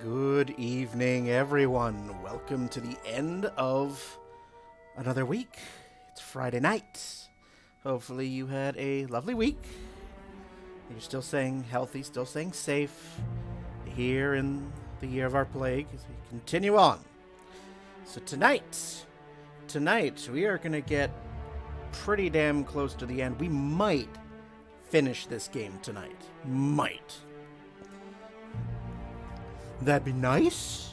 Good evening, everyone. Welcome to the end of another week. It's Friday night. Hopefully, you had a lovely week. You're still staying healthy, still staying safe here in the year of our plague as we continue on. So, tonight, we are going to get pretty damn close to the end. We might finish this game tonight. Might. That'd be nice.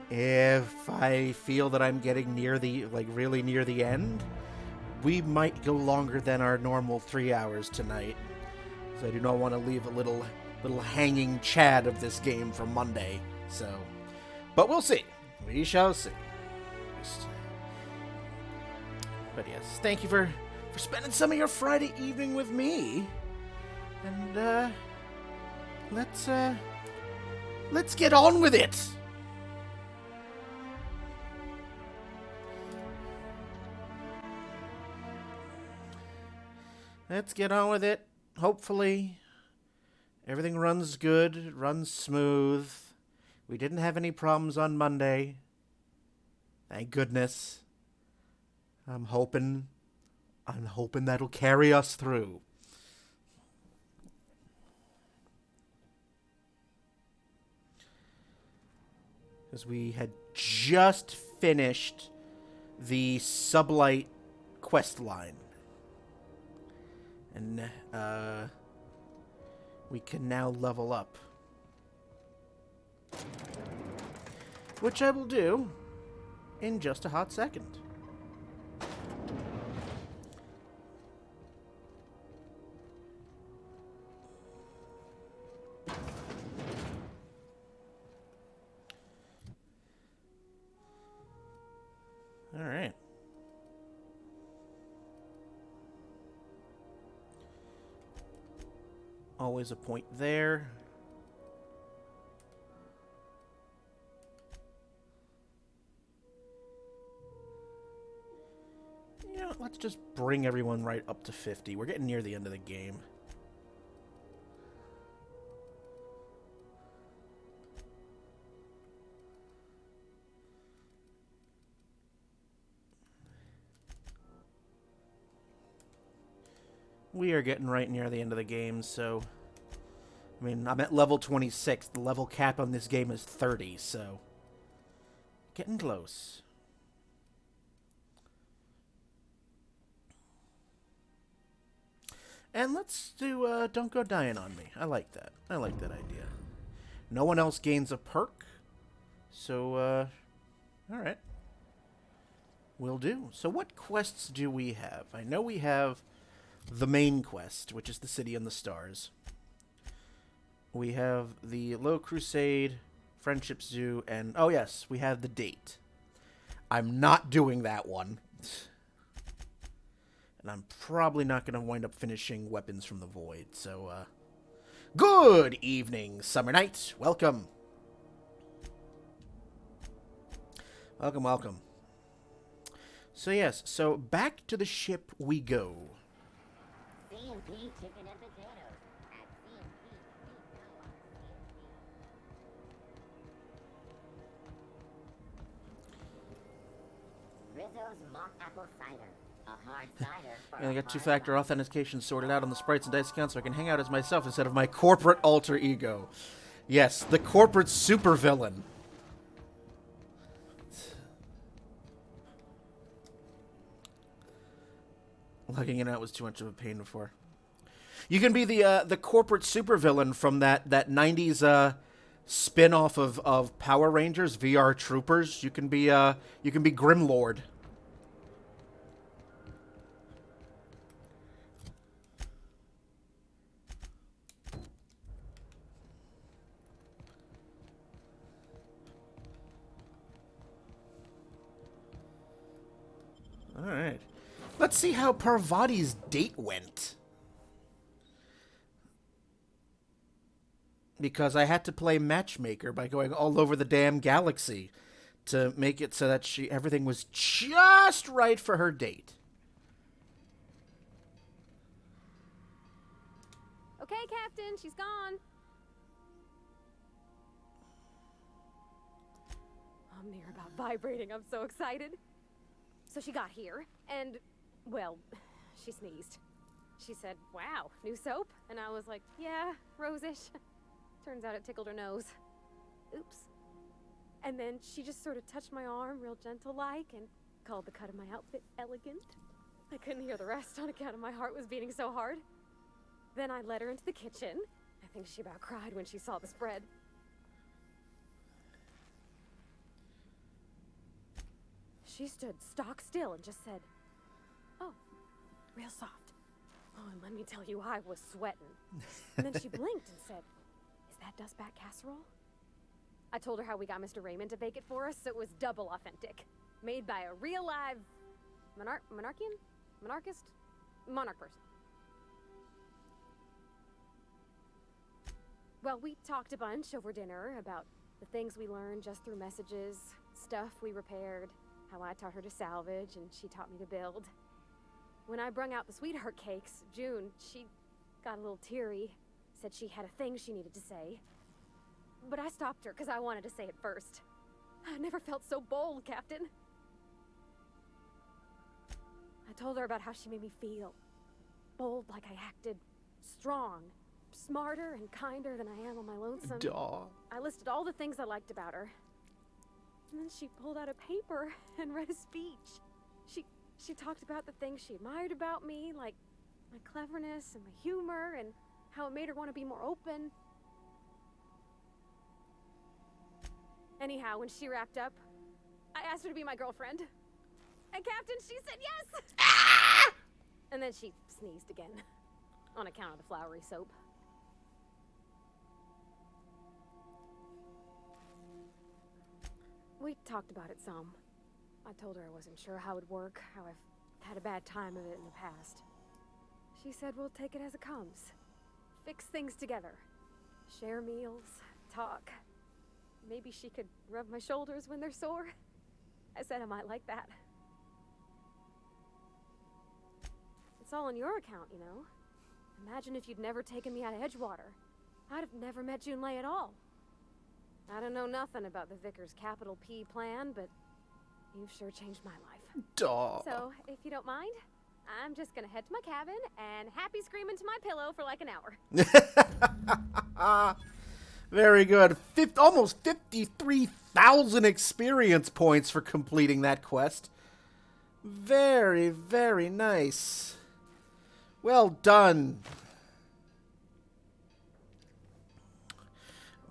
If I feel that I'm getting near the, really near the end, we might go longer than our normal 3 hours tonight. So I do not want to leave a little hanging chad of this game for Monday. So, but we'll see. We shall see. But yes, thank you for spending some of your Friday evening with me. And, let's get on with it! Let's get on with it. Hopefully, everything runs good, runs smooth. We didn't have any problems on Monday. Thank goodness. I'm hoping that'll carry us through. As we had just finished the Sublight quest line. And we can now level up. Which I will do in just a hot second. All right. Always a point there. You know, let's just bring everyone right up to 50. We're getting near the end of the game. We are getting right near the end of the game, so... I mean, I'm at level 26. The level cap on this game is 30, so... Getting close. And let's do, Don't Go Dying on Me. I like that. I like that idea. No one else gains a perk. So, alright. Will do. So what quests do we have? I know we have the main quest, which is the City in the Stars. We have the Low Crusade, Friendship Zoo, and... oh, yes, we have the date. I'm not doing that one. And I'm probably not going to wind up finishing Weapons from the Void, so, good evening, Summer Knight. Welcome. Welcome, welcome. So, yes, so back to the ship we go. C&P chicken and potatoes at C&P. Rizzo's mock apple cider. A hard cider for I a got hard two-factor authentication sorted out on the sprites and dice account so I can hang out as myself instead of my corporate alter ego. Yes, the corporate supervillain. Lugging it out was too much of a pain before. You can be the corporate supervillain from that 90s spin-off of Power Rangers, VR Troopers. You can be Grimlord. All right. Let's see how Parvati's date went. Because I had to play matchmaker by going all over the damn galaxy to make it so that everything was just right for her date. Okay, Captain, she's gone. I'm near about vibrating. I'm so excited. So she got here, and, well, she sneezed. She said, "Wow, new soap?" And I was like, "Yeah, rose-ish." Turns out it tickled her nose. Oops. And then she just sort of touched my arm real gentle-like and called the cut of my outfit elegant. I couldn't hear the rest on account of my heart was beating so hard. Then I led her into the kitchen. I think she about cried when she saw the spread. She stood stock still and just said, "Oh, real soft." Oh, and let me tell you, I was sweating. And then she blinked and said, "Is that dustback casserole?" I told her how we got Mr. Raymond to bake it for us, so it was double authentic. Made by a real live monarch person. Well, we talked a bunch over dinner about the things we learned just through messages, stuff we repaired, how I taught her to salvage and she taught me to build. When I brung out the sweetheart cakes, June, she got a little teary, said she had a thing she needed to say. But I stopped her because I wanted to say it first. I never felt so bold, Captain. I told her about how she made me feel. Bold like I acted, strong, smarter and kinder than I am on my lonesome. Duh. I listed all the things I liked about her. And then she pulled out a paper and read a speech. She talked about the things she admired about me, like my cleverness and my humor, and how it made her want to be more open. Anyhow, when she wrapped up, I asked her to be my girlfriend. And Captain, she said yes! And then she sneezed again, on account of the flowery soap. We talked about it some. I told her I wasn't sure how it'd work, how I've had a bad time of it in the past. She said we'll take it as it comes. Fix things together. Share meals, talk. Maybe she could rub my shoulders when they're sore. I said I might like that. It's all on your account, you know. Imagine if you'd never taken me out of Edgewater. I'd have never met Junlei at all. I don't know nothing about the Vicar's capital P plan, but you've sure changed my life. Duh. So, if you don't mind, I'm just gonna head to my cabin and happy scream into my pillow for like an hour. Very good. Almost 53,000 experience points for completing that quest. Very, very nice. Well done.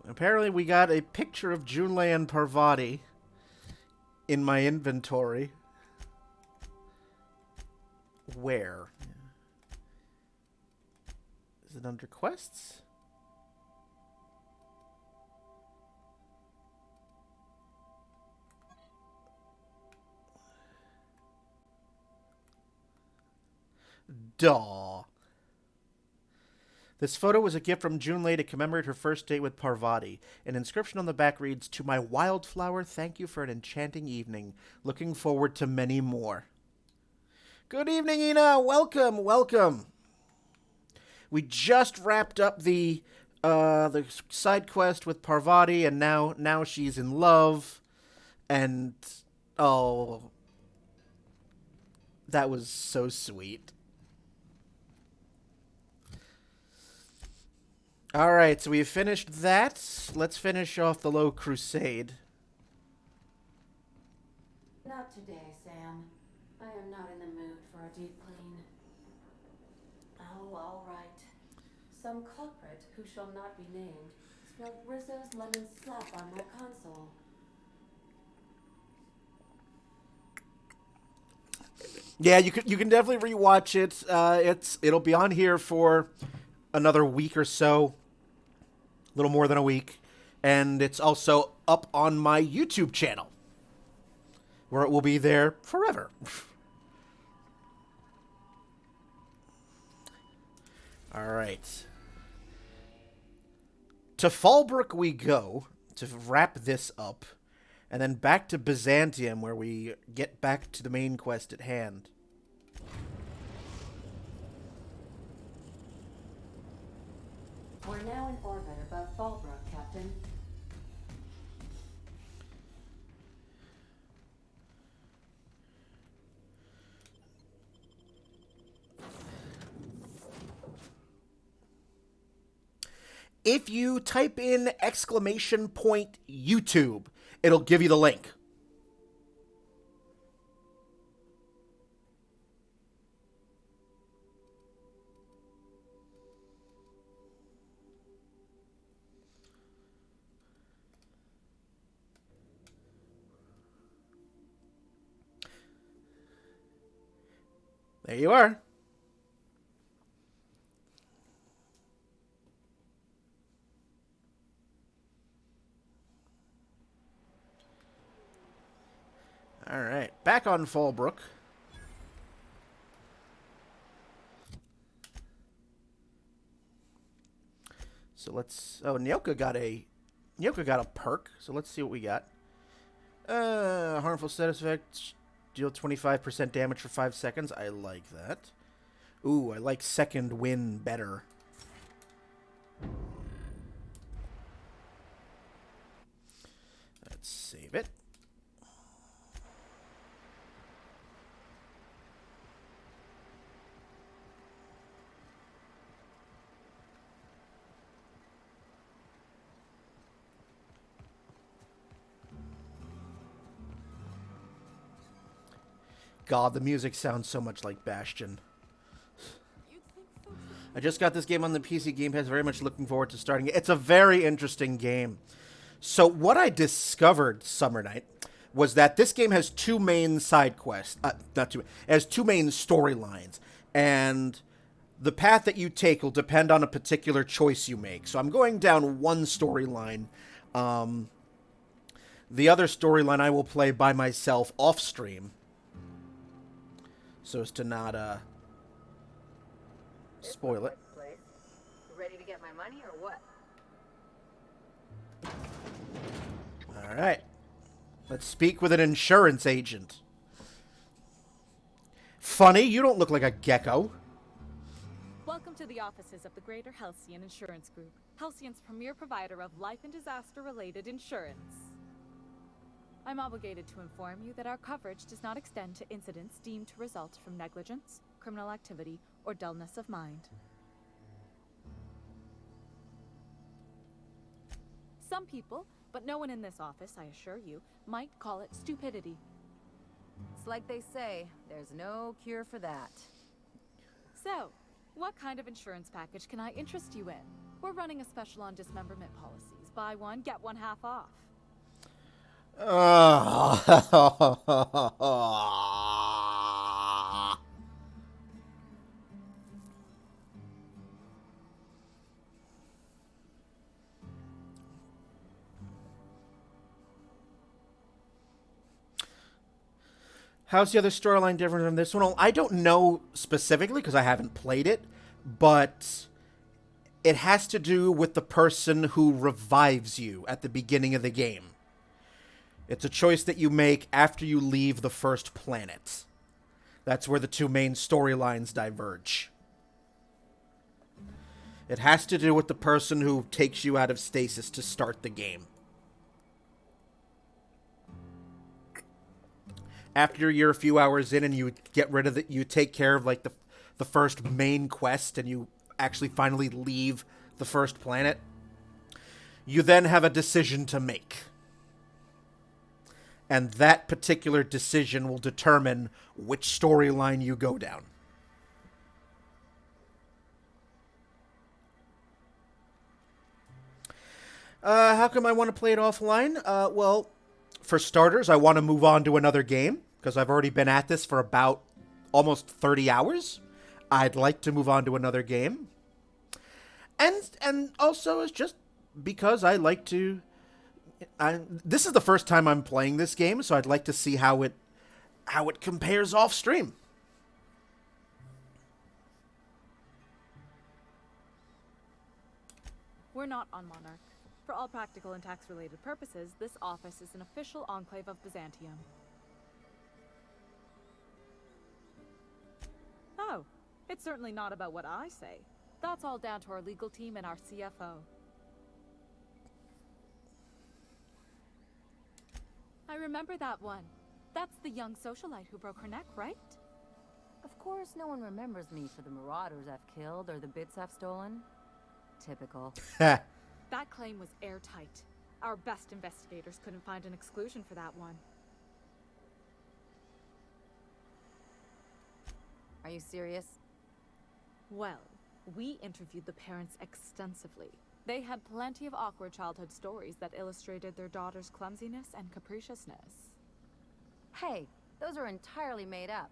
Apparently we got a picture of Junlei and Parvati in my inventory. Where? Is it under quests? Duh. This photo was a gift from Junlei to commemorate her first date with Parvati. An inscription on the back reads, "To my wildflower, thank you for an enchanting evening. Looking forward to many more." Good evening, Ina. Welcome, welcome. We just wrapped up the side quest with Parvati, and now she's in love, and oh, that was so sweet. All right, so we've finished that. Let's finish off the Low Crusade. Not today, Sam. I am not in the mood for a deep clean. Oh, all right. Some culprit who shall not be named spilled Rizzo's lemon slap on my console. Yeah, you can definitely rewatch it. It'll be on here for another week or so. A little more than a week. And it's also up on my YouTube channel, where it will be there forever. All right. To Fallbrook we go to wrap this up, and then back to Byzantium, where we get back to the main quest at hand. We're now in orbit above Fallbrook, Captain. If you type in !YouTube, it'll give you the link. There you are. All right, back on Fallbrook. So let's. Oh, Nyoka got a perk. So let's see what we got. Harmful status effect. Deal 25% damage for 5 seconds. I like that. Ooh, I like second wind better. Let's save it. God, the music sounds so much like Bastion. I just got this game on the PC Game Pass. Very much looking forward to starting it. It's a very interesting game. So what I discovered, Summer Night, was that this game has two main side quests. It has two main storylines. And the path that you take will depend on a particular choice you make. So I'm going down one storyline. The other storyline I will play by myself off stream. So as to not spoil it. Ready to get my money or what? All right. Let's speak with an insurance agent. Funny, you don't look like a gecko. Welcome to the offices of the Greater Halcyon Insurance Group, Halcyon's premier provider of life and disaster-related insurance. I'm obligated to inform you that our coverage does not extend to incidents deemed to result from negligence, criminal activity, or dullness of mind. Some people, but no one in this office, I assure you, might call it stupidity. It's like they say, there's no cure for that. So, what kind of insurance package can I interest you in? We're running a special on dismemberment policies. Buy one, get one half off. How's the other storyline different from this one? Well, I don't know specifically because I haven't played it, but it has to do with the person who revives you at the beginning of the game. It's a choice that you make after you leave the first planet. That's where the two main storylines diverge. It has to do with the person who takes you out of stasis to start the game. After you're a few hours in and you get rid of it, you take care of like the first main quest and you actually finally leave the first planet, you then have a decision to make. And that particular decision will determine which storyline you go down. How come I want to play it offline? Well, for starters, I want to move on to another game, because I've already been at this for about almost 30 hours. I'd like to move on to another game. And also, it's just because I like to... this is the first time I'm playing this game, so I'd like to see how it compares off stream. We're not on Monarch. For all practical and tax-related purposes, this office is an official enclave of Byzantium. Oh, it's certainly not about what I say. That's all down to our legal team and our CFO. I remember that one. That's the young socialite who broke her neck, right? Of course, no one remembers me for the marauders I've killed or the bits I've stolen. typical. That claim was airtight. Our best investigators couldn't find an exclusion for that one. Are you serious? Well, we interviewed the parents extensively. They had plenty of awkward childhood stories that illustrated their daughter's clumsiness and capriciousness. Hey, those are entirely made up.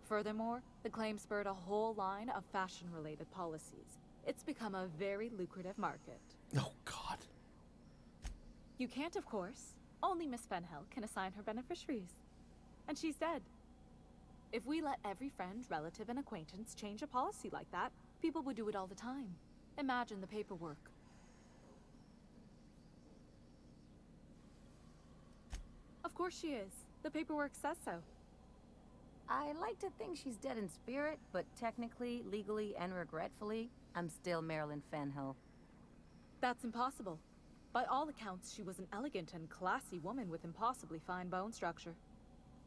Furthermore, the claim spurred a whole line of fashion-related policies. It's become a very lucrative market. Oh, God. You can't, of course. Only Miss Fenhill can assign her beneficiaries. And she's dead. If we let every friend, relative, and acquaintance change a policy like that, people would do it all the time. Imagine the paperwork. Of course she is. The paperwork says so. I like to think she's dead in spirit, but technically, legally, and regretfully, I'm still Marilyn Fenhill. That's impossible. By all accounts, she was an elegant and classy woman with impossibly fine bone structure.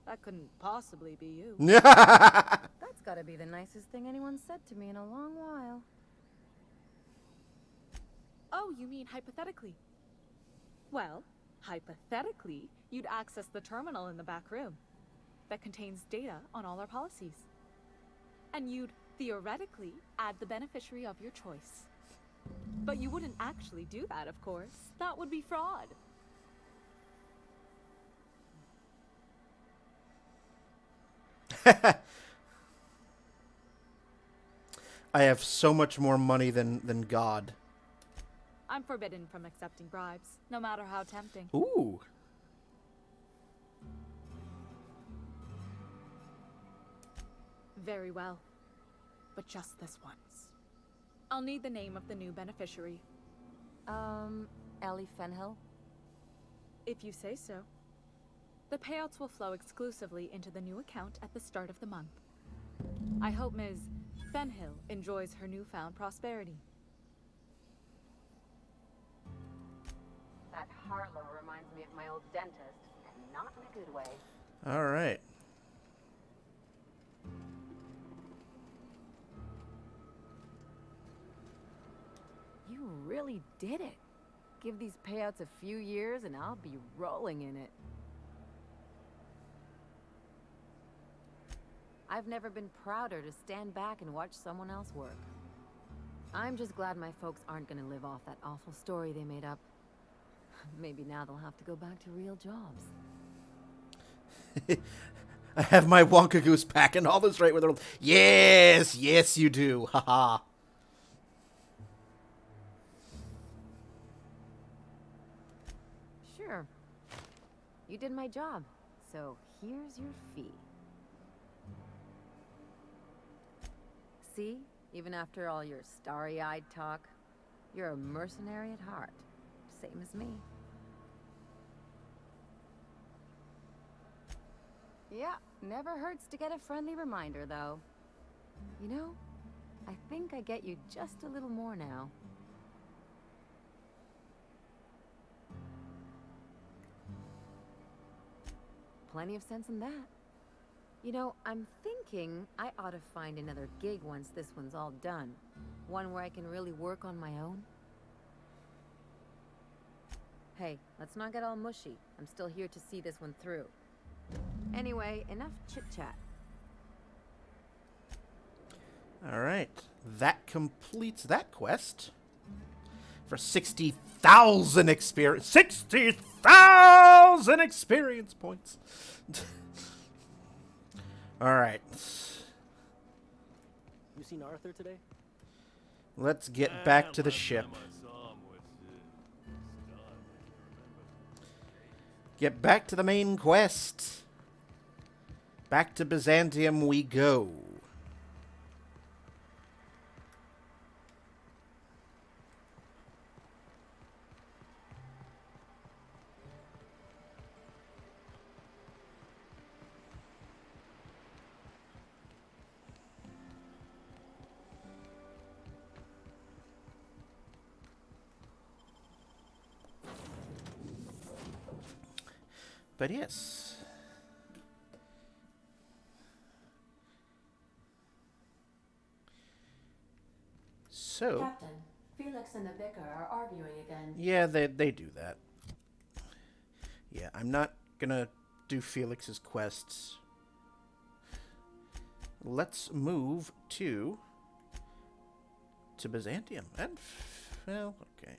That couldn't possibly be you. That's gotta be the nicest thing anyone's said to me in a long while. Oh, you mean hypothetically? Well, hypothetically, you'd access the terminal in the back room that contains data on all our policies. And you'd theoretically add the beneficiary of your choice. But you wouldn't actually do that, of course. That would be fraud. I have so much more money than God. I'm forbidden from accepting bribes, no matter how tempting. Ooh. Very well. But just this once. I'll need the name of the new beneficiary. Ellie Fenhill? If you say so. The payouts will flow exclusively into the new account at the start of the month. I hope Ms. Fenhill enjoys her newfound prosperity. That Harlow reminds me of my old dentist, and not in a good way. All right. You really did it. Give these payouts a few years and I'll be rolling in it. I've never been prouder to stand back and watch someone else work. I'm just glad my folks aren't gonna live off that awful story they made up. Maybe now they'll have to go back to real jobs. I have my Wonka Goose pack and all this right with her. Yes, yes you do. Haha. Sure. You did my job, so here's your fee. See? Even after all your starry-eyed talk, you're a mercenary at heart. Same as me. Yeah, never hurts to get a friendly reminder, though. You know, I think I get you just a little more now. Plenty of sense in that. You know, I'm thinking I ought to find another gig once this one's all done. One where I can really work on my own. Hey, let's not get all mushy. I'm still here to see this one through. Anyway, enough chit-chat. All right. That completes that quest. For 60,000 experience. 60,000 experience points. All right. You seen Arthur today? Let's get back to the ship. Get back to the main quest. Back to Byzantium we go. But yes. So. Captain, Felix and the vicar are arguing again. Yeah, they do that. Yeah, I'm not gonna do Felix's quests. Let's move to Byzantium. And, well, okay.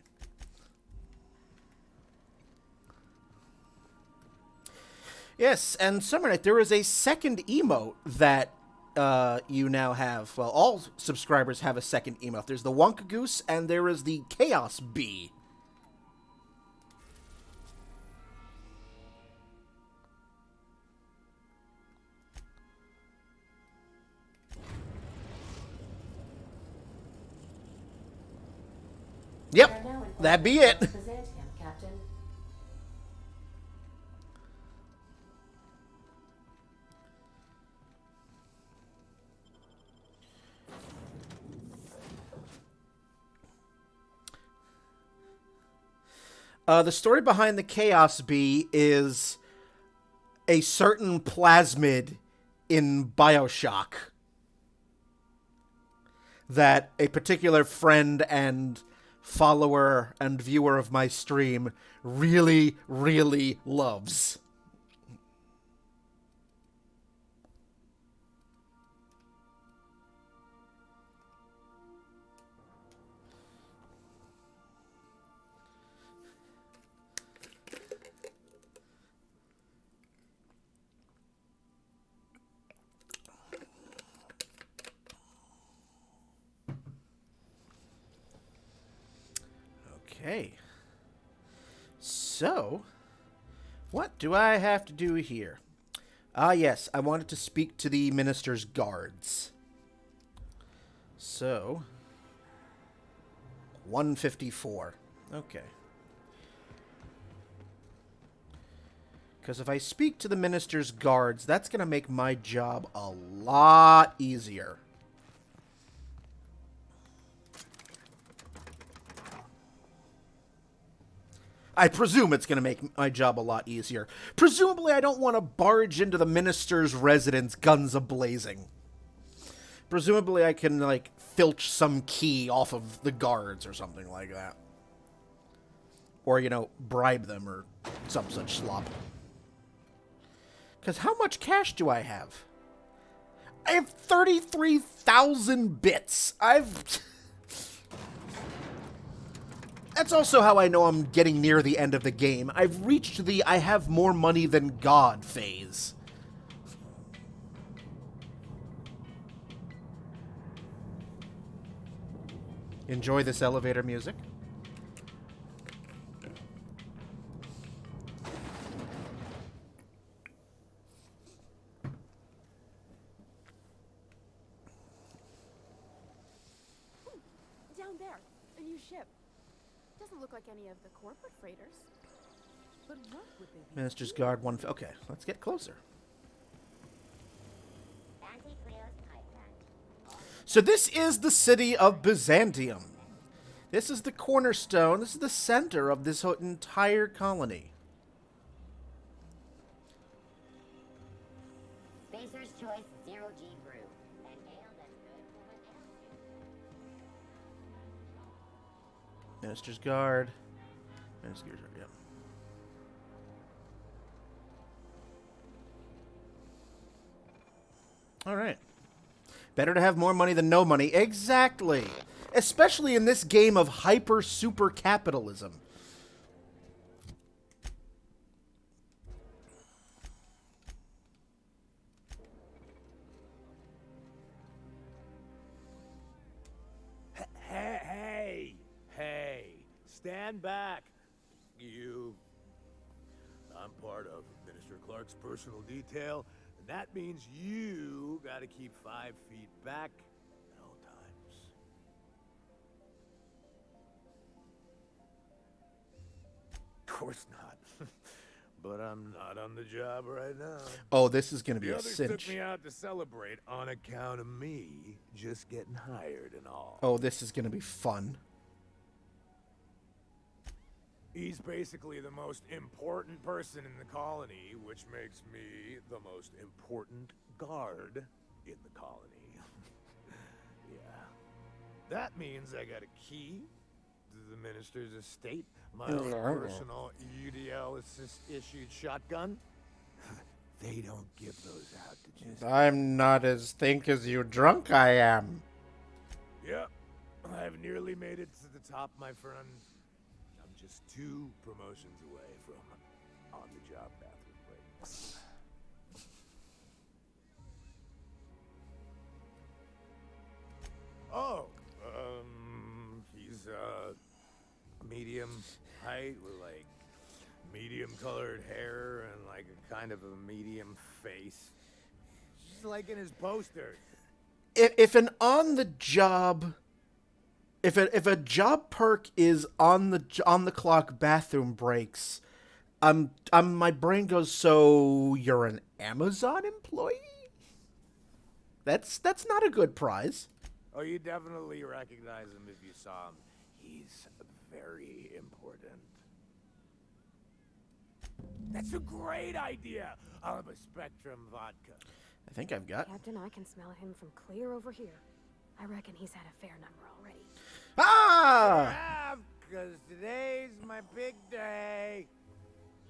Yes, and Summer Knight, there is a second emote that you now have. Well, all subscribers have a second emote. There's the Wonka Goose, and there is the Chaos Bee. Yep, We are now in that be it. Byzantium, Captain. The story behind the Chaos Bee is a certain plasmid in BioShock that a particular friend and follower and viewer of my stream really, really loves. Okay. So, what do I have to do here? Ah, yes, I wanted to speak to the minister's guards. So, 154. Okay. Because if I speak to the minister's guards, that's going to make my job a lot easier. I presume it's going to make my job a lot easier. Presumably, I don't want to barge into the minister's residence guns a-blazing. Presumably, I can, like, filch some key off of the guards or something like that. Or, you know, bribe them or some such slop. Because how much cash do I have? I have 33,000 bits. That's also how I know I'm getting near the end of the game. I've reached the I have more money than God phase. Enjoy this elevator music. Down there, a new ship. Doesn't look like any of the corporate freighters. But what would they be? Minister's Guard 1. Okay, let's get closer. Anti-Cleo's pipeline. So this is the city of Byzantium. This is the cornerstone. This is the center of this entire colony. Spacer's Choice Zero G Brew. An ale that's good for an altitude. Minister's Guard. Minister's Guard, yeah. All right. Better to have more money than no money. Exactly. Especially in this game of hyper-super capitalism. Hey, stand back. You. I'm part of Minister Clark's personal detail, and that means you gotta keep 5 feet back at all times. Of course not. But I'm not on the job right now. Oh, this is going to be The a others cinch. took me out to celebrate on account of me just getting hired and all. Oh, this is going to be fun. He's basically the most important person in the colony, which makes me the most important guard in the colony. Yeah. That means I got a key the minister's estate, my own personal UDL issued shotgun. They don't give those out to just... I'm not as think as you drunk I am. Yep, I've nearly made it to the top, my friend. I'm just 2 promotions away from on-the-job bathroom breaks. Oh, he's medium height with like medium colored hair and like a kind of a medium face. Just like in his posters. If an on-the-job, if a job perk is on the clock bathroom breaks, my brain goes, so you're an Amazon employee? That's not a good prize. Oh, you definitely recognize him if you saw him. He's very important. That's a great idea. I'll have a Spectrum vodka. I think I've got. Captain, I can smell him from clear over here. I reckon he's had a fair number already. Ah! Because today's my big day.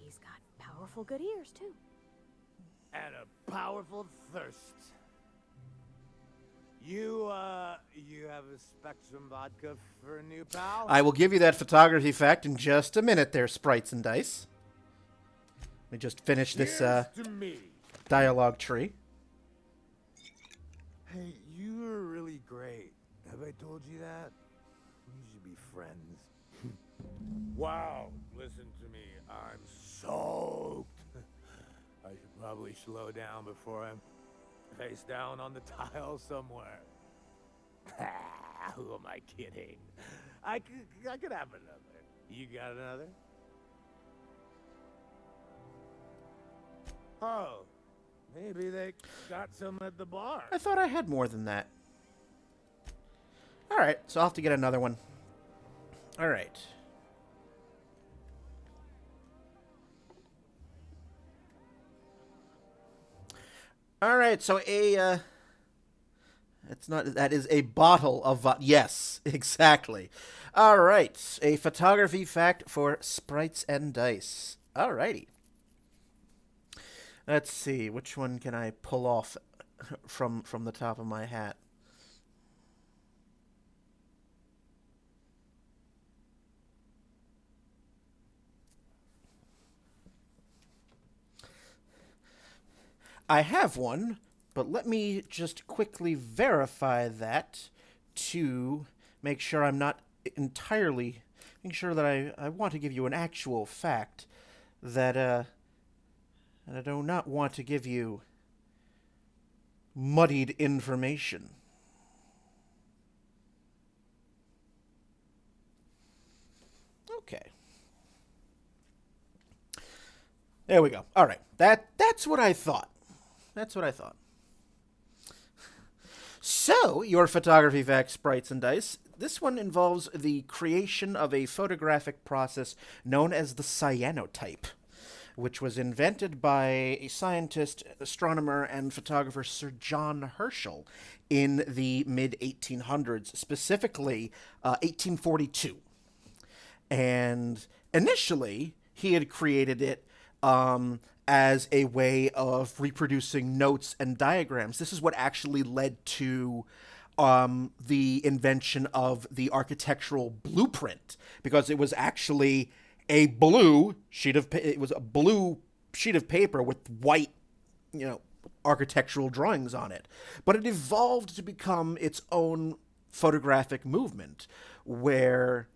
He's got powerful good ears, too. And a powerful thirst. You have a Spectrum vodka for a new pal? I will give you that photography fact in just a minute there, Sprites and Dice. Let me just finish this To me. dialogue tree. Hey, you were really great. Have I told you that? We should be friends. Wow, listen to me. I'm soaked. I should probably slow down before I'm face down on the tile somewhere. Who am I kidding? I could have another. You got another? Oh, maybe they got some at the bar. I thought I had more than that. Alright, so I'll have to get another one. Alright. Alright, so that is a bottle of yes, exactly. Alright, a photography fact for Sprites and Dice. Alrighty. Let's see, which one can I pull off from the top of my hat? I have one, but let me just quickly verify that to make sure I'm not entirely... Make sure that I want to give you an actual fact that, and I do not want to give you muddied information. Okay. There we go. All right. That's what I thought. That's what I thought. So, your photography fact, Sprites and Dice. This one involves the creation of a photographic process known as the cyanotype, which was invented by a scientist, astronomer, and photographer Sir John Herschel in the mid-1800s, specifically 1842. And initially, he had created it as a way of reproducing notes and diagrams. This is what actually led to the invention of the architectural blueprint, because it was actually a blue sheet of paper with white, architectural drawings on it. But it evolved to become its own photographic movement, where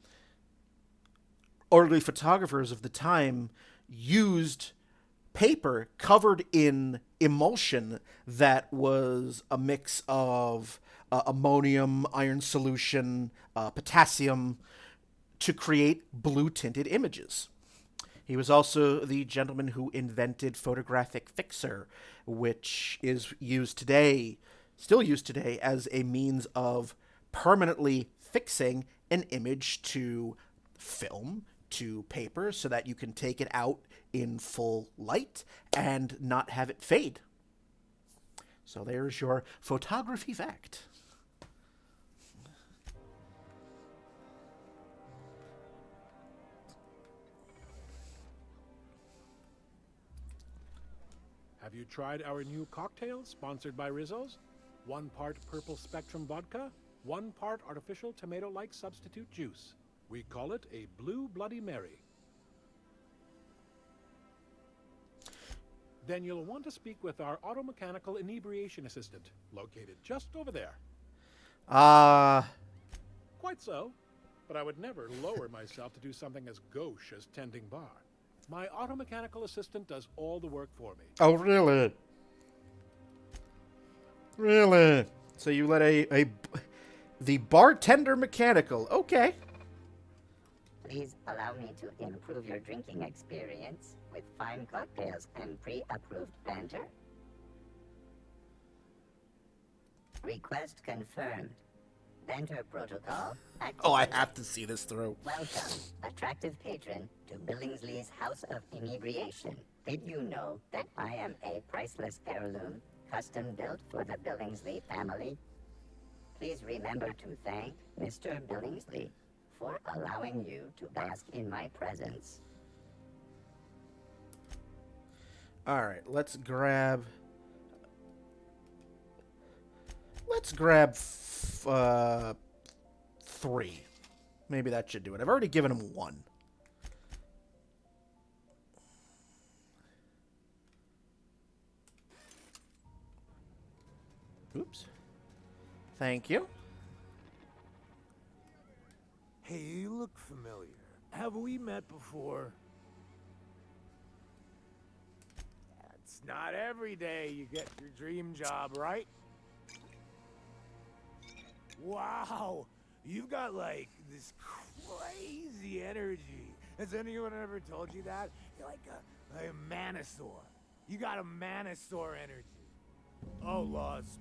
early photographers of the time used paper covered in emulsion that was a mix of ammonium, iron solution, potassium, to create blue-tinted images. He was also the gentleman who invented photographic fixer, which is still used today, as a means of permanently fixing an image to film, to paper, so that you can take it out in full light and not have it fade. So there's your photography fact. Have you tried our new cocktail sponsored by Rizzo's? 1 part Purple Spectrum vodka, 1 part artificial tomato-like substitute juice. We call it a Blue Bloody Mary. Then you'll want to speak with our auto-mechanical inebriation assistant, located just over there. Quite so, but I would never lower myself to do something as gauche as tending bar. My auto-mechanical assistant does all the work for me. Oh, really? Really? So you let the bartender mechanical. Okay. Please allow me to improve your drinking experience with fine cocktails and pre-approved banter. Request confirmed. Banter protocol activated. Oh, I have to see this through. Welcome, attractive patron, to Billingsley's House of Inebriation. Did you know that I am a priceless heirloom, custom built for the Billingsley family? Please remember to thank Mr. Billingsley for allowing you to bask in my presence. All right, let's grab 3. Maybe that should do it. I've already given him 1. Oops. Thank you. Hey, you look familiar. Have we met before? It's not every day you get your dream job, right? Wow, you've got like this crazy energy. Has anyone ever told you that? You're like a Manosaur. You got a Manosaur energy. Oh, Laws,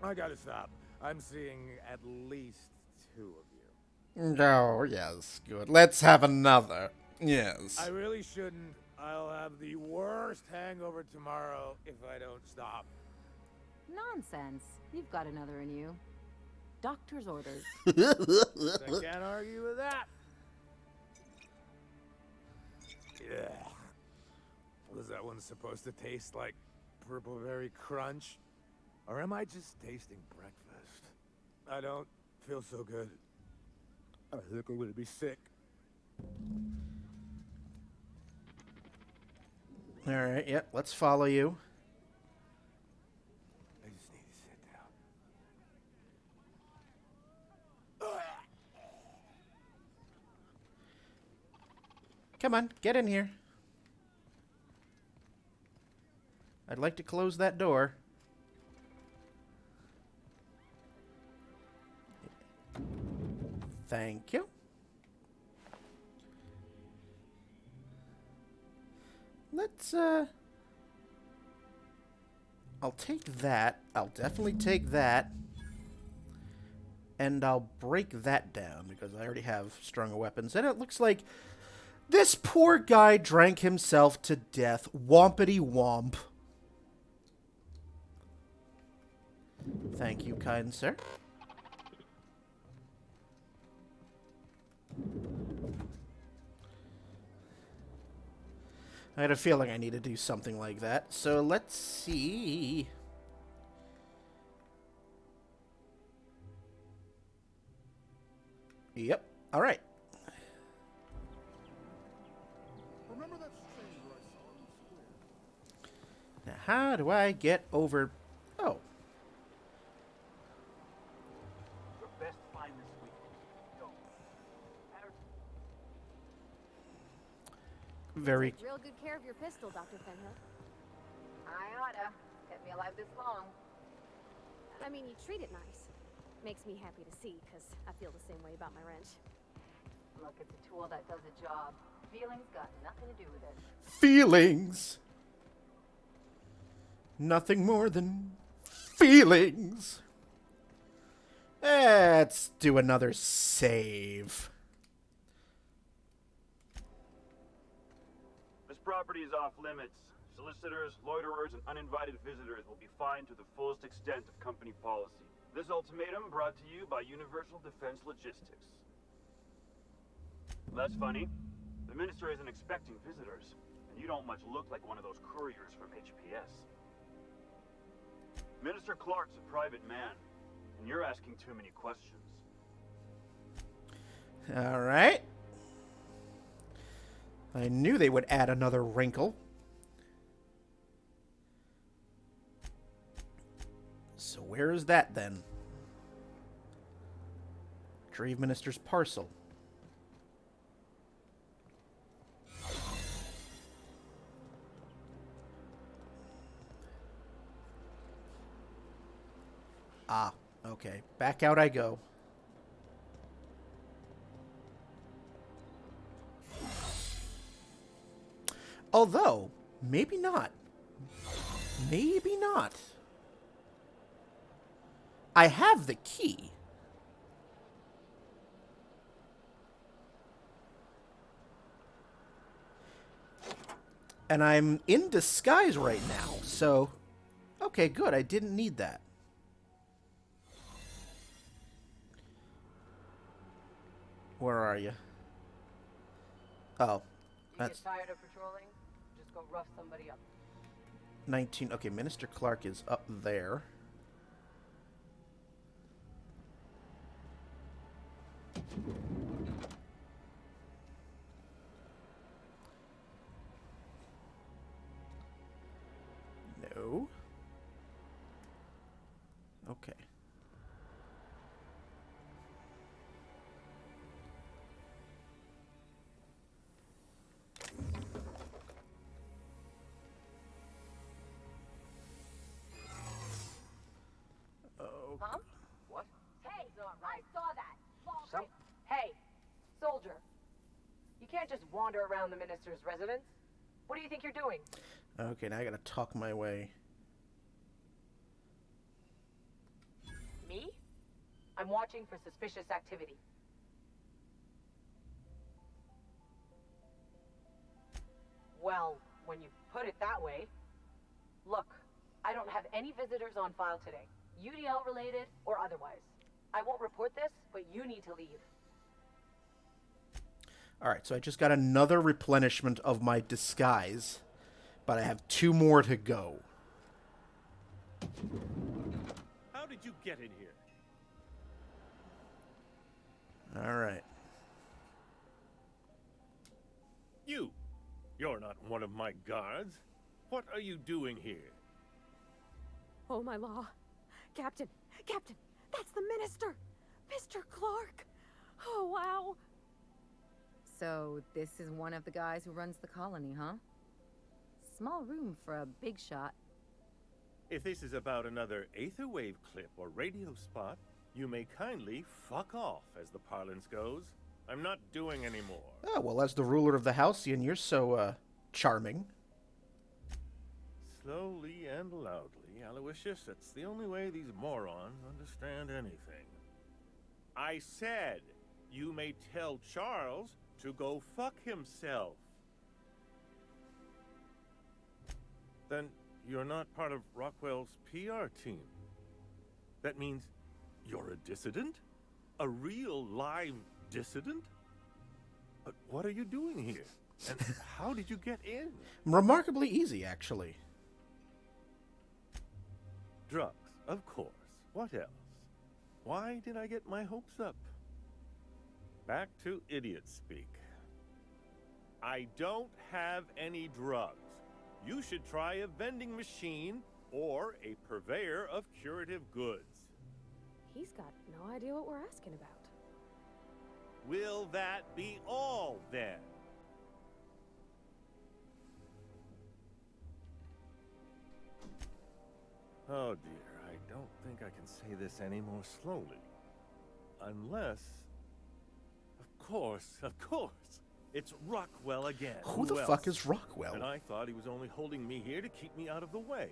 I gotta stop. I'm seeing at least 2 of you. Oh, yes, good. Let's have another. Yes. I really shouldn't. I'll have the worst hangover tomorrow if I don't stop. Nonsense. You've got another in you. Doctor's orders. I can't argue with that. Yeah. Was that one supposed to taste like Purple Berry Crunch? Or am I just tasting breakfast? I don't feel so good. I think I'm gonna be sick. All right, yep, let's follow you. I just need to sit down. Come on, get in here. I'd like to close that door. Thank you. Let's, I'll take that. I'll definitely take that. And I'll break that down because I already have stronger weapons. And it looks like this poor guy drank himself to death. Wompity womp. Thank you, kind sir. I had a feeling I need to do something like that. So let's see. Yep. All right. Remember that stranger I saw in the square? Now, how do I get over... Oh. Your best find this week. Go. Very... Take real good care of your pistol, Dr. Fenhill. I oughta. Kept me alive this long. I mean, you treat it nice. Makes me happy to see, because I feel the same way about my wrench. Look, it's a tool that does a job. Feelings got nothing to do with it. Feelings. Nothing more than feelings. Let's do another save. This property is off limits. Solicitors, loiterers, and uninvited visitors will be fined to the fullest extent of company policy. This ultimatum brought to you by Universal Defense Logistics. That's funny. The minister isn't expecting visitors, and and you don't much look like one of those couriers from HPS. Minister Clark's a private man, and you're asking too many questions. All right. I knew they would add another wrinkle. So where is that then? Drave Minister's parcel. Ah, okay. Back out I go. Although, maybe not. Maybe not. I have the key. And I'm in disguise right now, so... Okay, good. I didn't need that. Where are you? Oh. That's... You get tired of patrolling? Just go rough somebody up. 19. Okay, Minister Clark is up there. No. Okay. Huh? What? Hey, I saw that. Hey, soldier. You can't just wander around the minister's residence. What do you think you're doing? Okay, now I gotta talk my way. Me? I'm watching for suspicious activity. Well, when you put it that way. Look, I don't have any visitors on file today. UDL related or otherwise. I won't report this, but you need to leave. Alright, so I just got another replenishment of my disguise. But I have 2 more to go. How did you get in here? Alright. You're not one of my guards. What are you doing here? Oh, my law. Captain, that's the minister! Mr. Clark! Oh, wow. So, this is one of the guys who runs the colony, huh? Small room for a big shot. If this is about another aetherwave clip or radio spot, you may kindly fuck off, as the parlance goes. I'm not doing any more. Oh, well, as the ruler of the Halcyon, you're so, charming. Slowly and loudly, Aloysius, that's the only way these morons understand anything. I said, you may tell Charles to go fuck himself. Then you're not part of Rockwell's PR team. That means you're a dissident? A real live dissident? But what are you doing here? And how did you get in? Remarkably easy, actually. Drugs, of course. What else? Why did I get my hopes up? Back to idiot speak. I don't have any drugs. You should try a vending machine or a purveyor of curative goods. He's got no idea what we're asking about. Will that be all, then? Oh dear, I don't think I can say this any more slowly. Unless... Of course! It's Rockwell again. Who the else? fuck is Rockwell? And I thought he was only holding me here to keep me out of the way.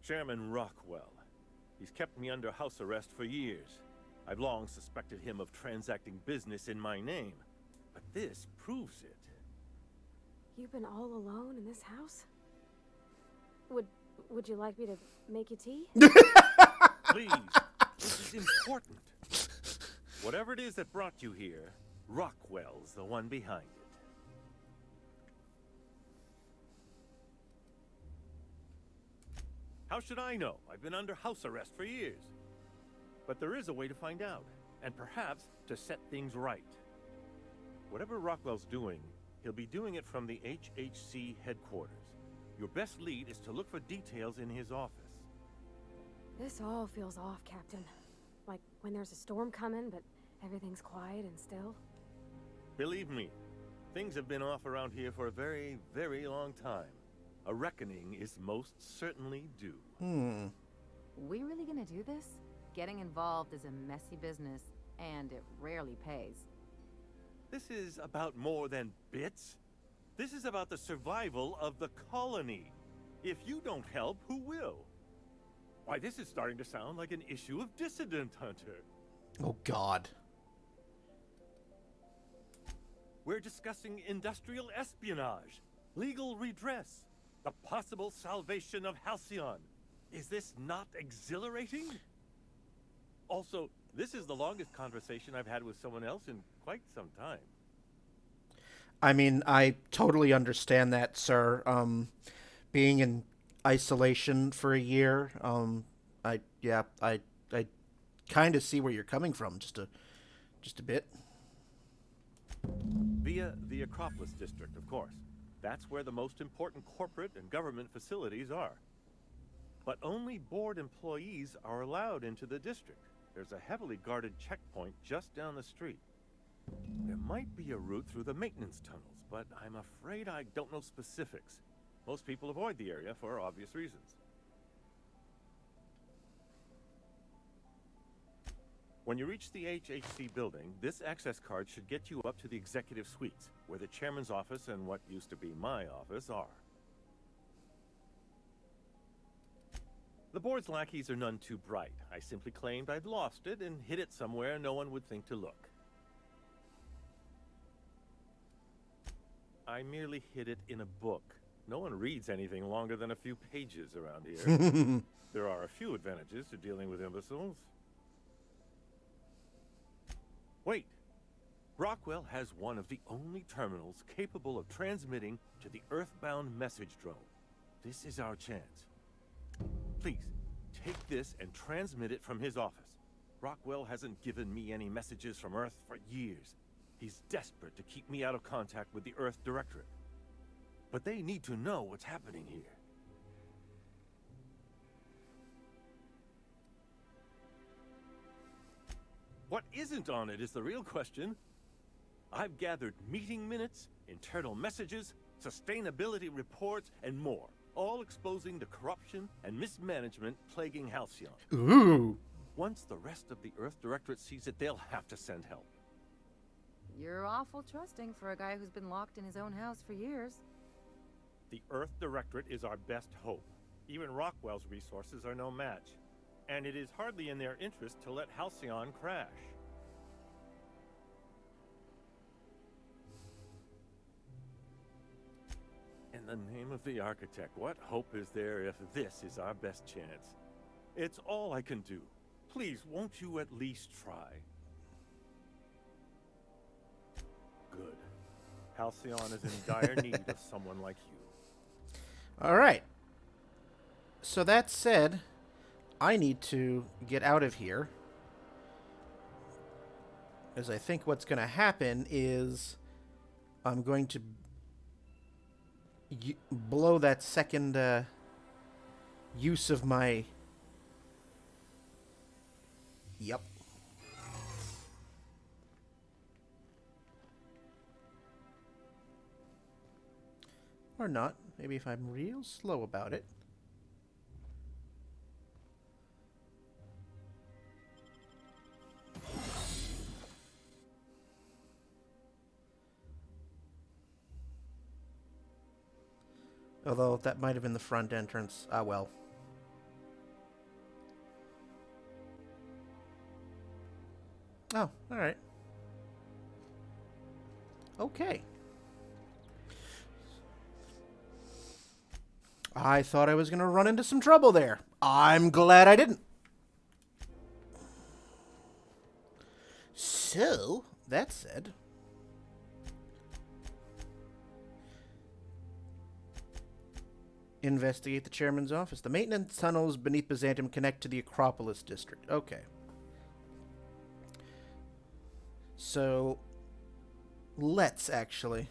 Chairman Rockwell. He's kept me under house arrest for years. I've long suspected him of transacting business in my name. But this proves it. You've been all alone in this house? Would you like me to make you tea? Please, this is important. Whatever it is that brought you here, Rockwell's the one behind it. How should I know? I've been under house arrest for years. But there is a way to find out, and perhaps to set things right. Whatever Rockwell's doing, he'll be doing it from the HHC headquarters. Your best lead is to look for details in his office. This all feels off, Captain. Like when there's a storm coming, but everything's quiet and still. Believe me, things have been off around here for a very, very long time. A reckoning is most certainly due. We really gonna do this? Getting involved is a messy business, and it rarely pays. This is about more than bits. This is about the survival of the colony. If you don't help, who will? Why, this is starting to sound like an issue of Dissident Hunter. Oh, God. We're discussing industrial espionage, legal redress, the possible salvation of Halcyon. Is this not exhilarating? Also, this is the longest conversation I've had with someone else in quite some time. I mean, I totally understand that, sir. Being in isolation for a year, I kind of see where you're coming from, just a bit. Via the Acropolis District, of course. That's where the most important corporate and government facilities are. But only board employees are allowed into the district. There's a heavily guarded checkpoint just down the street. There might be a route through the maintenance tunnels, but I'm afraid I don't know specifics. Most people avoid the area for obvious reasons. When you reach the HHC building, this access card should get you up to the executive suites, where the chairman's office and what used to be my office are. The board's lackeys are none too bright. I simply claimed I'd lost it and hid it somewhere no one would think to look. I merely hid it in a book. No one reads anything longer than a few pages around here. There are a few advantages to dealing with imbeciles. Wait. Rockwell has one of the only terminals capable of transmitting to the Earthbound message drone. This is our chance. Please, take this and transmit it from his office. Rockwell hasn't given me any messages from Earth for years. He's desperate to keep me out of contact with the Earth Directorate. But they need to know what's happening here. What isn't on it is the real question. I've gathered meeting minutes, internal messages, sustainability reports, and more, all exposing the corruption and mismanagement plaguing Halcyon. Ooh. Once the rest of the Earth Directorate sees it, they'll have to send help. You're awful trusting for a guy who's been locked in his own house for years. The Earth Directorate is our best hope. Even Rockwell's resources are no match. And it is hardly in their interest to let Halcyon crash. In the name of the architect, what hope is there if this is our best chance? It's all I can do. Please, won't you at least try? Good. Halcyon is in dire need of someone like you. All right. So that said, I need to get out of here. As I think what's going to happen is I'm going to blow that second use of my... Yep. Or not. Maybe if I'm real slow about it. Although that might have been the front entrance. Ah, well. Oh, alright. Okay. I thought I was going to run into some trouble there. I'm glad I didn't. So, that said, Investigate the chairman's office. The maintenance tunnels beneath Byzantium connect to the Acropolis district. Okay. So, let's actually.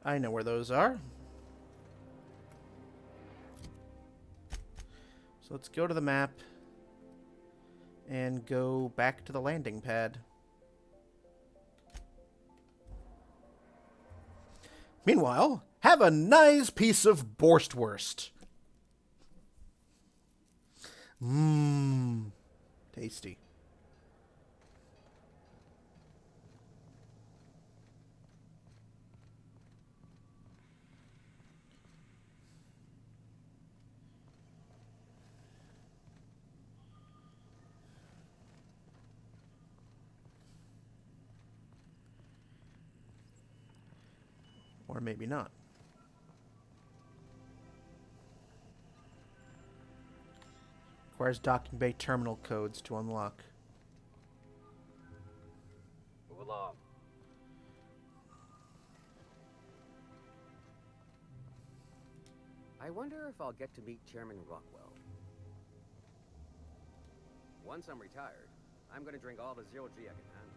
I know where those are. So let's go to the map and go back to the landing pad. Meanwhile, have a nice piece of Borstwurst. Mmm. Tasty. Or maybe not. Requires docking bay terminal codes to unlock. Move along. I wonder if I'll get to meet Chairman Rockwell. Once I'm retired, I'm gonna drink all the zero G I can handle.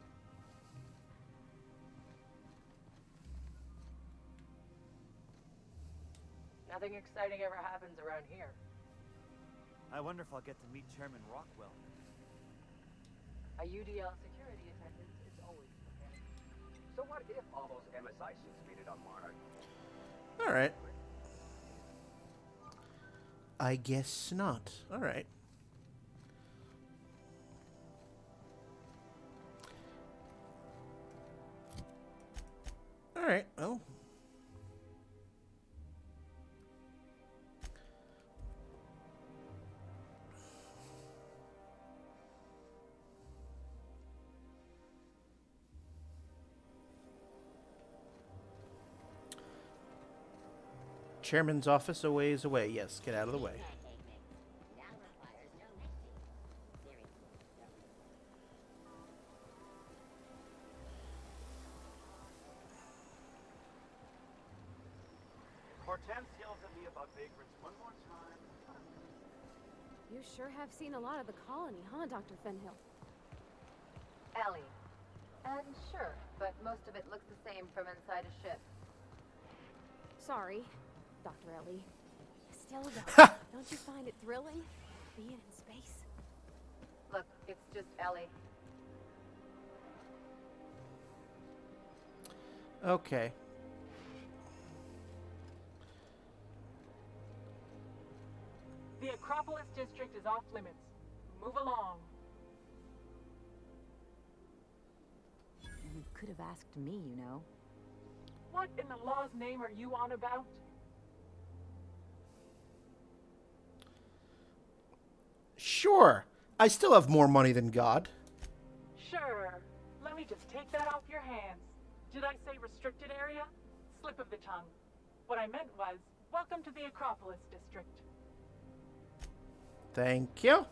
Nothing exciting ever happens around here. I wonder if I'll get to meet Chairman Rockwell. A UDL security attendant is always prepared. So what if all those MSI suits made it on Monarch? Alright. I guess not. Alright. Alright, well. Chairman's office a ways away. Yes, get out of the way. Hortense yells at me about vagrants one more time. You sure have seen a lot of the colony, huh, Dr. Fenhill? Ellie. Sure, but most of it looks the same from inside a ship. Sorry, Dr. Ellie. Still though, don't you find it thrilling? Being in space? Look, it's just Ellie. Okay. The Acropolis district is off limits. Move along. You could have asked me, you know. What in the law's name are you on about? Sure. I still have more money than God. Sure. Let me just take that off your hands. Did I say restricted area? Slip of the tongue. What I meant was, welcome to the Acropolis district. Thank you.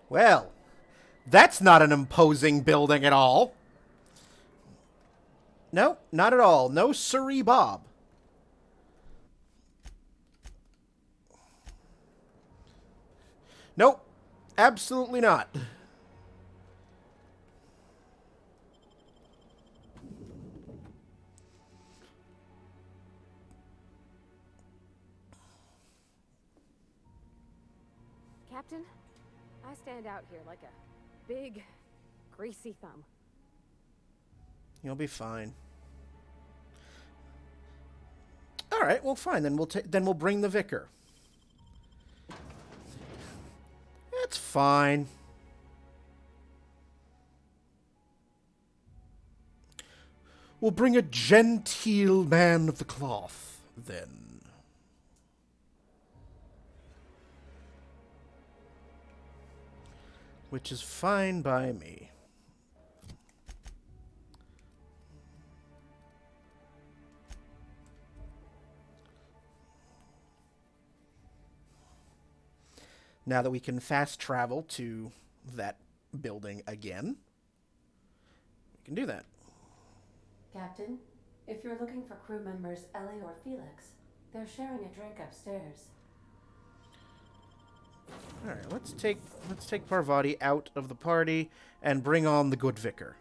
Well, that's not an imposing building at all. No, not at all. No siree, Bob. Nope. Absolutely not. Captain, I stand out here like a big, greasy thumb. You'll be fine. All right, well, fine. Then we'll bring the vicar. That's fine. We'll bring a genteel man of the cloth, then. Which is fine by me. Now that we can fast travel to that building again. We can do that. Captain, if you're looking for crew members Ellie or Felix, they're sharing a drink upstairs. All right, let's take Parvati out of the party and bring on the good vicar.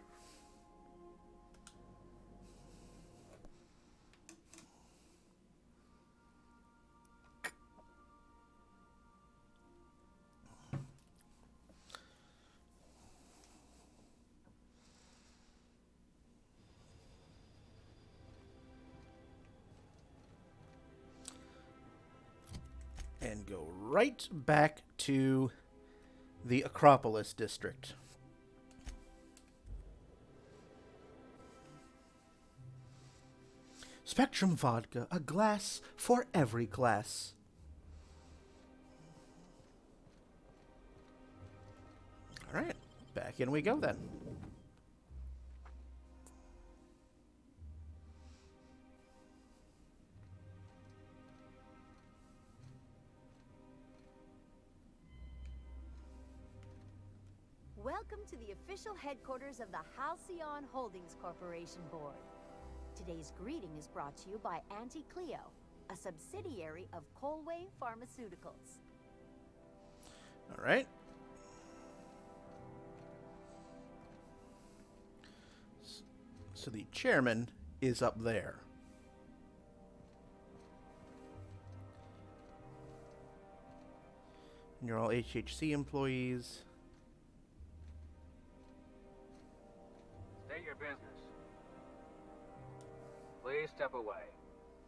And go right back to the Acropolis district. Spectrum vodka, a glass for every class. All right, back in we go then. Welcome to the official headquarters of the Halcyon Holdings Corporation Board. Today's greeting is brought to you by Auntie Cleo, a subsidiary of Colway Pharmaceuticals. All right. So the chairman is up there. And you're all HHC employees. State your business. Please step away.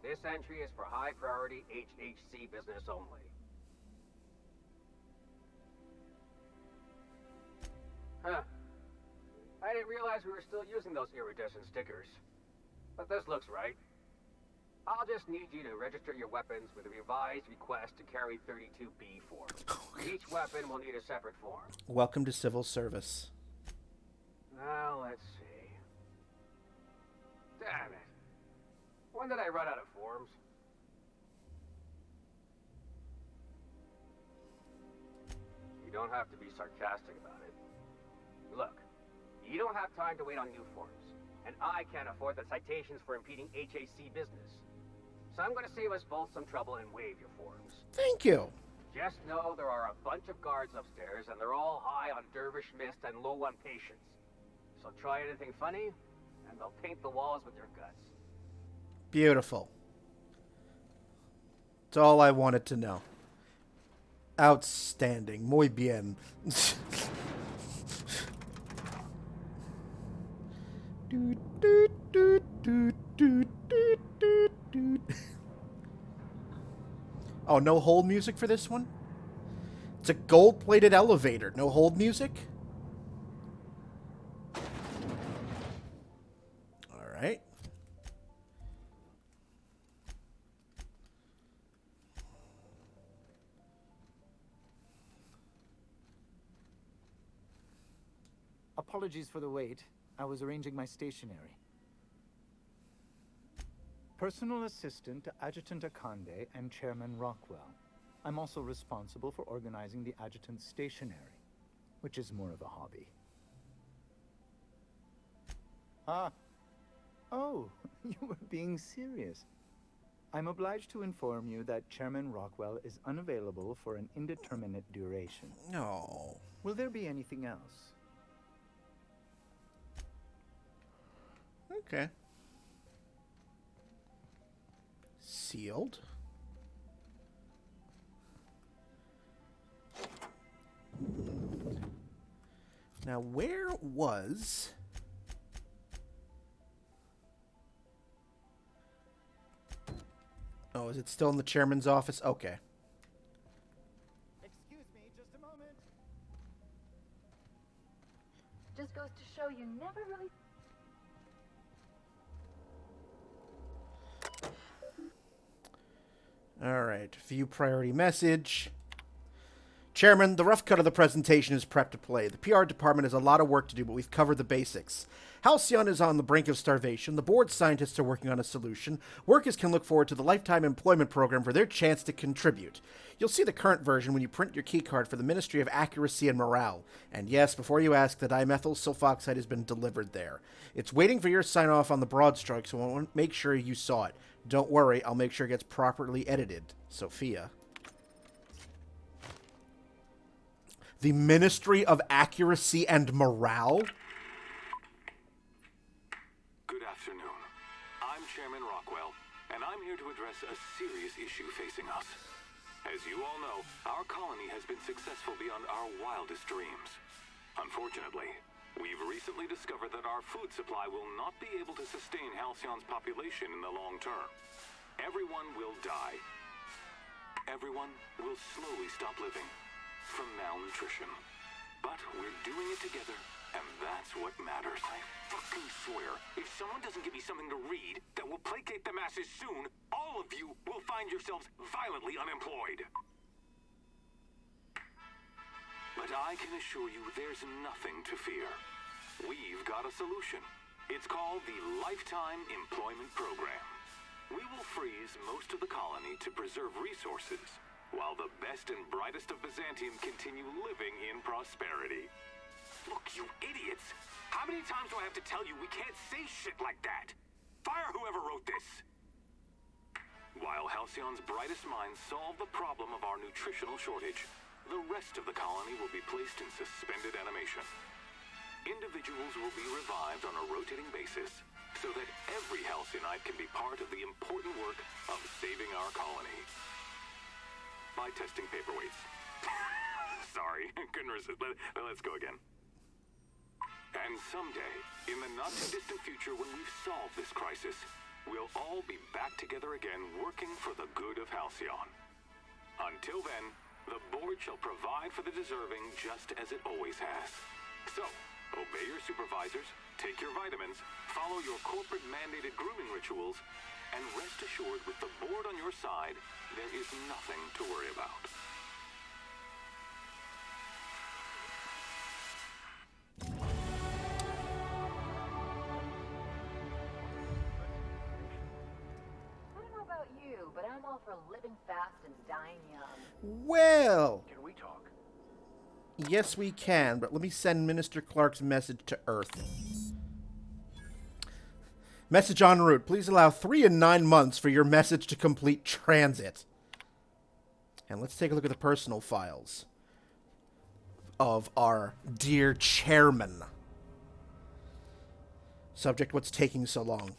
This entry is for high priority HHC business only. Huh. I didn't realize we were still using those iridescent stickers. But this looks right. I'll just need you to register your weapons with a revised request to carry 32B form. Each weapon will need a separate form. Welcome to civil service. Now, let's see. Damn it. When did I run out of forms? You don't have to be sarcastic about it. Look, you don't have time to wait on new forms. And I can't afford the citations for impeding HAC business. So I'm going to save us both some trouble and waive your forms. Thank you. Just know there are a bunch of guards upstairs, and they're all high on dervish mist and low on patience. So try anything funny, and they'll paint the walls with your guts. Beautiful. That's all I wanted to know. Outstanding. Muy bien. Oh, no hold music for this one? It's a gold-plated elevator. No hold music? All right. Apologies for the wait. I was arranging my stationery. Personal assistant to Adjutant Akande and Chairman Rockwell. I'm also responsible for organizing the adjutant's stationery, which is more of a hobby. Ah. Oh, you were being serious. I'm obliged to inform you that Chairman Rockwell is unavailable for an indeterminate duration. No. Will there be anything else? Okay. Sealed. Now, where was... Oh, is it still in the chairman's office? Okay. Excuse me, just a moment. Just goes to show you never really... All right. View priority message. Chairman, the rough cut of the presentation is prep to play. The PR department has a lot of work to do, but we've covered the basics. Halcyon is on the brink of starvation. The board scientists are working on a solution. Workers can look forward to the Lifetime Employment Program for their chance to contribute. You'll see the current version when you print your keycard for the Ministry of Accuracy and Morale. And yes, before you ask, the dimethyl sulfoxide has been delivered there. It's waiting for your sign-off on the broad stroke, so I want to make sure you saw it. Don't worry, I'll make sure it gets properly edited. Sophia. The Ministry of Accuracy and Morale? Good afternoon. I'm Chairman Rockwell, and I'm here to address a serious issue facing us. As you all know, our colony has been successful beyond our wildest dreams. Unfortunately, we've recently discovered that our food supply will not be able to sustain Halcyon's population in the long term. Everyone will die. Everyone will slowly stop living from malnutrition. But we're doing it together, and that's what matters. I fucking swear, if someone doesn't give me something to read that will placate the masses soon, all of you will find yourselves violently unemployed. But I can assure you there's nothing to fear. We've got a solution. It's called the Lifetime Employment Program. We will freeze most of the colony to preserve resources, while the best and brightest of Byzantium continue living in prosperity. Look, you idiots! How many times do I have to tell you we can't say shit like that? Fire whoever wrote this! While Halcyon's brightest minds solve the problem of our nutritional shortage, the rest of the colony will be placed in suspended animation. Individuals will be revived on a rotating basis, so that every Halcyonite can be part of the important work of saving our colony. By testing paperweights. Sorry, couldn't resist. Let's go again. And someday, in the not-too-distant future when we've solved this crisis, we'll all be back together again working for the good of Halcyon. Until then, the board shall provide for the deserving just as it always has. So, obey your supervisors, take your vitamins, follow your corporate-mandated grooming rituals, and rest assured with the board on your side, there is nothing to worry about. I don't know about you, but I'm all for living fast and dying young. Well, Can we talk? yes we can, but let me send Minister Clark's message to Earth. Message en route. Please allow 3 and 9 months for your message to complete transit. And let's take a look at the personal files of our dear chairman. Subject, what's taking so long?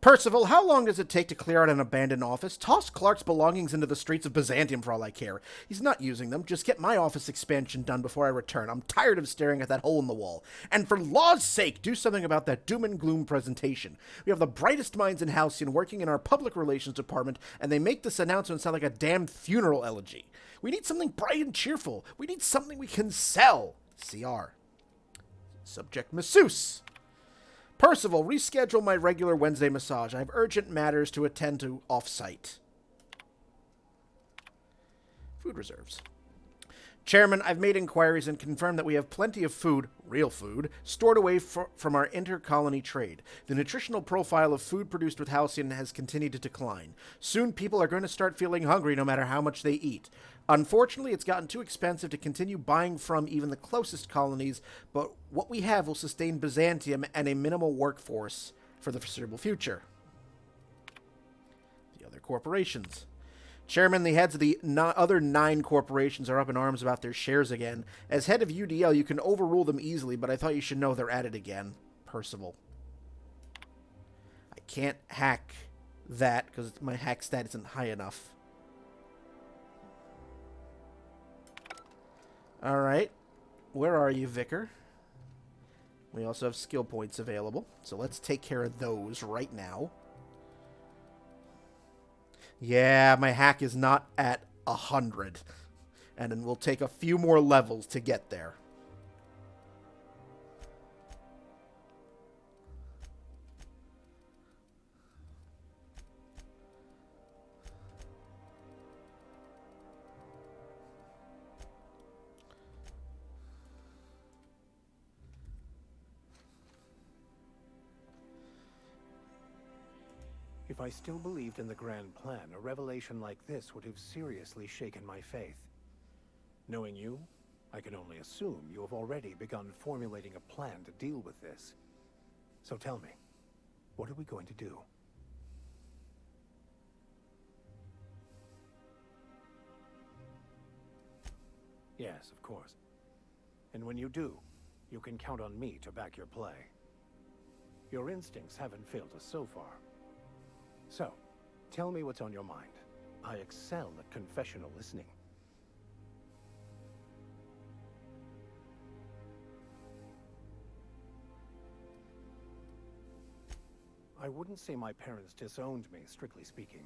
Percival, how long does it take to clear out an abandoned office? Toss Clark's belongings into the streets of Byzantium for all I care. He's not using them. Just get my office expansion done before I return. I'm tired of staring at that hole in the wall. And for law's sake, do something about that doom and gloom presentation. We have the brightest minds in Halcyon working in our public relations department, and they make this announcement sound like a damn funeral elegy. We need something bright and cheerful. We need something we can sell. CR. Subject, masseuse. Percival, reschedule my regular Wednesday massage. I have urgent matters to attend to off-site. Food reserves. Chairman, I've made inquiries and confirmed that we have plenty of food, real food, stored away from our inter-colony trade. The nutritional profile of food produced with Halcyon has continued to decline. Soon people are going to start feeling hungry no matter how much they eat. Unfortunately, it's gotten too expensive to continue buying from even the closest colonies, but what we have will sustain Byzantium and a minimal workforce for the foreseeable future. The other corporations. Chairman, the heads of the other 9 corporations are up in arms about their shares again. As head of UDL, you can overrule them easily, but I thought you should know they're at it again. Percival. I can't hack that because my hack stat isn't high enough. Alright. Where are you, Vicar? We also have skill points available, so let's take care of those right now. Yeah, my hack is not at 100. And it will take a few more levels to get there. If I still believed in the grand plan, a revelation like this would have seriously shaken my faith. Knowing you, I can only assume you have already begun formulating a plan to deal with this. So tell me, what are we going to do? Yes, of course. And when you do, you can count on me to back your play. Your instincts haven't failed us so far. So, tell me what's on your mind. I excel at confessional listening. I wouldn't say my parents disowned me, strictly speaking.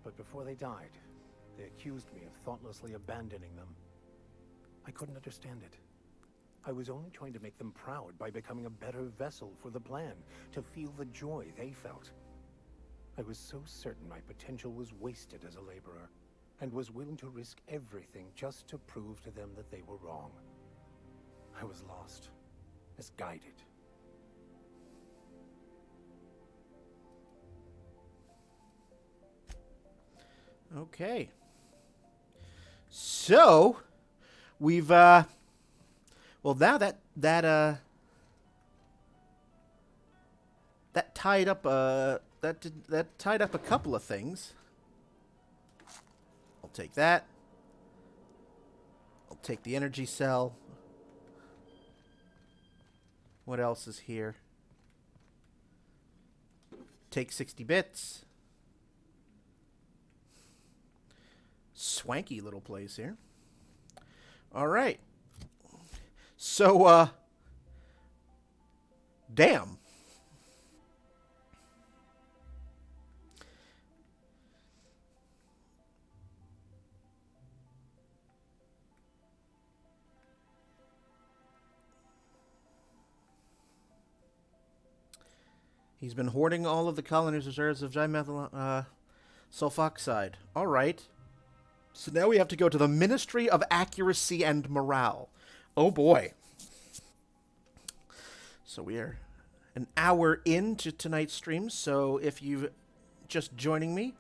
But before they died, they accused me of thoughtlessly abandoning them. I couldn't understand it. I was only trying to make them proud by becoming a better vessel for the plan, to feel the joy they felt. I was so certain my potential was wasted as a laborer, and was willing to risk everything just to prove to them that they were wrong. I was lost, misguided. Okay. So, we've, well, now that tied up, that tied up a couple of things. I'll take that. I'll take the energy cell. What else is here? Take 60 bits. Swanky little place here. All right. So, damn. He's been hoarding all of the colony's reserves of dimethyl sulfoxide. All right. So now we have to go to the Ministry of Accuracy and Morale. Oh boy. So we are an hour into tonight's stream, so if you've just joining me,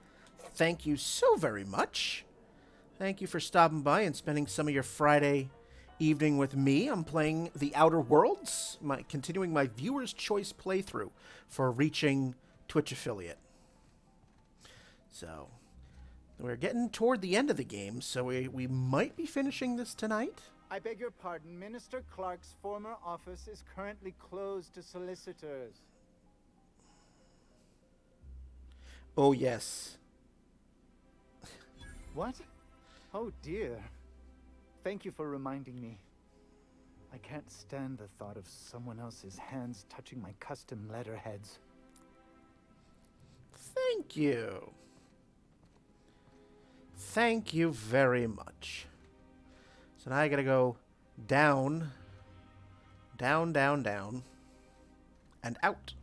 thank you so very much. Thank you for stopping by and spending some of your Friday evening with me. I'm playing The Outer Worlds, continuing my viewer's choice playthrough for reaching Twitch affiliate. So we're getting toward the end of the game, so we might be finishing this tonight. I beg your pardon. Minister Clark's former office is currently closed to solicitors. Oh, yes. What? Oh, dear. Thank you for reminding me. I can't stand the thought of someone else's hands touching my custom letterheads. Thank you. Thank you very much. So now I gotta go down, down, down, down, and out.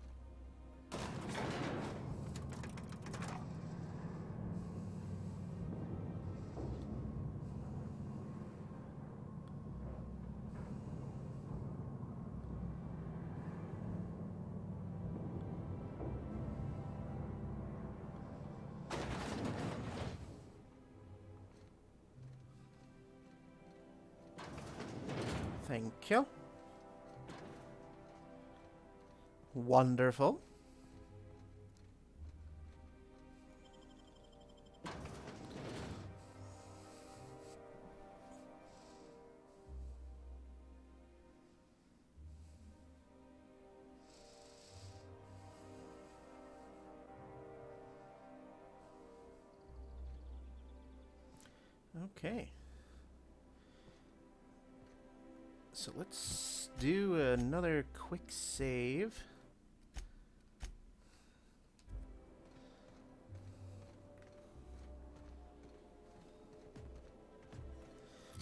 Thank you. Wonderful. Okay. So let's do another quick save.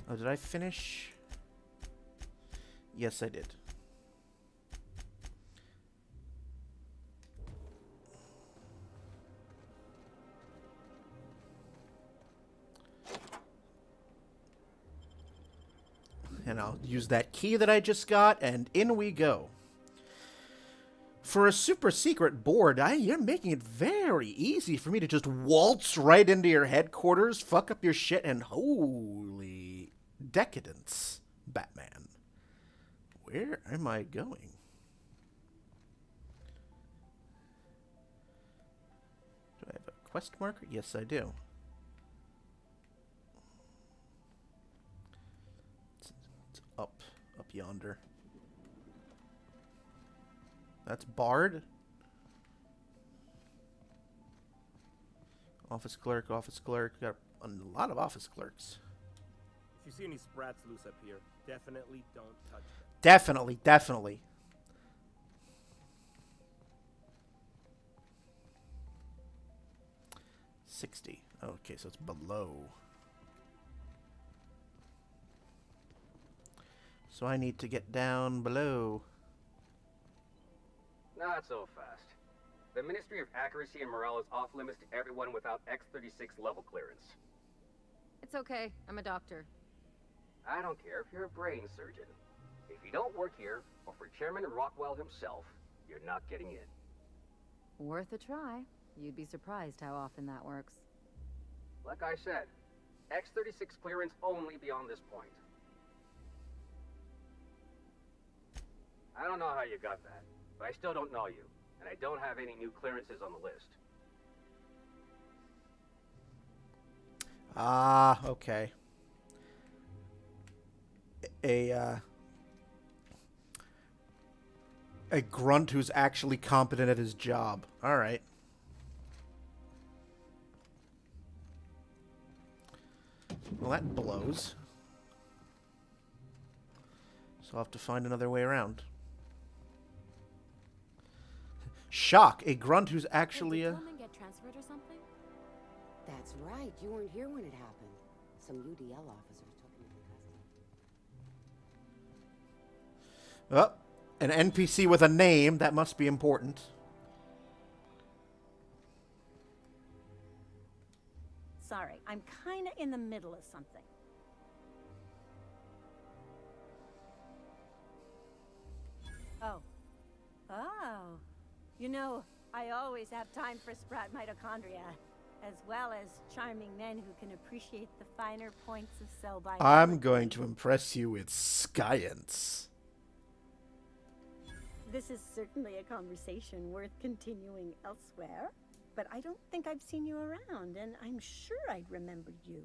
Oh, did I finish? Yes, I did. And I'll use that key that I just got, and in we go. For a super secret board, you're making it very easy for me to just waltz right into your headquarters, fuck up your shit, and holy decadence, Batman. Where am I going? Do I have a quest marker? Yes, I do. It's up yonder. That's Bard. Office clerk, office clerk. Got a lot of office clerks. If you see any sprats loose up here, definitely don't touch them. Definitely, definitely. $60. Okay, so it's below. So I need to get down below. Not so fast. The Ministry of Accuracy and Morale is off limits to everyone without X-36 level clearance. It's okay. I'm a doctor. I don't care if you're a brain surgeon. If you don't work here, or for Chairman Rockwell himself, you're not getting in. Worth a try. You'd be surprised how often that works. Like I said, X-36 clearance only beyond this point. I don't know how you got that, but I still don't know you, and I don't have any new clearances on the list. Ah, okay. A grunt who's actually competent at his job. All right. Well, that blows. So I'll have to find another way around. Shock! A grunt who's actually a... Come and get transferred or something? That's right. You weren't here when it happened. Some UDL officers took him into custody. Oh, an NPC with a name. That must be important. Sorry, I'm kinda in the middle of something. Oh. Oh. You know, I always have time for sprat mitochondria, as well as charming men who can appreciate the finer points of cell biology. I'm going to impress you with science. This is certainly a conversation worth continuing elsewhere, but I don't think I've seen you around, and I'm sure I'd remember you.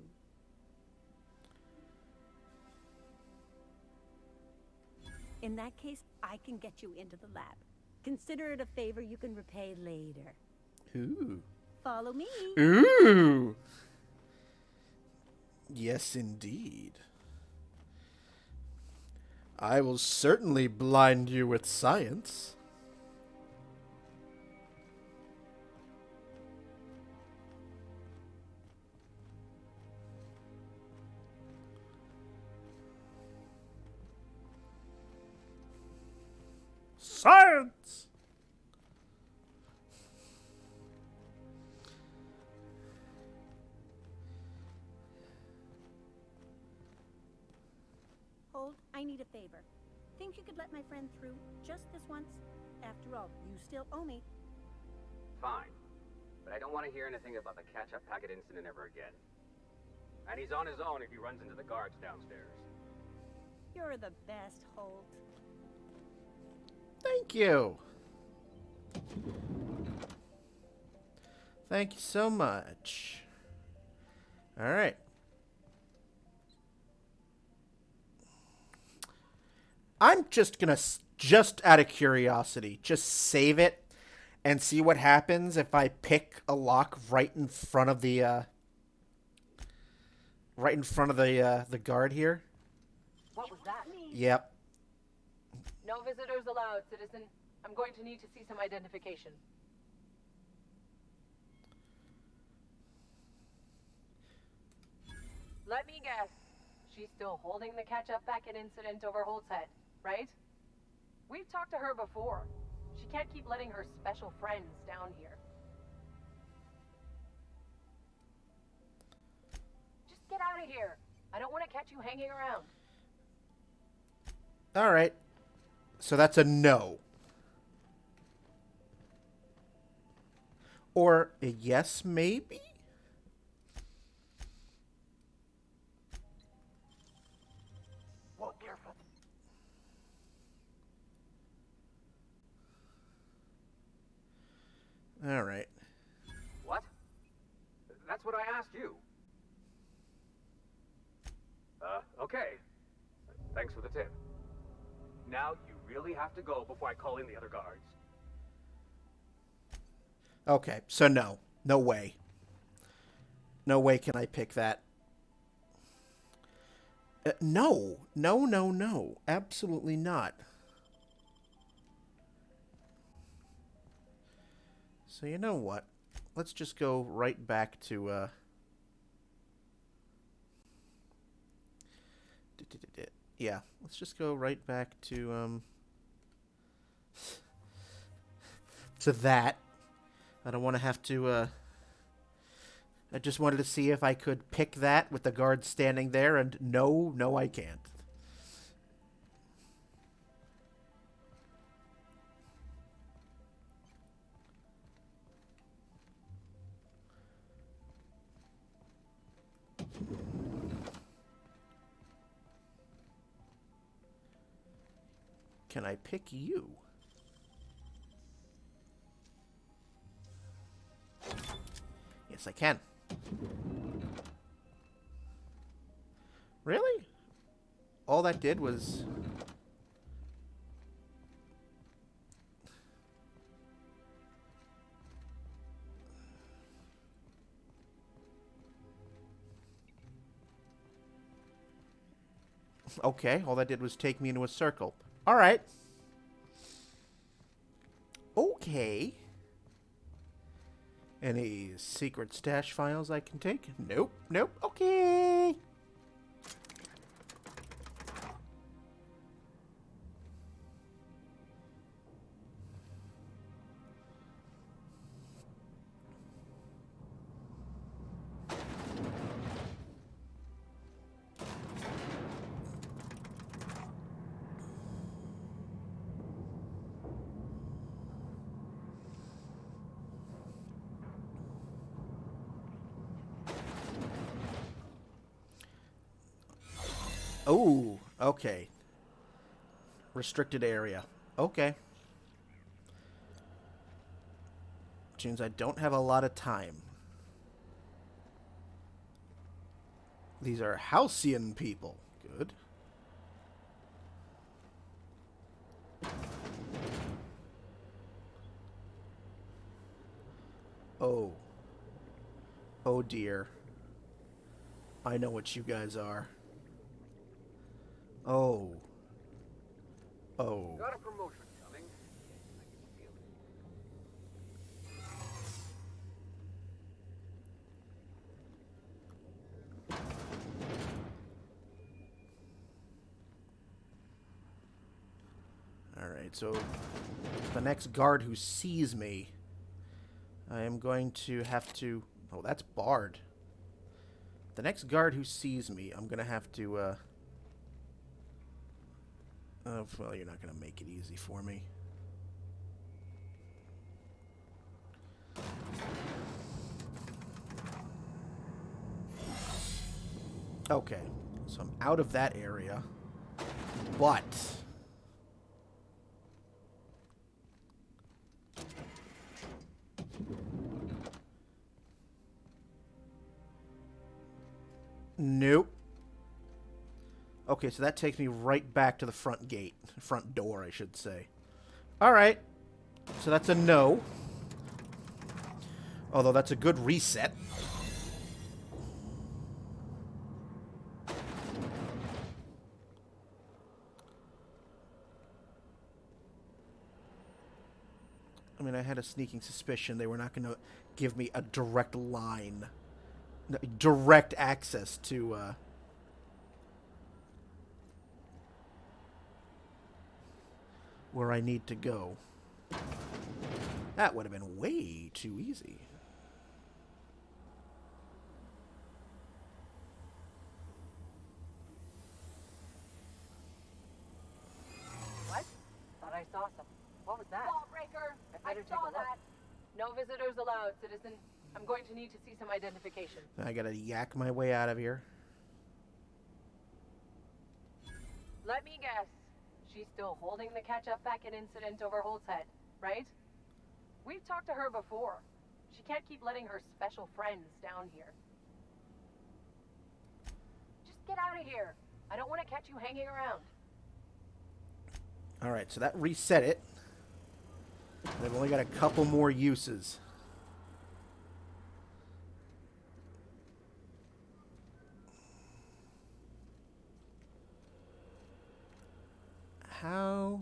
In that case, I can get you into the lab. Consider it a favor you can repay later. Ooh. Follow me. Ooh. Yes, indeed. I will certainly blind you with science. Science! Hold, I need a favor. Think you could let my friend through just this once? After all, you still owe me. Fine. But I don't want to hear anything about the catch-up packet incident ever again. And he's on his own if he runs into the guards downstairs. You're the best, Holt. Thank you. Thank you so much. All right. I'm just gonna, just out of curiosity, just save it and see what happens if I pick a lock right in front of the, the guard here. What was that? Yep. No visitors allowed, citizen. I'm going to need to see some identification. Let me guess. She's still holding the catch-up packet incident over Holt's head, right? We've talked to her before. She can't keep letting her special friends down here. Just get out of here. I don't want to catch you hanging around. All right. So that's a no. Or a yes, maybe? Whoa, careful. All right. What? That's what I asked you. Okay. Thanks for the tip. Now you really have to go before I call in the other guards. Okay, so no. No way. No way can I pick that. No. No, no, no. Absolutely not. So you know what? Let's just go right back to, yeah, let's just go right back to that. I don't want to have to, I just wanted to see if I could pick that with the guard standing there, and no, I can't. Can I pick you? Yes, I can. Really? All that did was... Okay, all that did was take me into a circle. All right. Okay. Any secret stash files I can take? Nope, nope. Okay. Oh, okay. Restricted area. Okay. Which means I don't have a lot of time. These are Halcyon people. Good. Oh. Oh dear. I know what you guys are. Oh. Oh. Got a promotion coming. Alright, so the next guard who sees me, I am going to have to... Oh, that's barred. The next guard who sees me, I'm going to have to... Oh, well, you're not going to make it easy for me. Okay, so I'm out of that area, but... Nope. Okay, so that takes me right back to the front gate. Front door, I should say. Alright. So that's a no. Although that's a good reset. I mean, I had a sneaking suspicion they were not going to give me a direct line. Direct access to, where I need to go. That would have been way too easy. What? Thought I saw something. What was that? Lawbreaker! I better take a look. No visitors allowed, citizen. I'm going to need to see some identification. I gotta yak my way out of here. Let me guess. She's still holding the catch-up packet incident over Holt's head, right? We've talked to her before. She can't keep letting her special friends down here. Just get out of here. I don't want to catch you hanging around. Alright, so that reset it. They've only got a couple more uses. How?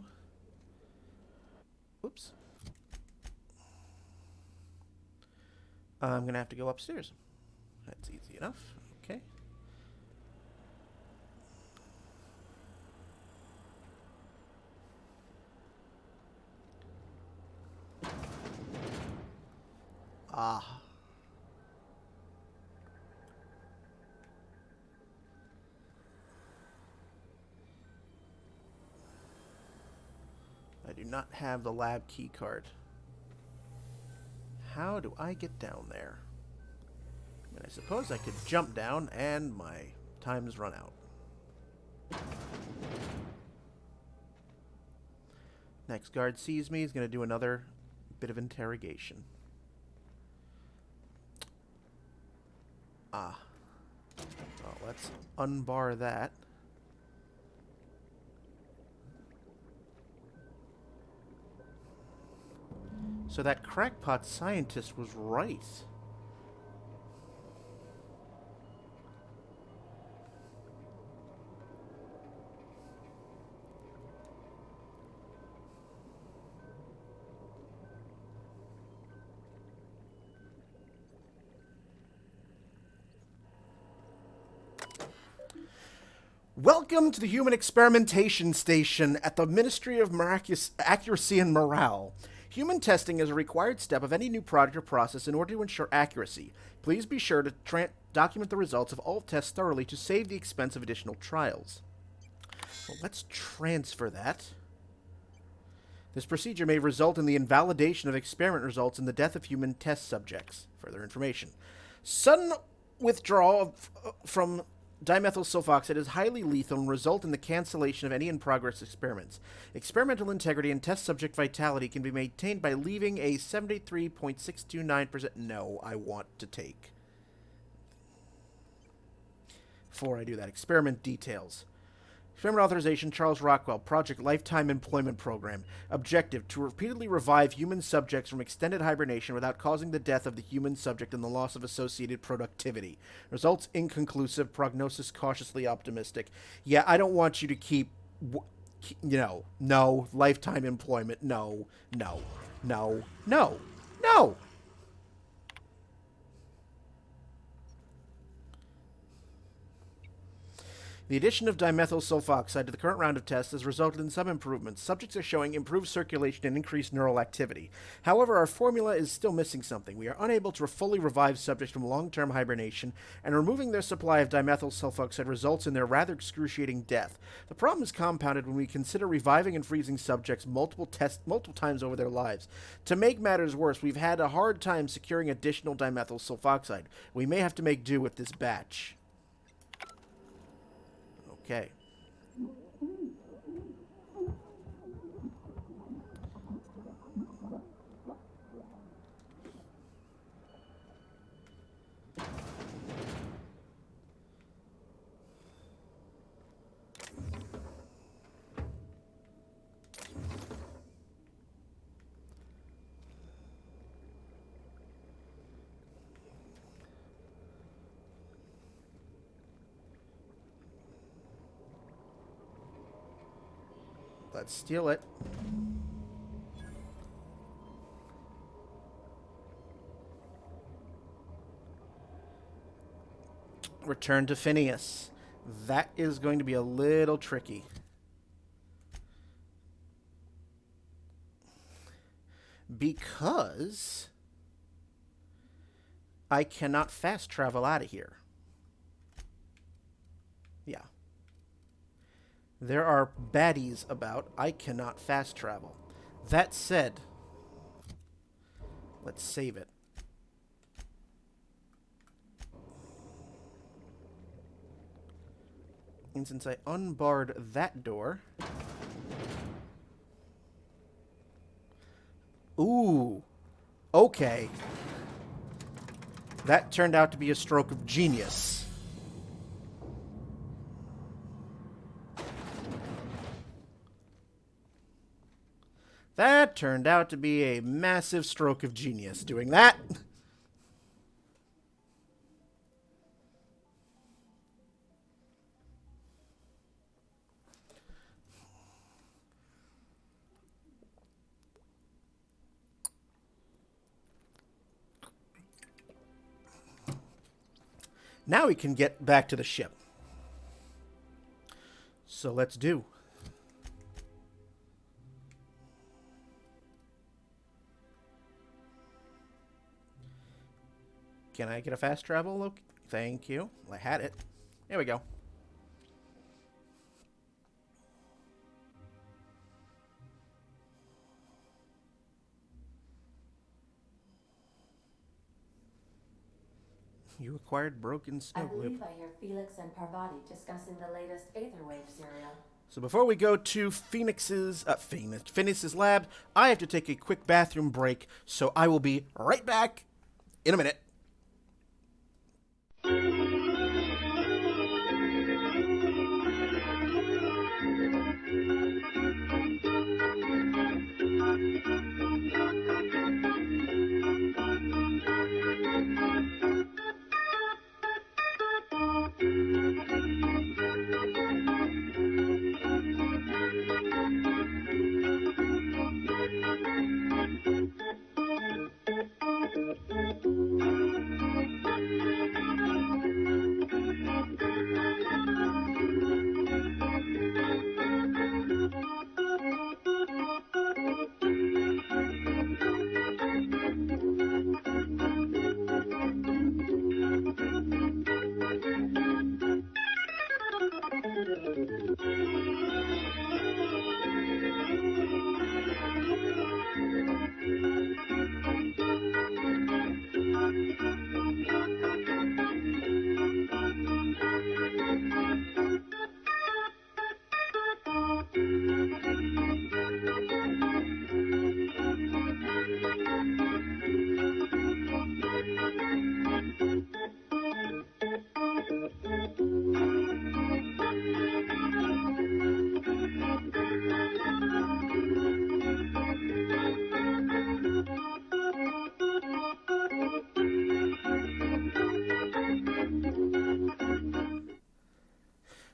Oops. I'm going to have to go upstairs. That's easy enough. Okay. Ah. I do not have the lab key card. How do I get down there? I mean, I suppose I could jump down and my time's run out. Next guard sees me, he's going to do another bit of interrogation. Ah. Well, let's unbar that. So that crackpot scientist was right. Welcome to the Human Experimentation Station at the Ministry of Accuracy and Morale. Human testing is a required step of any new product or process in order to ensure accuracy. Please be sure to document the results of all tests thoroughly to save the expense of additional trials. Well, let's transfer that. This procedure may result in the invalidation of experiment results and the death of human test subjects. Further information. Sudden withdrawal from dimethyl sulfoxide is highly lethal and result in the cancellation of any in-progress experiments. Experimental integrity and test subject vitality can be maintained by leaving a 73.629%. No, I want to take. Before I do that, experiment details. Experiment authorization, Charles Rockwell, Project Lifetime Employment Program. Objective, to repeatedly revive human subjects from extended hibernation without causing the death of the human subject and the loss of associated productivity. Results inconclusive, prognosis cautiously optimistic. Yeah, I don't want you to keep, no, lifetime employment, no. The addition of dimethyl sulfoxide to the current round of tests has resulted in some improvements. Subjects are showing improved circulation and increased neural activity. However, our formula is still missing something. We are unable to fully revive subjects from long-term hibernation, and removing their supply of dimethyl sulfoxide results in their rather excruciating death. The problem is compounded when we consider reviving and freezing subjects multiple times over their lives. To make matters worse, we've had a hard time securing additional dimethyl sulfoxide. We may have to make do with this batch. Okay. Let's steal it. Return to Phineas. That is going to be a little tricky. Because I cannot fast travel out of here. Yeah. There are baddies about. I cannot fast travel. That said, Let's save it. And since I unbarred that door... Ooh. Okay. That turned out to be a stroke of genius. That turned out to be a massive stroke of genius doing that. Now we can get back to the ship. So let's do. Can I get a fast travel? Look, thank you. I had it. There we go. You acquired broken I snow believe I hear Felix and Parvati discussing the latest Aetherwave serial. So before we go to Phoenix's lab, I have to take a quick bathroom break, so I will be right back in a minute.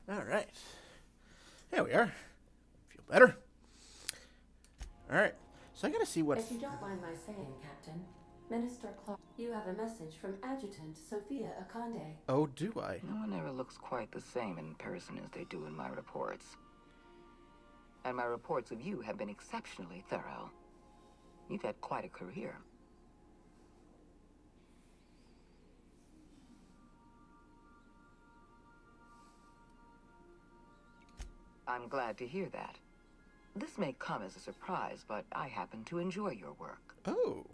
Alright. There we are. Feel better. Alright. So I gotta see what... If you don't mind my saying, Captain, Minister Clark, you have a message from Adjutant Sophia Akande. Oh, do I? No one ever looks quite the same in person as they do in my reports. And my reports of you have been exceptionally thorough. You've had quite a career. I'm glad to hear that. This may come as a surprise, but I happen to enjoy your work. Oh.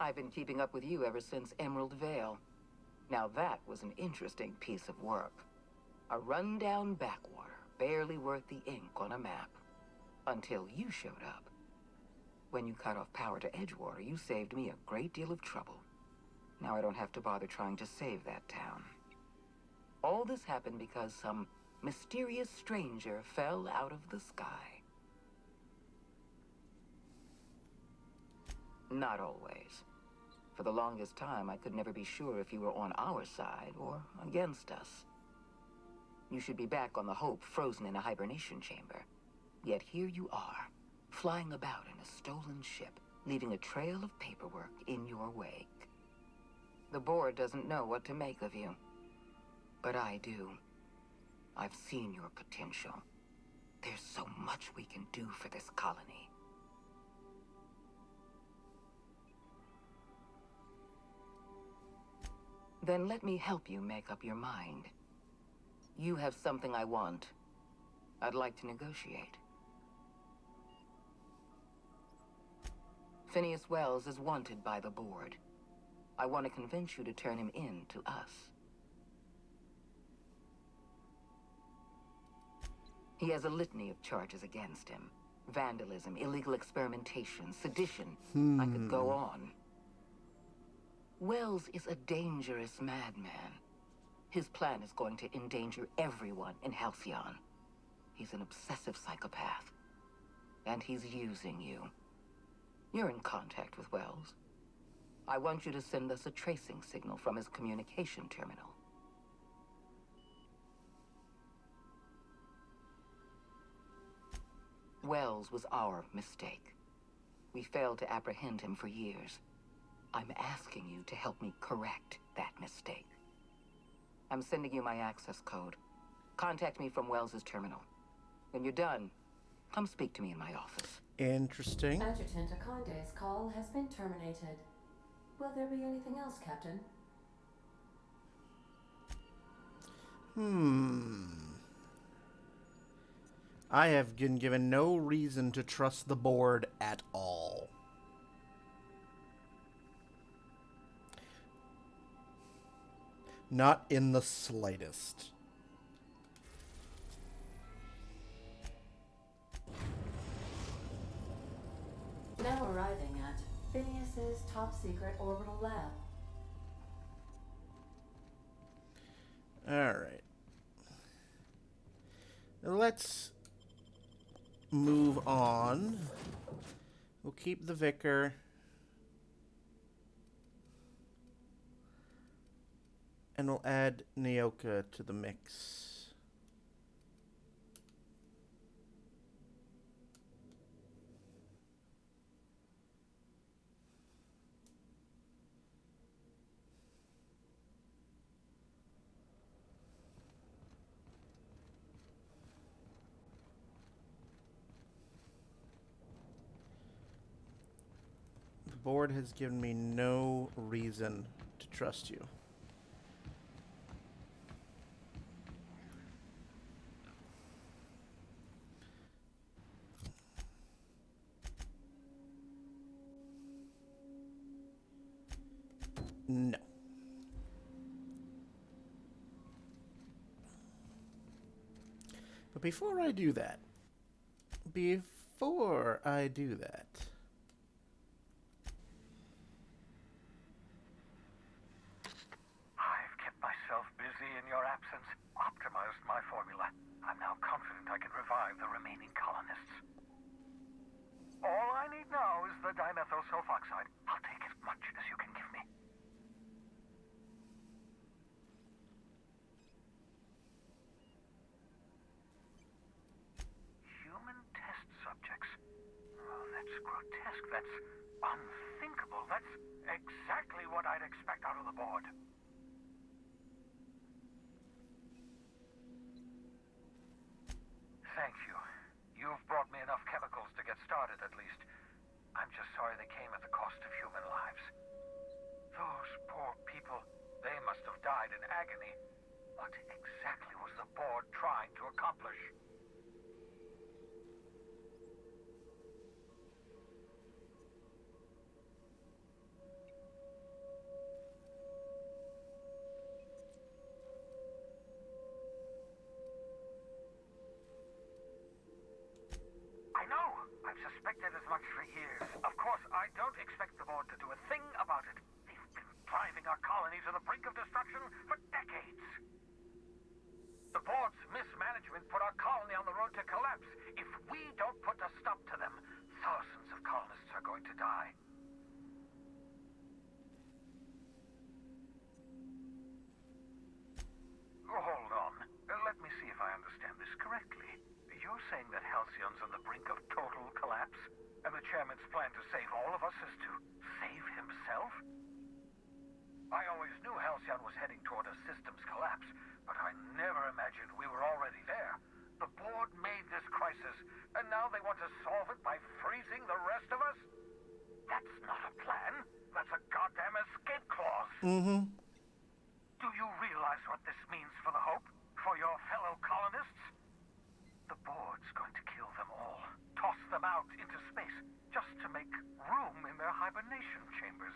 I've been keeping up with you ever since Emerald Vale. Now that was an interesting piece of work. A rundown backwater, barely worth the ink on a map. Until you showed up. When you cut off power to Edgewater, you saved me a great deal of trouble. Now I don't have to bother trying to save that town. All this happened because some mysterious stranger fell out of the sky. Not always. For the longest time, I could never be sure if you were on our side or against us. You should be back on the Hope, frozen in a hibernation chamber. Yet here you are, flying about in a stolen ship, leaving a trail of paperwork in your wake. The board doesn't know what to make of you. But I do. I've seen your potential. There's so much we can do for this colony. Then let me help you make up your mind. You have something I want. I'd like to negotiate. Phineas Wells is wanted by the board. I want to convince you to turn him in to us. He has a litany of charges against him. Vandalism, illegal experimentation, sedition. I could go on. Wells is a dangerous madman. His plan is going to endanger everyone in Halcyon. He's an obsessive psychopath. And he's using you. You're in contact with Wells. I want you to send us a tracing signal from his communication terminal. Wells was our mistake. We failed to apprehend him for years. I'm asking you to help me correct that mistake. I'm sending you my access code. Contact me from Wells's terminal. When you're done, come speak to me in my office. Interesting. Adjutant Akonde's call has been terminated. Will there be anything else, Captain? I have been given no reason to trust the board at all. Not in the slightest. Now arriving at Phineas's top-secret orbital lab. Alright. Let's move on. We'll keep the vicar. And we'll add Nyoka to the mix. The board has given me no reason to trust you. No. But before I do that, I've kept myself busy in your absence, optimized my formula. I'm now confident I can revive the remaining colonists. All I need now is the dimethyl sulfoxide. I'll take as much as you can give me. Human test subjects. Oh, that's grotesque. That's unthinkable. That's exactly what I'd expect out of the board. Thank you. You've brought me enough chemicals to get started, at least. I'm just sorry they came at the cost of human lives. Those poor people, they must have died in agony. What exactly was the board trying to accomplish? I know! I've suspected as much for years. Of course, I don't expect the board to do a thing about it. They've been driving our colony to the brink of destruction for decades. The board's mismanagement put our colony on the road to collapse. If we don't put a stop to them, thousands of colonists are going to die. Hold on. Let me see if I understand this correctly. You're saying that Halcyon's on the brink of total collapse, and the chairman's plan to save all of us is to save himself? I always knew Halcyon was heading toward a systems collapse, but I never imagined we were already there. The board made this crisis, and now they want to solve it by freezing the rest of us? That's not a plan. That's a goddamn escape clause. Do you realize what this means for the Hope? For your fellow colonists? The board's going to kill them all. Toss them out into space, just to make room in their hibernation chambers.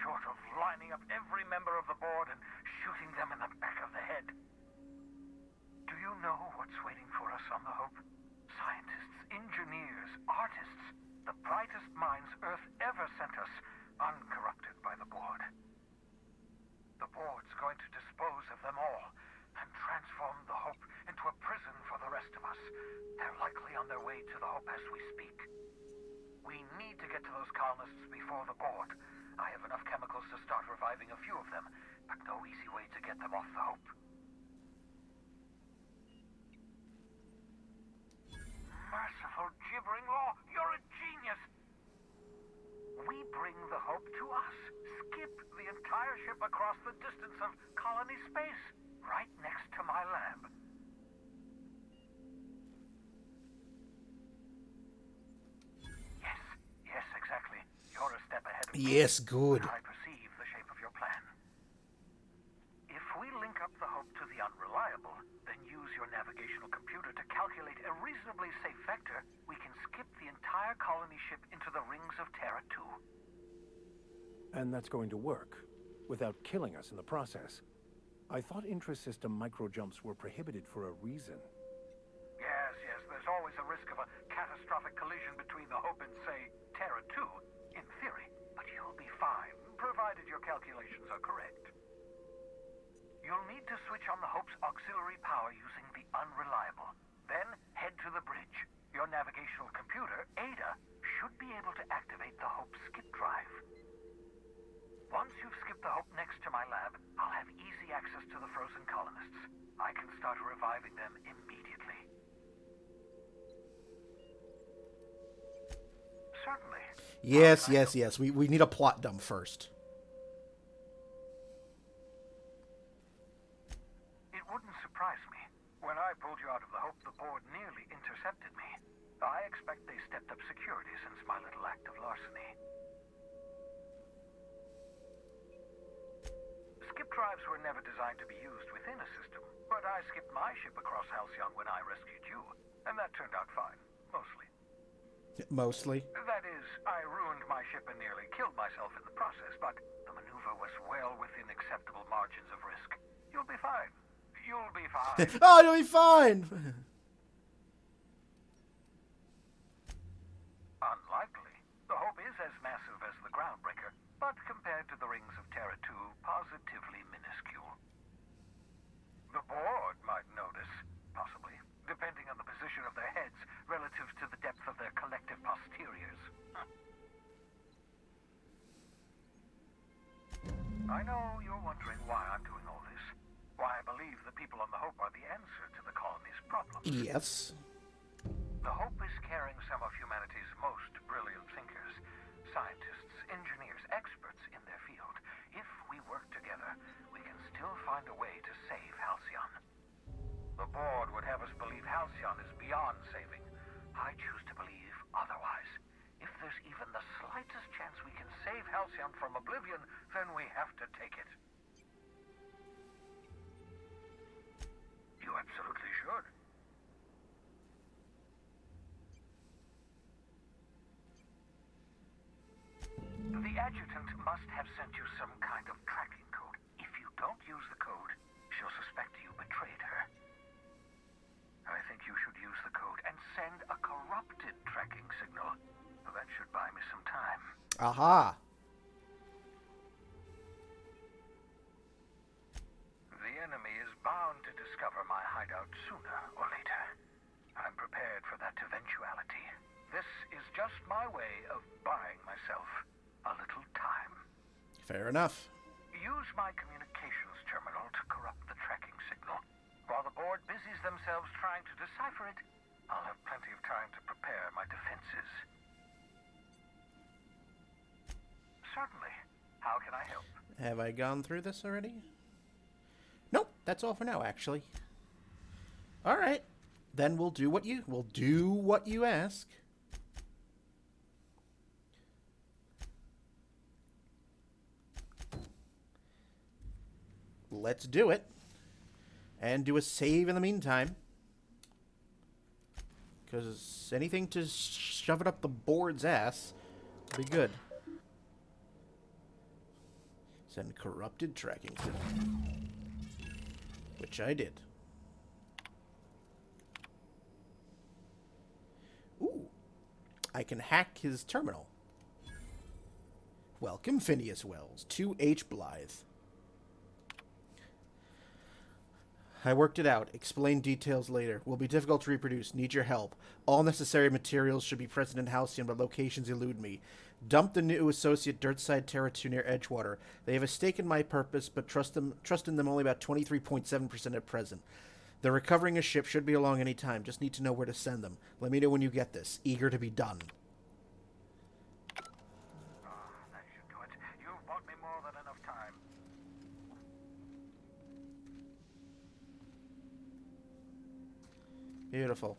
Short of lining up every member of the board and shooting them in the back of the head. Do you know what's waiting for us on the Hope? Scientists, engineers, artists, the brightest minds Earth ever sent us, uncorrupted by the board. The board's going to dispose of them all and transform the Hope into a prison for the rest of us. They're likely on their way to the Hope as we speak. We need to get to those colonists before the board. I have enough chemicals to start reviving a few of them, but no easy way to get them off the Hope. Merciful gibbering law, you're a genius! We bring the Hope to us. Skip the entire ship across the distance of colony space, right next to my lab. Yes, exactly. You're a step ahead of me. Yes, good. I perceive the shape of your plan. If we link up the Hope to the Unreliable, then use your navigational computer to calculate a reasonably safe vector, we can skip the entire colony ship into the rings of Terra 2. And that's going to work, without killing us in the process. I thought intra-system microjumps were prohibited for a reason. Yes, there's always a risk of a catastrophic collision between the Hope and, say, Terra 2, in theory. But you'll be fine, provided your calculations are correct. You'll need to switch on the Hope's auxiliary power using the Unreliable. Then head to the bridge. Your navigational computer, Ada, should be able to activate the Hope's skip drive. Once you've skipped the Hope next to my lab, I'll have easy access to the frozen colonists. I can start reviving them immediately. Certainly. Yes. We need a plot dump first. It wouldn't surprise me. When I pulled you out of the Hope, the board nearly intercepted me. I expect they stepped up security since my little act of larceny. Skip drives were never designed to be used within a system, but I skipped my ship across Halcyon when I rescued you, and that turned out fine, mostly. Mostly? That is, I ruined my ship and nearly killed myself in the process, but the maneuver was well within acceptable margins of risk. You'll be fine. You'll be fine. Oh, you'll be fine! Unlikely. The Hope is as massive as the Groundbreaker, but compared to the rings of Terra 2, positively minuscule. The board might notice, possibly, depending on the position of their heads relative to the depth of their collective posteriors. I know you're wondering why I'm doing all this. Why I believe the people on the Hope are the answer to the colony's problems. Yes. The Hope is carrying some of humanity's most brilliant thinkers, scientists, engineers, experts in their field. If we work together, we can still find a way to save Halcyon. The board would have us believe Halcyon is beyond saving. I choose to believe otherwise. If there's even the slightest chance we can save Halcyon from oblivion, then we have to take it. You absolutely should. The adjutant must have sent you some kind of tracking code. If you don't use the code, she'll suspect you betrayed her. I think you should use the code and send a corrupted tracking signal. That should buy me some time. Aha! The enemy is bound to discover my hideout sooner or later. I'm prepared for that eventuality. This is just my way of buying myself a little time. Fair enough. Use my communications terminal to corrupt the tracking signal. While the board busies themselves trying to decipher it, I'll have plenty of time to prepare my defenses. Certainly. How can I help? Have I gone through this already? Nope, that's all for now, actually. All right. Then we'll do what you ask. let's do it. And do a save in the meantime. Because anything to shove it up the board's ass would be good. Send corrupted tracking signal. Which I did. Ooh. I can hack his terminal. Welcome, Phineas Wells. 2H Blythe. I worked it out. Explain details later. Will be difficult to reproduce. Need your help. All necessary materials should be present in Halcyon, but locations elude me. Dump the new associate Dirtside Terra 2 near Edgewater. They have a stake in my purpose, but trust in them only about 23.7% at present. They're recovering a ship. Should be along any time. Just need to know where to send them. Let me know when you get this. Eager to be done. That should do it. You've bought me more than enough time. Beautiful.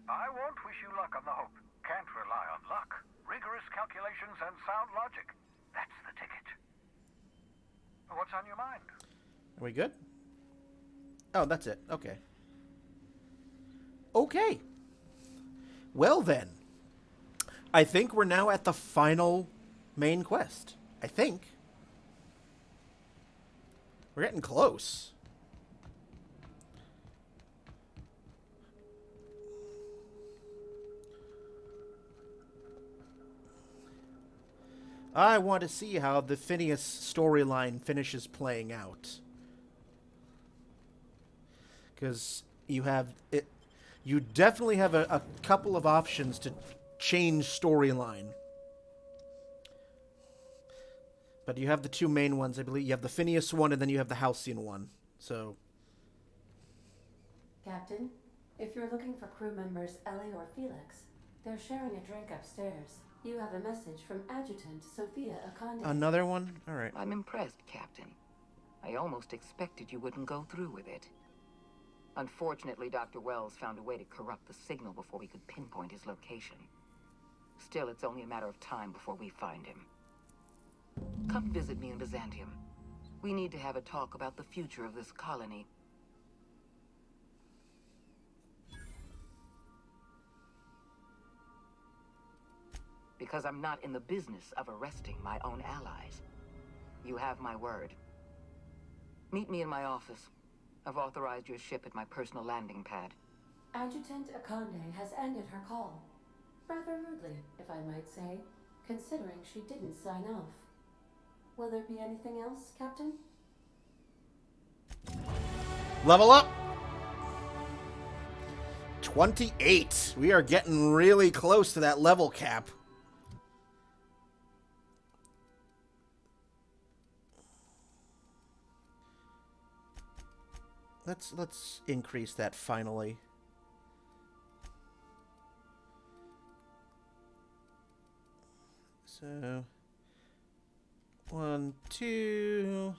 I won't wish you luck on the Hope. Can't rely on luck. Rigorous calculations and sound logic. That's the ticket. What's on your mind? Are we good? Oh, that's it. Okay. Okay. Well then. I think we're now at the final main quest. I think. We're getting close. I want to see how the Phineas storyline finishes playing out. Because you have it, you definitely have a couple of options to change storyline. But you have the two main ones, I believe. You have the Phineas one, and then you have the Halcyon one. So, Captain, if you're looking for crew members Ellie or Felix, they're sharing a drink upstairs. You have a message from Adjutant Sophia Akande. another one? All right. I'm impressed, Captain. I almost expected you wouldn't go through with it. Unfortunately, Dr. Wells found a way to corrupt the signal before we could pinpoint his location. Still, it's only a matter of time before we find him. Come visit me in Byzantium. We need to have a talk about the future of this colony. Because I'm not in the business of arresting my own allies. You have my word. Meet me in my office. I've authorized your ship at my personal landing pad. Adjutant Akande has ended her call. Rather rudely, if I might say, considering she didn't sign off. Will there be anything else, Captain? Level up! 28. We are getting really close to that level cap. Let's increase that finally. So 1, 2.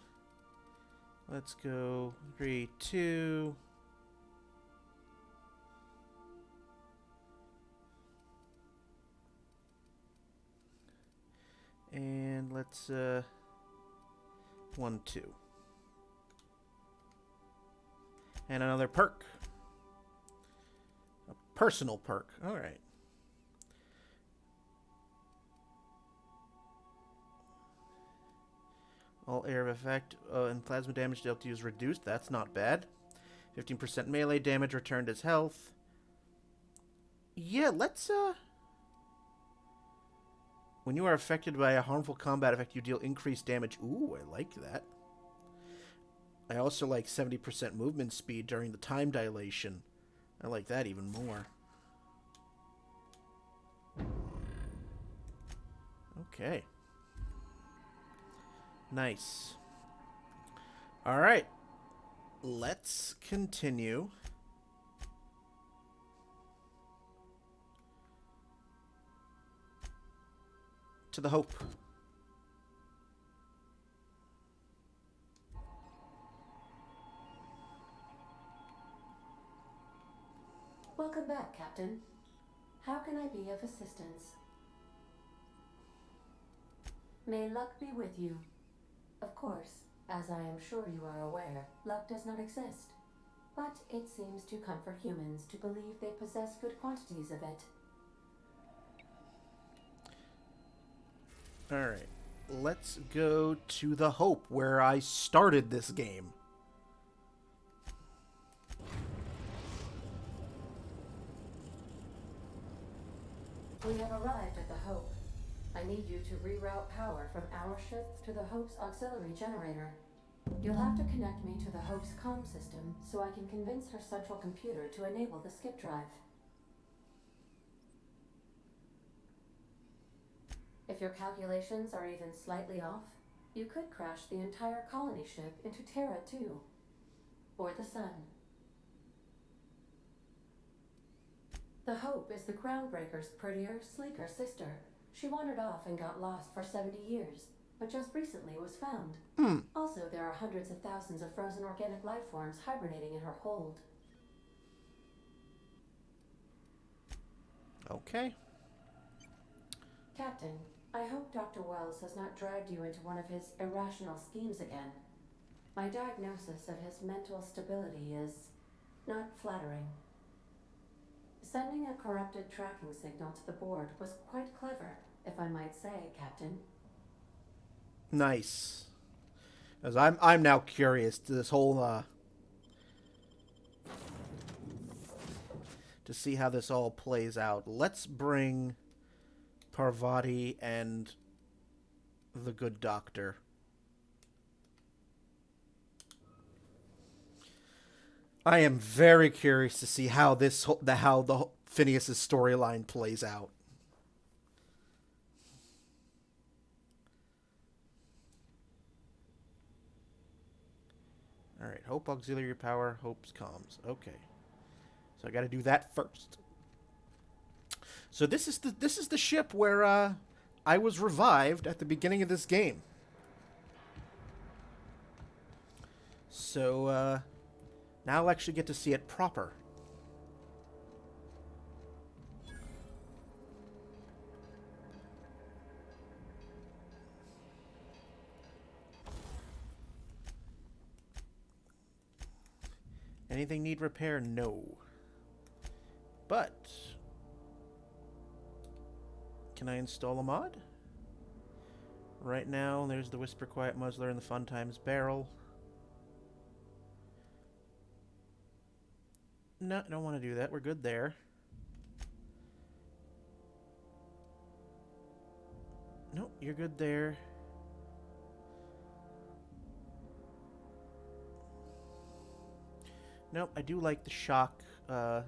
Let's go 3, 2. And let's 1, 2. And another perk. A personal perk. All right. All area of effect and plasma damage dealt to you is reduced. That's not bad. 15% melee damage returned as health. Yeah, let's when you are affected by a harmful combat effect, you deal increased damage. Ooh, I like that. I also like 70% movement speed during the time dilation. I like that even more. Okay. Nice. All right. Let's continue. To the Hope. Welcome back, Captain. How can I be of assistance? May luck be with you. Of course, as I am sure you are aware, luck does not exist. But it seems to comfort humans to believe they possess good quantities of it. Alright. Let's go to the Hope, where I started this game. We have arrived at the Hope. I need you to reroute power from our ship to the Hope's auxiliary generator. You'll have to connect me to the Hope's comm system so I can convince her central computer to enable the skip drive. If your calculations are even slightly off, you could crash the entire colony ship into Terra 2. Or the Sun. The Hope is the Groundbreaker's prettier, sleeker sister. She wandered off and got lost for 70 years, but just recently was found. Also, there are hundreds of thousands of frozen organic life forms hibernating in her hold. Okay. Captain, I hope Dr. Wells has not dragged you into one of his irrational schemes again. My diagnosis of his mental stability is not flattering. Sending a corrupted tracking signal to the board was quite clever, if I might say, Captain. Nice. As I'm now curious to this whole to see how this all plays out. Let's bring Parvati and the good doctor. I am very curious to see how how the Phineas's storyline plays out. All right, Hope auxiliary power, Hope's comms. Okay, so I got to do that first. So this is the ship where I was revived at the beginning of this game. So now I'll actually get to see it proper. Anything need repair? No. But can I install a mod? Right now, there's the Whisper Quiet Muzzler and the Fun Times Barrel. No, I don't want to do that. We're good there. Nope, you're good there. Nope, I do like the shock. Nope,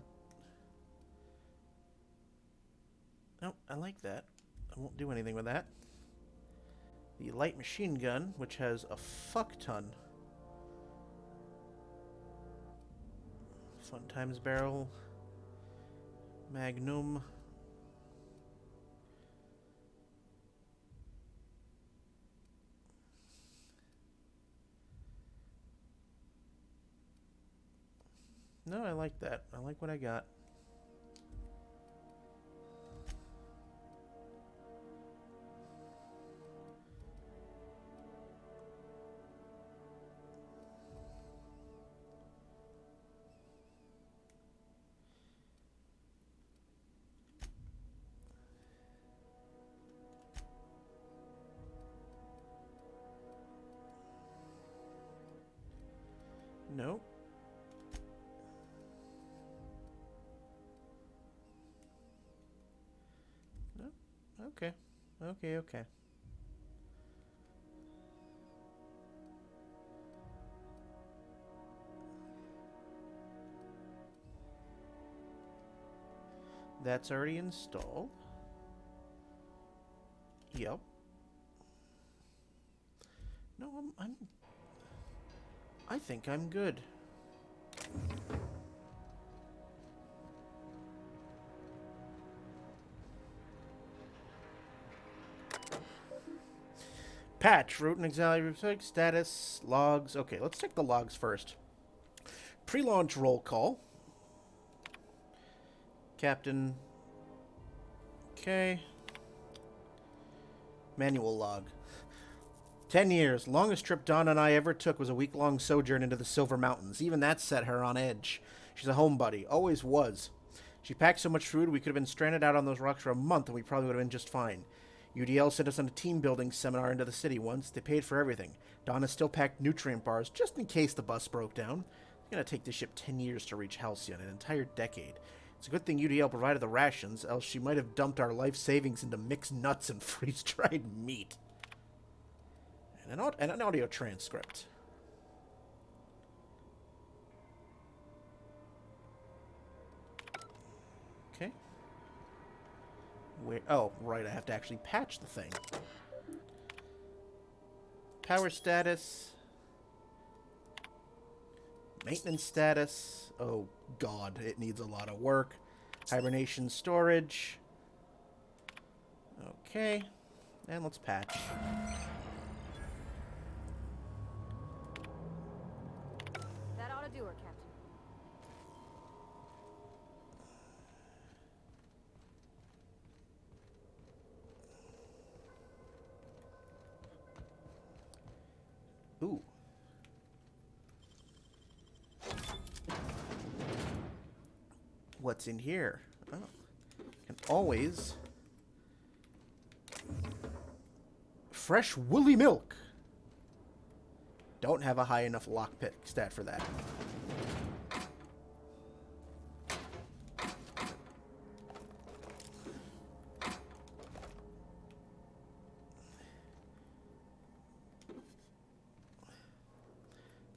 I like that. I won't do anything with that. The light machine gun, which has a fuck ton. Fun Times Barrel. Magnum. No, I like that. I like what I got. Nope. Okay. Okay. That's already installed. Yep. No, I think I'm good. Patch, root and auxiliary status, logs. Okay, let's check the logs first. Pre-launch roll call. Captain. Okay. Manual log. 10 years. Longest trip Donna and I ever took was a week-long sojourn into the Silver Mountains. Even that set her on edge. She's a homebody. Always was. She packed so much food we could have been stranded out on those rocks for a month and we probably would have been just fine. UDL sent us on a team-building seminar into the city once. They paid for everything. Donna still packed nutrient bars just in case the bus broke down. It's going to take this ship 10 years to reach Halcyon, an entire decade. It's a good thing UDL provided the rations, else she might have dumped our life savings into mixed nuts and freeze-dried meat. And an audio transcript. Okay. Wait, oh, right, I have to actually patch the thing. Power status. Maintenance status. Oh, God, it needs a lot of work. Hibernation storage. Okay. And let's patch. That ought to do her, Captain. Ooh. What's in here? Oh. Can always... Fresh woolly milk. Don't have a high enough lockpick stat for that.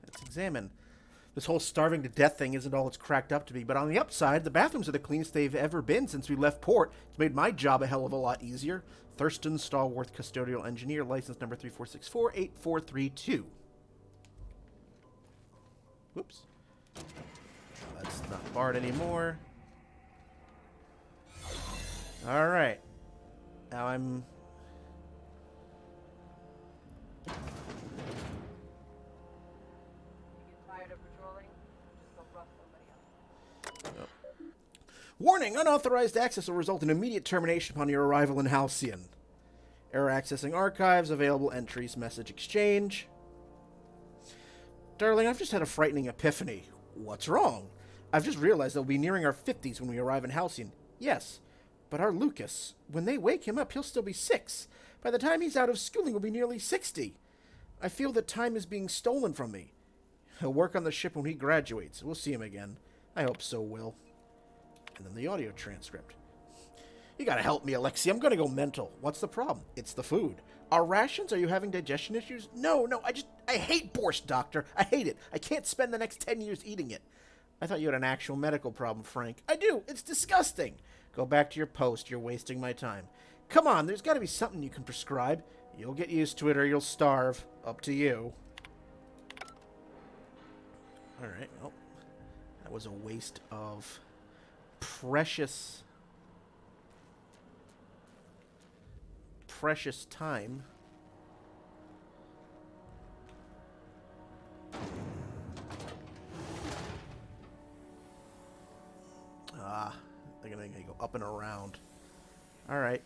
Let's examine. This whole starving to death thing isn't all it's cracked up to be, but on the upside, the bathrooms are the cleanest they've ever been since we left port. It's made my job a hell of a lot easier. Thurston Stallworth, Custodial Engineer, license number 34648432. Whoops. That's not barred anymore. Alright. Now I'm... Warning! Unauthorized access will result in immediate termination upon your arrival in Halcyon. Error accessing archives, available entries, message exchange. Darling, I've just had a frightening epiphany. What's wrong? I've just realized that we'll be nearing our 50s when we arrive in Halcyon. Yes, but our Lucas, when they wake him up, he'll still be 6. By the time he's out of schooling, we'll be nearly 60. I feel that time is being stolen from me. He'll work on the ship when he graduates. We'll see him again. I hope so, Will. And then the audio transcript. You gotta help me, Alexi. I'm gonna go mental. What's the problem? It's the food. Our rations? Are you having digestion issues? No, I hate borscht, Doctor. I hate it. I can't spend the next 10 years eating it. I thought you had an actual medical problem, Frank. I do. It's disgusting. Go back to your post. You're wasting my time. Come on, there's gotta be something you can prescribe. You'll get used to it or you'll starve. Up to you. Alright, well, that was a waste of precious time. They're gonna go up and around. Alright.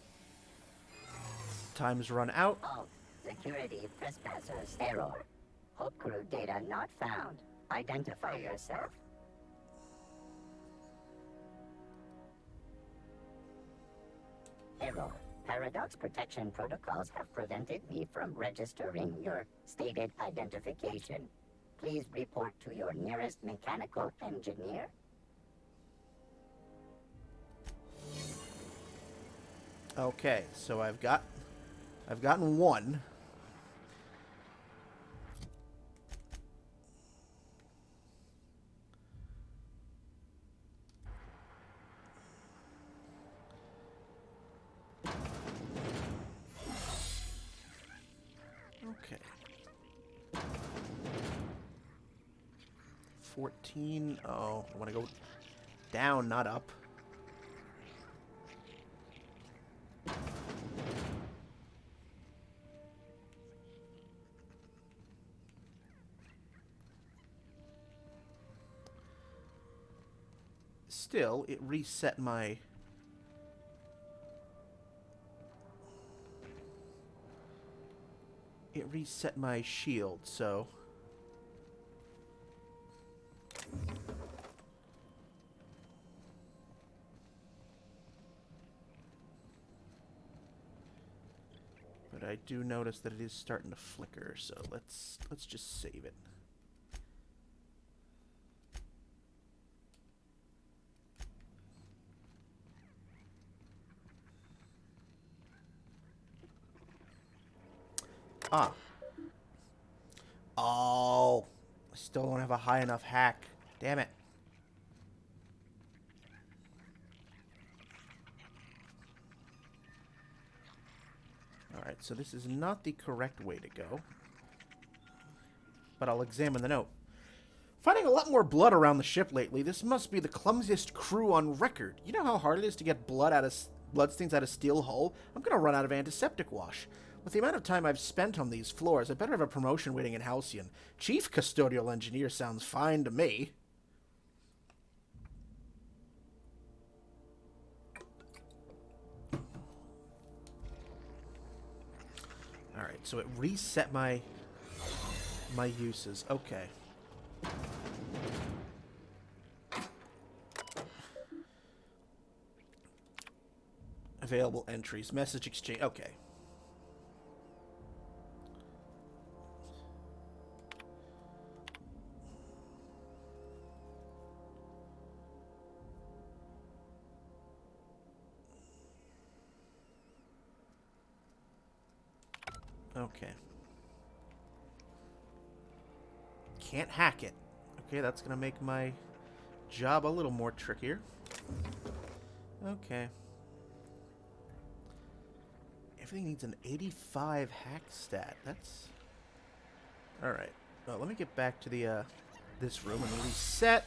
Time's run out. Oh, security trespassers error. Hope crew data not found. Identify yourself. Error. Paradox protection protocols have prevented me from registering your stated identification. Please report to your nearest mechanical engineer. Okay, so I've gotten one. Okay. 14. Oh, I want to go down, not up. Still, it reset my... it reset my shield, so... But I do notice that it is starting to flicker, so let's just save it. Ah. Oh. I still don't have a high enough hack. Damn it. Alright, so this is not the correct way to go. But I'll examine the note. Finding a lot more blood around the ship lately. This must be the clumsiest crew on record. You know how hard it is to get bloodstains out of steel hull? I'm gonna run out of antiseptic wash. With the amount of time I've spent on these floors, I better have a promotion waiting in Halcyon. Chief Custodial Engineer sounds fine to me. Alright, so it reset my uses. Okay. Available entries. Message exchange. Okay. Okay. Can't hack it. Okay, that's gonna make my job a little more trickier. Okay. Everything needs an 85 hack stat. That's... Alright. Well, let me get back to the, this room and reset.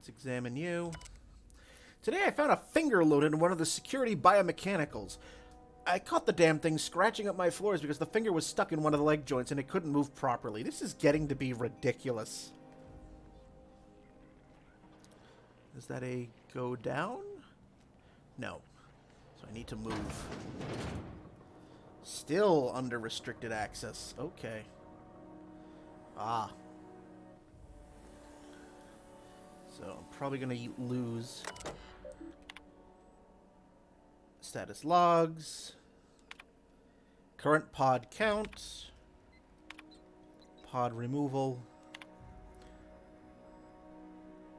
Let's examine you. Today I found a finger loaded in one of the security biomechanicals. I caught the damn thing scratching up my floors because the finger was stuck in one of the leg joints and it couldn't move properly. This is getting to be ridiculous. Is that a go down? No. So I need to move. Still under restricted access. Okay. Ah. So I'm probably going to lose status logs, current pod count, pod removal.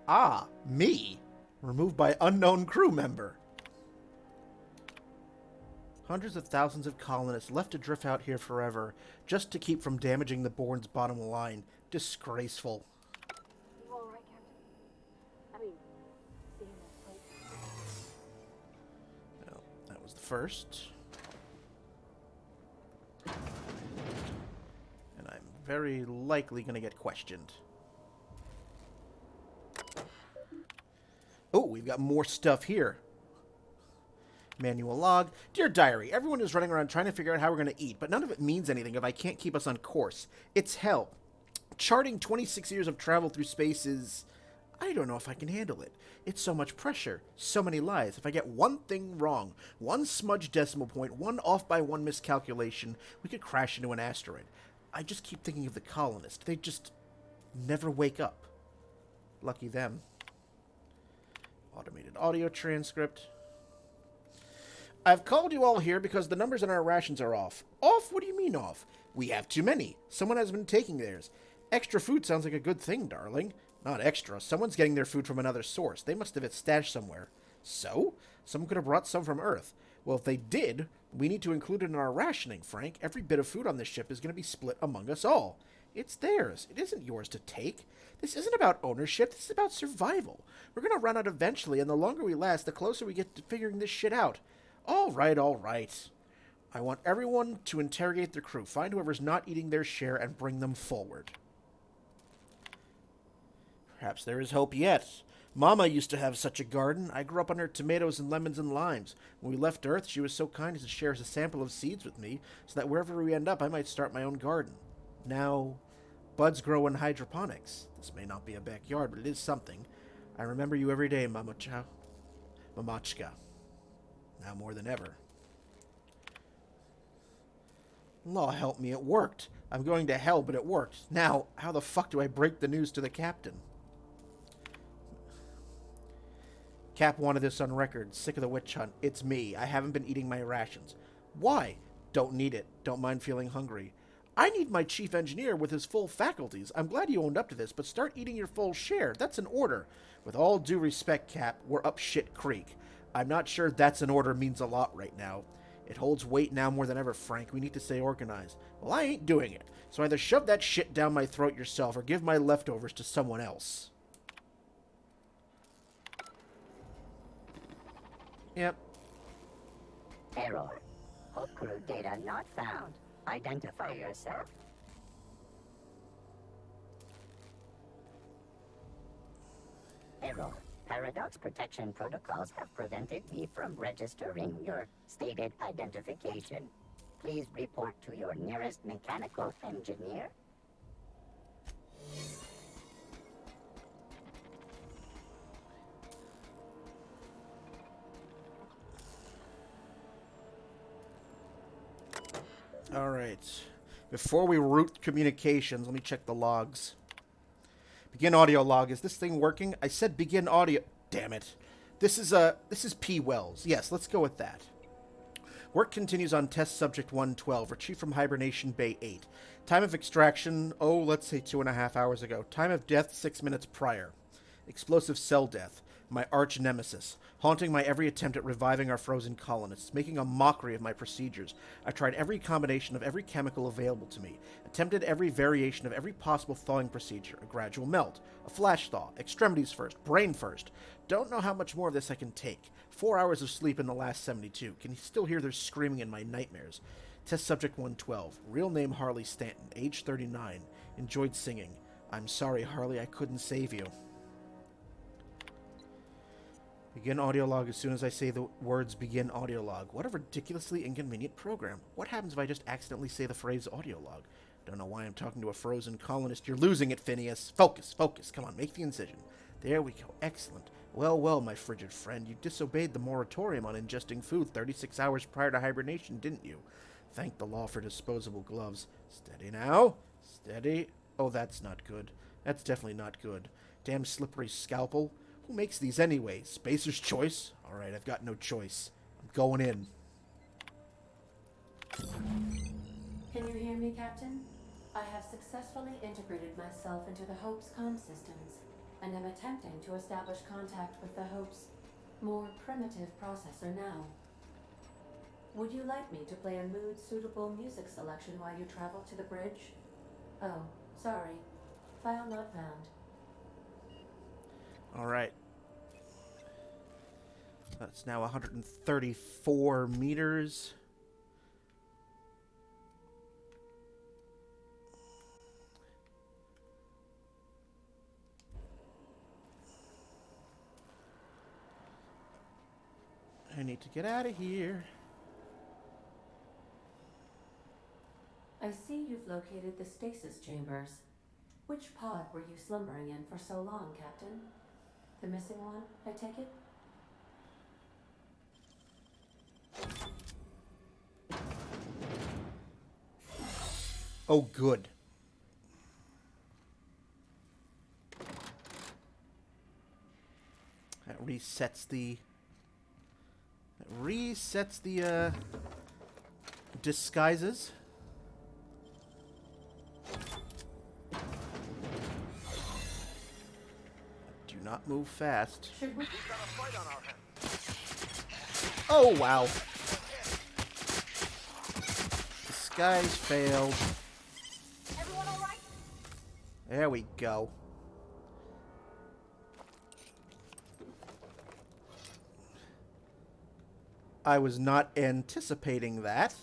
Ah, me. Removed by unknown crew member. Hundreds of thousands of colonists left to drift out here forever, just to keep from damaging the Bourne's bottom line. Disgraceful. You all right, Captain? I mean, seeing this place. Well, that was the first. And I'm very likely going to get questioned. Oh, we've got more stuff here. Manual log. Dear Diary, everyone is running around trying to figure out how we're going to eat, but none of it means anything if I can't keep us on course. It's hell. Charting 26 years of travel through space is... I don't know if I can handle it. It's so much pressure, so many lies. If I get one thing wrong, one smudged decimal point, one off by one miscalculation, we could crash into an asteroid. I just keep thinking of the colonists. They just never wake up. Lucky them. Automated audio transcript. I've called you all here because the numbers in our rations are off. Off? What do you mean off? We have too many. Someone has been taking theirs. Extra food sounds like a good thing, darling. Not extra. Someone's getting their food from another source. They must have it stashed somewhere. So? Someone could have brought some from Earth. Well, if they did, we need to include it in our rationing, Frank. Every bit of food on this ship is going to be split among us all. It's theirs. It isn't yours to take. This isn't about ownership. This is about survival. We're going to run out eventually, and the longer we last, the closer we get to figuring this shit out. All right, all right. I want everyone to interrogate the crew. Find whoever's not eating their share and bring them forward. Perhaps there is hope yet. Mama used to have such a garden. I grew up on her tomatoes and lemons and limes. When we left Earth, she was so kind as to share a sample of seeds with me, so that wherever we end up, I might start my own garden. Now, buds grow in hydroponics. This may not be a backyard, but it is something. I remember you every day, Mamachka. Now more than ever. Law help me, it worked. I'm going to hell, but it worked. Now, how the fuck do I break the news to the captain? Cap wanted this on record. Sick of the witch hunt. It's me. I haven't been eating my rations. Why? Don't need it. Don't mind feeling hungry. I need my chief engineer with his full faculties. I'm glad you owned up to this, but start eating your full share. That's an order. With all due respect, Cap, we're up shit creek. I'm not sure that's an order means a lot right now. It holds weight now more than ever, Frank. We need to stay organized. Well, I ain't doing it. So either shove that shit down my throat yourself or give my leftovers to someone else. Yep. Error. Hulk crew data not found. Identify yourself. Error. Paradox protection protocols have prevented me from registering your stated identification. Please report to your nearest mechanical engineer. All right. Before we route communications, let me check the logs. Begin audio log. Is this thing working? I said begin audio. Damn it. This is P. Wells. Yes, let's go with that. Work continues on test subject 112, retrieved from hibernation bay 8. Time of extraction, let's say 2.5 hours ago. Time of death, 6 minutes prior. Explosive cell death, my arch nemesis, haunting my every attempt at reviving our frozen colonists, making a mockery of my procedures. I tried every combination of every chemical available to me, attempted every variation of every possible thawing procedure, a gradual melt, a flash thaw, extremities first, brain first. Don't know how much more of this I can take. 4 hours of sleep in the last 72. Can still hear their screaming in my nightmares. Test subject 112. Real name Harley Stanton. Age 39. Enjoyed singing. I'm sorry, Harley, I couldn't save you. Begin audio log as soon as I say the words begin audio log. What a ridiculously inconvenient program. What happens if I just accidentally say the phrase audio log? Don't know why I'm talking to a frozen colonist. You're losing it, Phineas. Focus, focus. Come on, make the incision. There we go. Excellent. Well, well, my frigid friend, you disobeyed the moratorium on ingesting food 36 hours prior to hibernation, didn't you? Thank the law for disposable gloves. Steady now. Steady. Oh, that's not good. That's definitely not good. Damn slippery scalpel. Who makes these anyway? Spacer's choice? Alright, I've got no choice. I'm going in. Can you hear me, Captain? I have successfully integrated myself into the Hope's comm systems, and am attempting to establish contact with the Hope's more primitive processor now. Would you like me to play a mood-suitable music selection while you travel to the bridge? Oh, sorry. File not found. Alright. That's now 134 meters. I need to get out of here. I see you've located the stasis chambers. Which pod were you slumbering in for so long, Captain? The missing one, I take it? Oh, good. That resets the disguises. Do not move fast. Oh, wow. Disguise failed. Everyone all right? There we go. I was not anticipating that.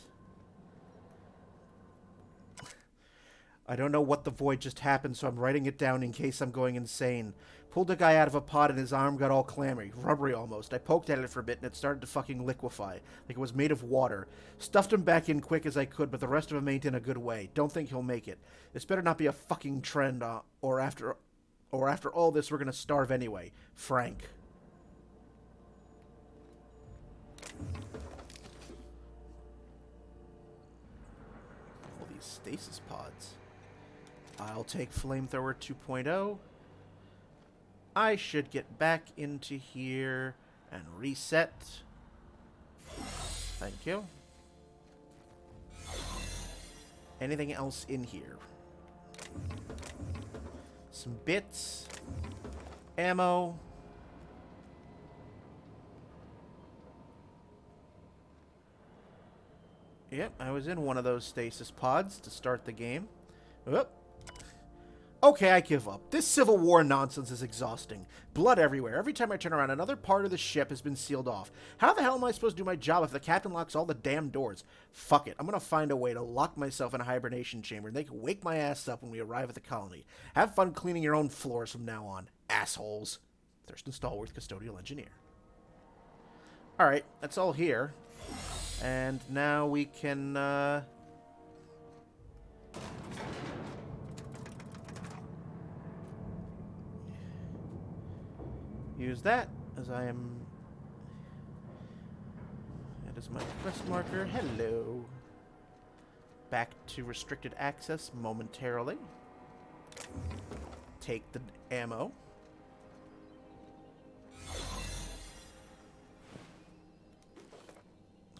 I don't know what the void just happened, so I'm writing it down in case I'm going insane. Pulled a guy out of a pod and his arm got all clammy, rubbery almost. I poked at it for a bit and it started to fucking liquefy, like it was made of water. Stuffed him back in quick as I could, but the rest of him ain't in a good way. Don't think he'll make it. This better not be a fucking trend, or after all this we're gonna starve anyway. Frank. All these stasis pods. I'll take Flamethrower 2.0. I should get back into here and reset. Thank you. Anything else in here? Some bits. Ammo. Yep, I was in one of those stasis pods to start the game. Oop. Okay, I give up. This Civil War nonsense is exhausting. Blood everywhere. Every time I turn around, another part of the ship has been sealed off. How the hell am I supposed to do my job if the captain locks all the damn doors? Fuck it. I'm gonna find a way to lock myself in a hibernation chamber, and they can wake my ass up when we arrive at the colony. Have fun cleaning your own floors from now on. Assholes. Thurston Stallworth, Custodial Engineer. Alright, that's all here. And now we can, use that as I am. That is my quest marker. Hello. Back to restricted access momentarily. Take the ammo.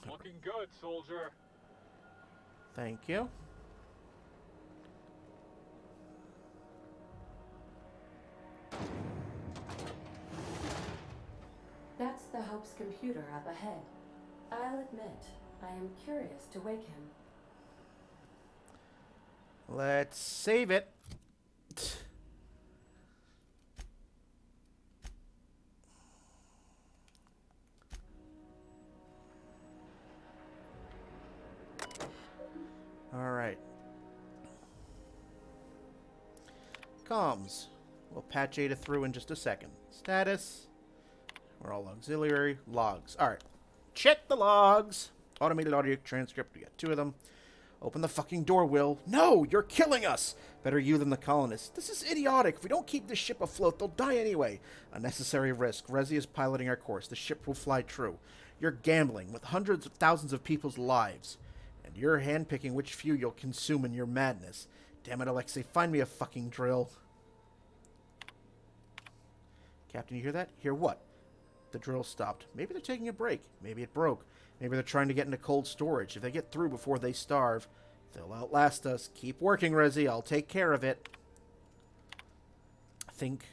Looking good, soldier. Thank you. That's the Hope's computer up ahead. I'll admit, I am curious to wake him. Let's save it. All right. Comms. We'll patch Ada through in just a second. Status. We're all auxiliary. Logs. All right. Check the logs. Automated audio transcript. We got 2 of them. Open the fucking door, Will. No, you're killing us. Better you than the colonists. This is idiotic. If we don't keep this ship afloat, they'll die anyway. Unnecessary risk. Resi is piloting our course. The ship will fly true. You're gambling with hundreds of thousands of people's lives. And you're handpicking which few you'll consume in your madness. Damn it, Alexei. Find me a fucking drill. Captain, you hear that? Hear what? The drill stopped. Maybe they're taking a break. Maybe it broke. Maybe they're trying to get into cold storage. If they get through before they starve, they'll outlast us. Keep working, Resi. I'll take care of it. I think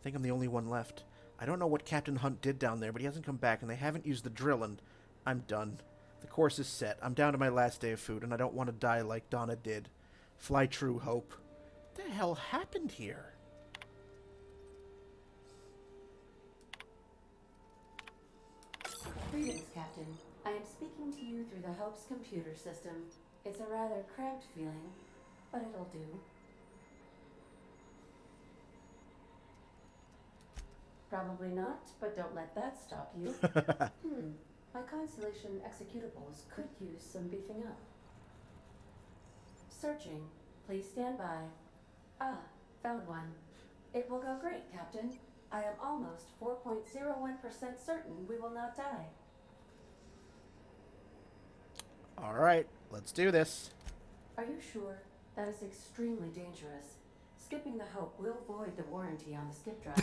I'm the only one left. I don't know what Captain Hunt did down there, but he hasn't come back, and they haven't used the drill, and I'm done. The course is set. I'm down to my last day of food, and I don't want to die like Donna did. Fly true, Hope. What the hell happened here? Greetings, Captain. I am speaking to you through the Hope's computer system. It's a rather cramped feeling, but it'll do. Probably not, but don't let that stop you. My Constellation executables could use some beefing up. Searching. Please stand by. Ah, found one. It will go great, Captain. I am almost 4.01% certain we will not die. All right, let's do this. Are you sure? That is extremely dangerous. Skipping the Hope will void the warranty on the skip drive.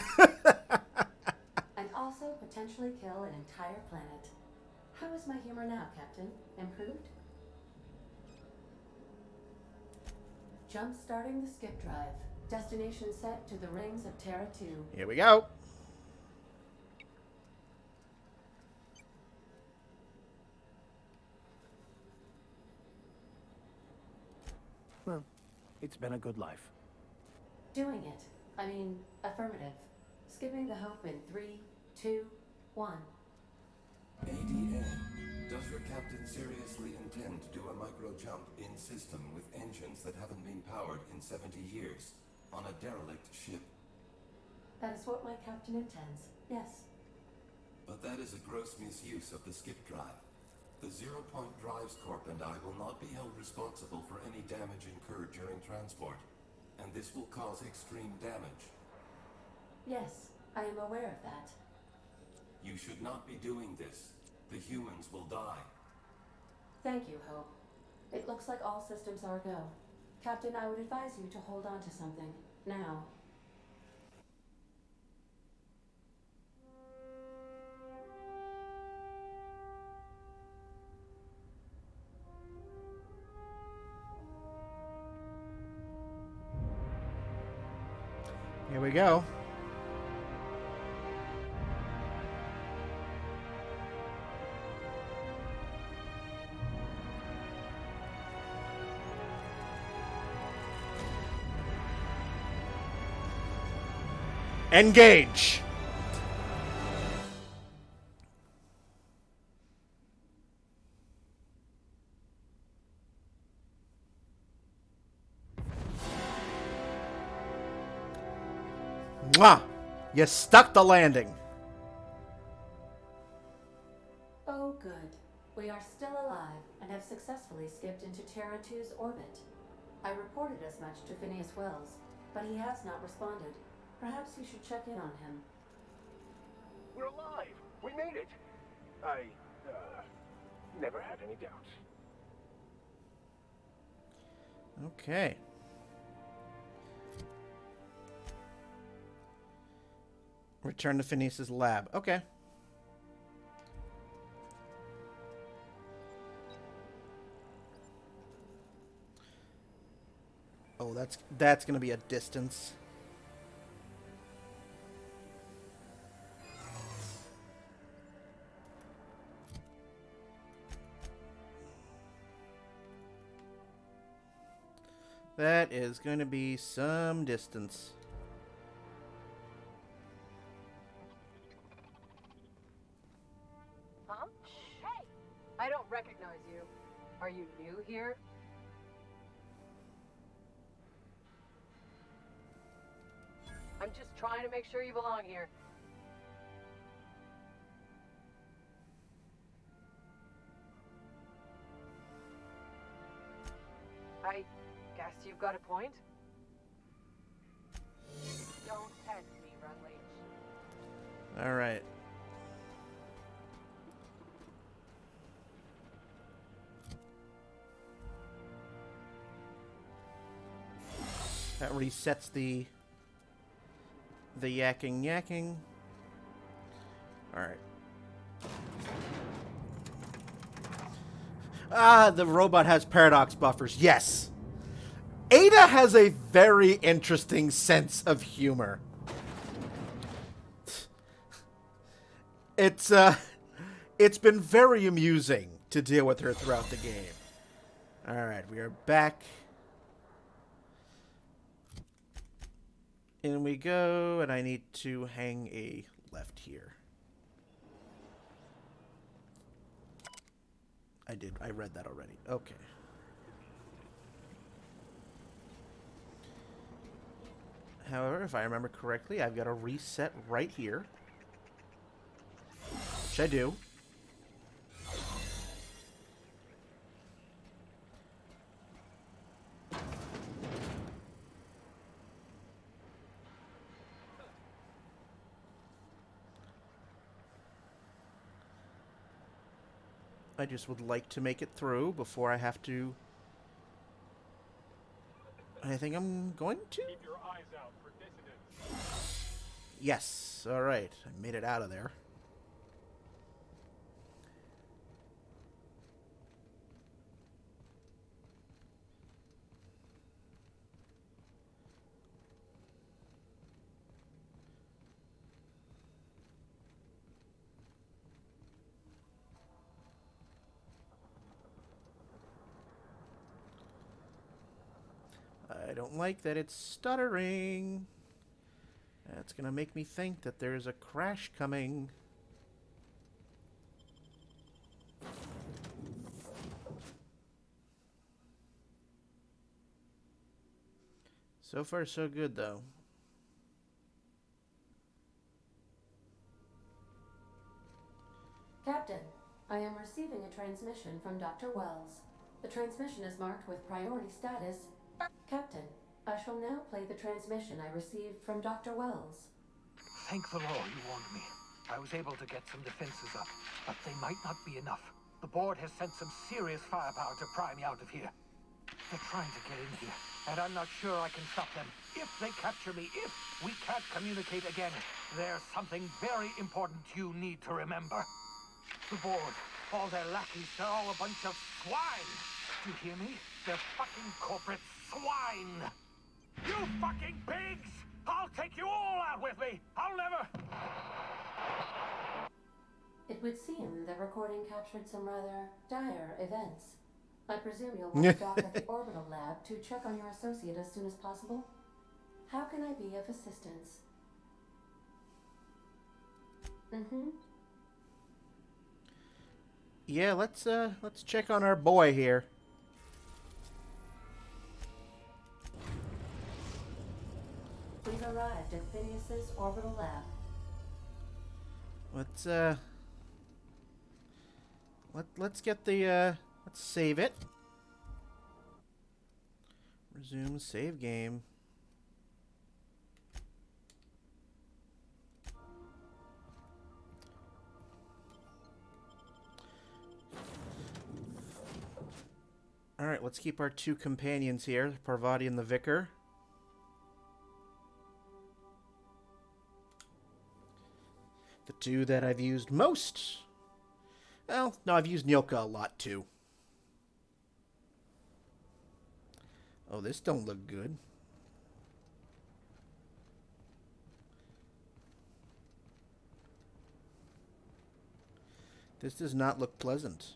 And also potentially kill an entire planet. How is my humor now, Captain? Improved? Jump starting the skip drive. Destination set to the rings of Terra 2. Here we go. Well, it's been a good life. Doing it. I mean, affirmative. Skipping the Hope in 3, 2, 1. ADA, does your captain seriously intend to do a micro-jump in system with engines that haven't been powered in 70 years on a derelict ship? That is what my captain intends, yes. But that is a gross misuse of the skip drive. The Zero Point Drives Corp and I will not be held responsible for any damage incurred during transport, and this will cause extreme damage. Yes, I am aware of that. You should not be doing this. The humans will die. Thank you, Hope. It looks like all systems are go. Captain, I would advise you to hold on to something. Now. Here we go. Engage! Mwah! You stuck the landing. Oh, good. We are still alive and have successfully skipped into Terra 2's orbit. I reported as much to Phineas Wells, but he has not responded. Perhaps you should check in on him. We're alive! We made it! I, never had any doubts. Okay. Return to Phineas's lab. Okay. Oh, that's gonna be a distance. That is going to be some distance. Huh? Hey! I don't recognize you. Are you new here? I'm just trying to make sure you belong here. I guess you've got a point. Don't test me, Rutledge. All right. That resets the yakking. All right. Ah, the robot has paradox buffers. Yes. Ada has a very interesting sense of humor. It's been very amusing to deal with her throughout the game. All right, we are back. In we go, and I need to hang a left here. I read that already. Okay. However, if I remember correctly, I've got a reset right here. Which I do. I just would like to make it through before I have to... I think I'm going to? Keep your eyes out for dissidents. Yes. All right. I made it out of there. I don't like that it's stuttering. That's gonna make me think that there's a crash coming. So far, so good, though. Captain, I am receiving a transmission from Dr. Wells. The transmission is marked with priority status. Captain, I shall now play the transmission I received from Dr. Wells. Thank the Lord you warned me. I was able to get some defenses up, but they might not be enough. The board has sent some serious firepower to pry me out of here. They're trying to get in here, and I'm not sure I can stop them. If they capture me, if we can't communicate again, there's something very important you need to remember. The board, all their lackeys, they're all a bunch of swine. Do you hear me? They're fucking corporate swine. You fucking pigs! I'll take you all out with me! I'll never... It would seem the recording captured some rather dire events. I presume you'll want to dock at the orbital lab to check on your associate as soon as possible. How can I be of assistance? Yeah, let's check on our boy here. We've arrived at Phineas's orbital lab. Let's get the let's save it. Resume save game. All right, let's keep our two companions here, Parvati and the Vicar. The two that I've used most. Well, no, I've used Nyoka a lot too. Oh, this don't look good. This does not look pleasant.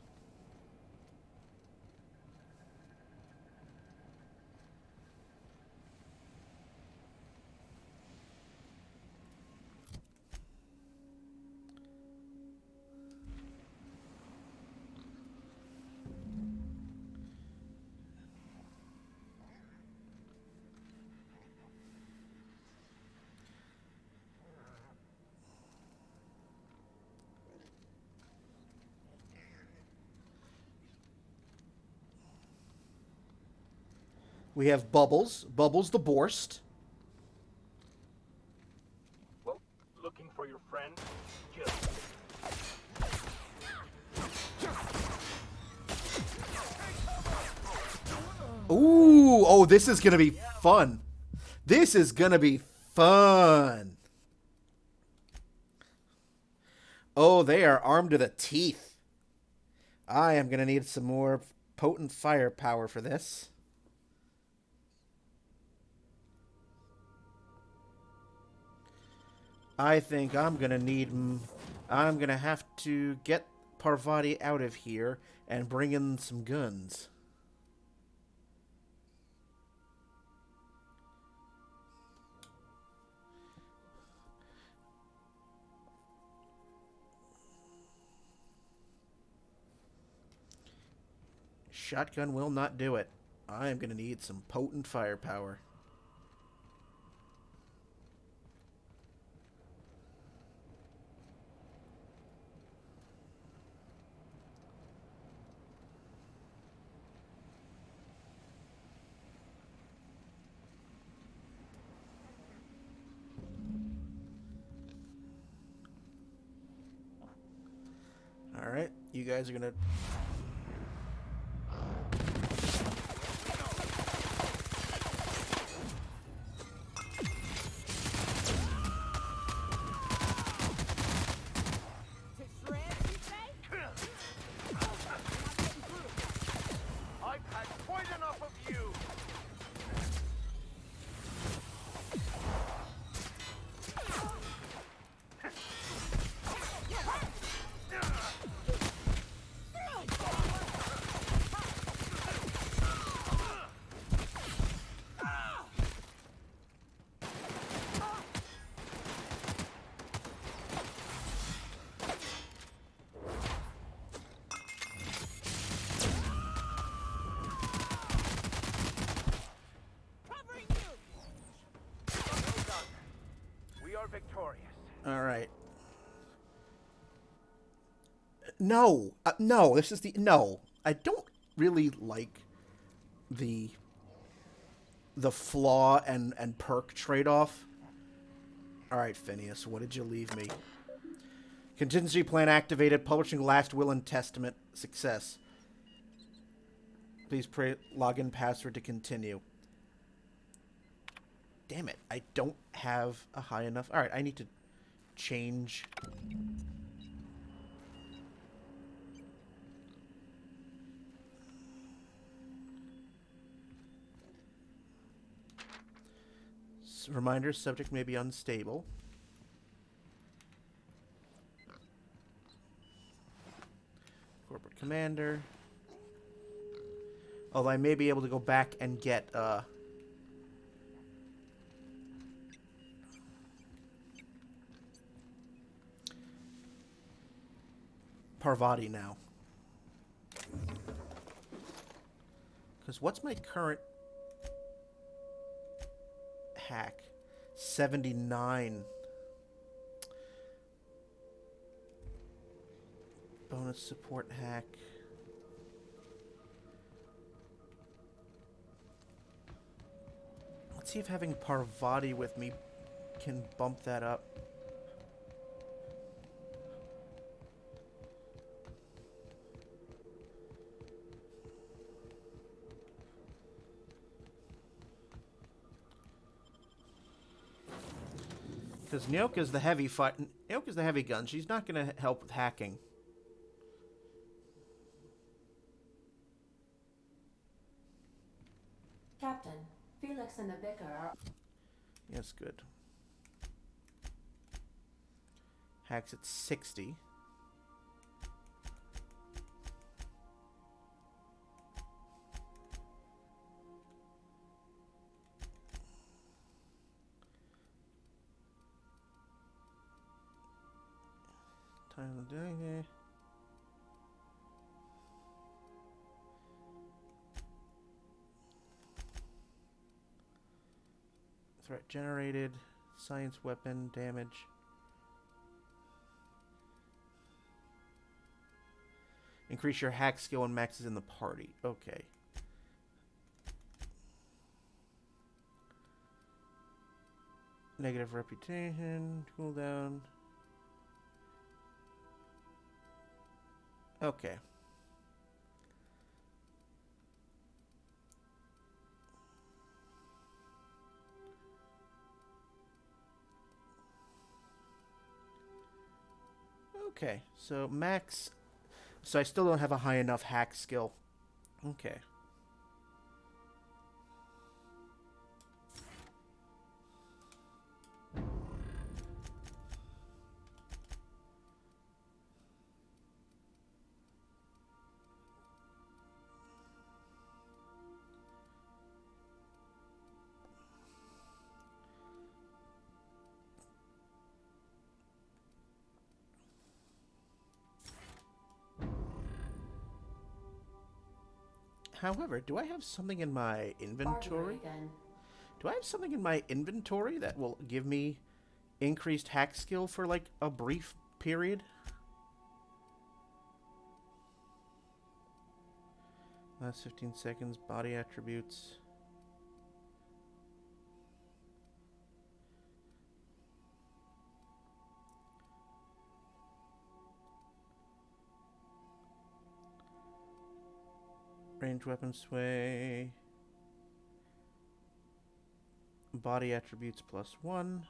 We have Bubbles. Bubbles the Borst. Well, looking for your friend? Ooh, oh, this is going to be fun. This is going to be fun. Oh, they are armed to the teeth. I am going to need some more potent firepower for this. I think I'm going to have to get Parvati out of here and bring in some guns. Shotgun will not do it. I am going to need some potent firepower. All right, you guys are going to... right. No, no. This is the no. I don't really like the flaw and perk trade-off. All right, Phineas, what did you leave me? Contingency plan activated. Publishing last will and testament. Success. Please pray login password to continue. Damn it. I don't have a high enough... Alright, I need to change... Reminder, subject may be unstable. Corporate commander. Although I may be able to go back and get, Parvati now. Because what's my current hack? 79. Bonus support hack. Let's see if having Parvati with me can bump that up. Because Nyoka's the heavy fight. Nyoka's the heavy gun. She's not going to help with hacking. Captain, Felix and the Vicar are... Yes, good. Hacks at 60. Time of doing it. Threat generated. Science weapon damage. Increase your hack skill when Max is in the party. Okay. Negative reputation. Cooldown. Okay. Okay, so max... So I still don't have a high enough hack skill. Okay. However, do I have something in my inventory? Do I have something in my inventory that will give me increased hack skill for like a brief period? Last 15 seconds, body attributes. Range weapon sway. Body attributes +1.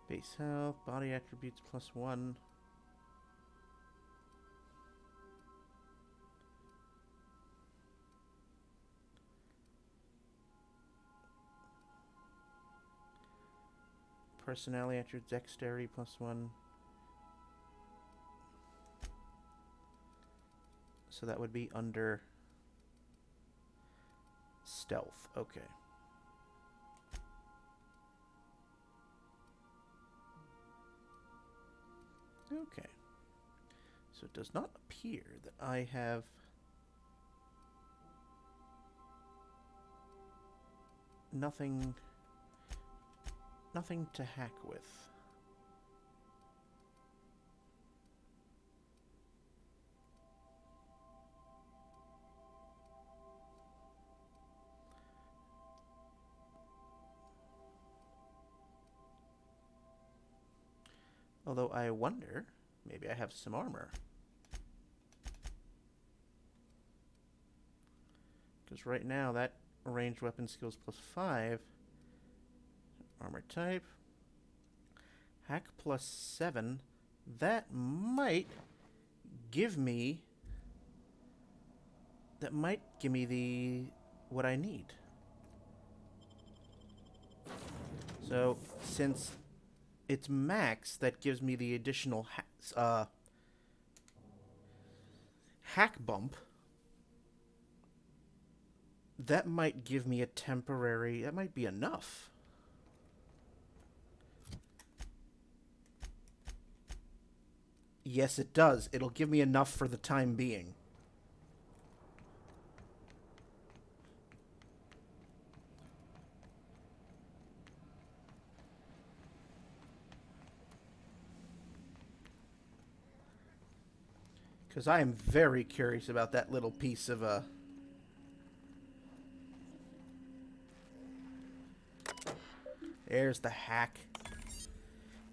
Base health, body attributes +1. Personality attribute dexterity +1. So that would be under stealth. Okay. Okay. So it does not appear that I have nothing to hack with. Although I wonder, maybe I have some armor. Because right now that ranged weapon skills +5. Armor type. Hack +7. That might give me what I need. So since it's max, that gives me the additional hack bump. That might give me a temporary... That might be enough. Yes, it does. It'll give me enough for the time being. Because I am very curious about that little piece of There's the hack.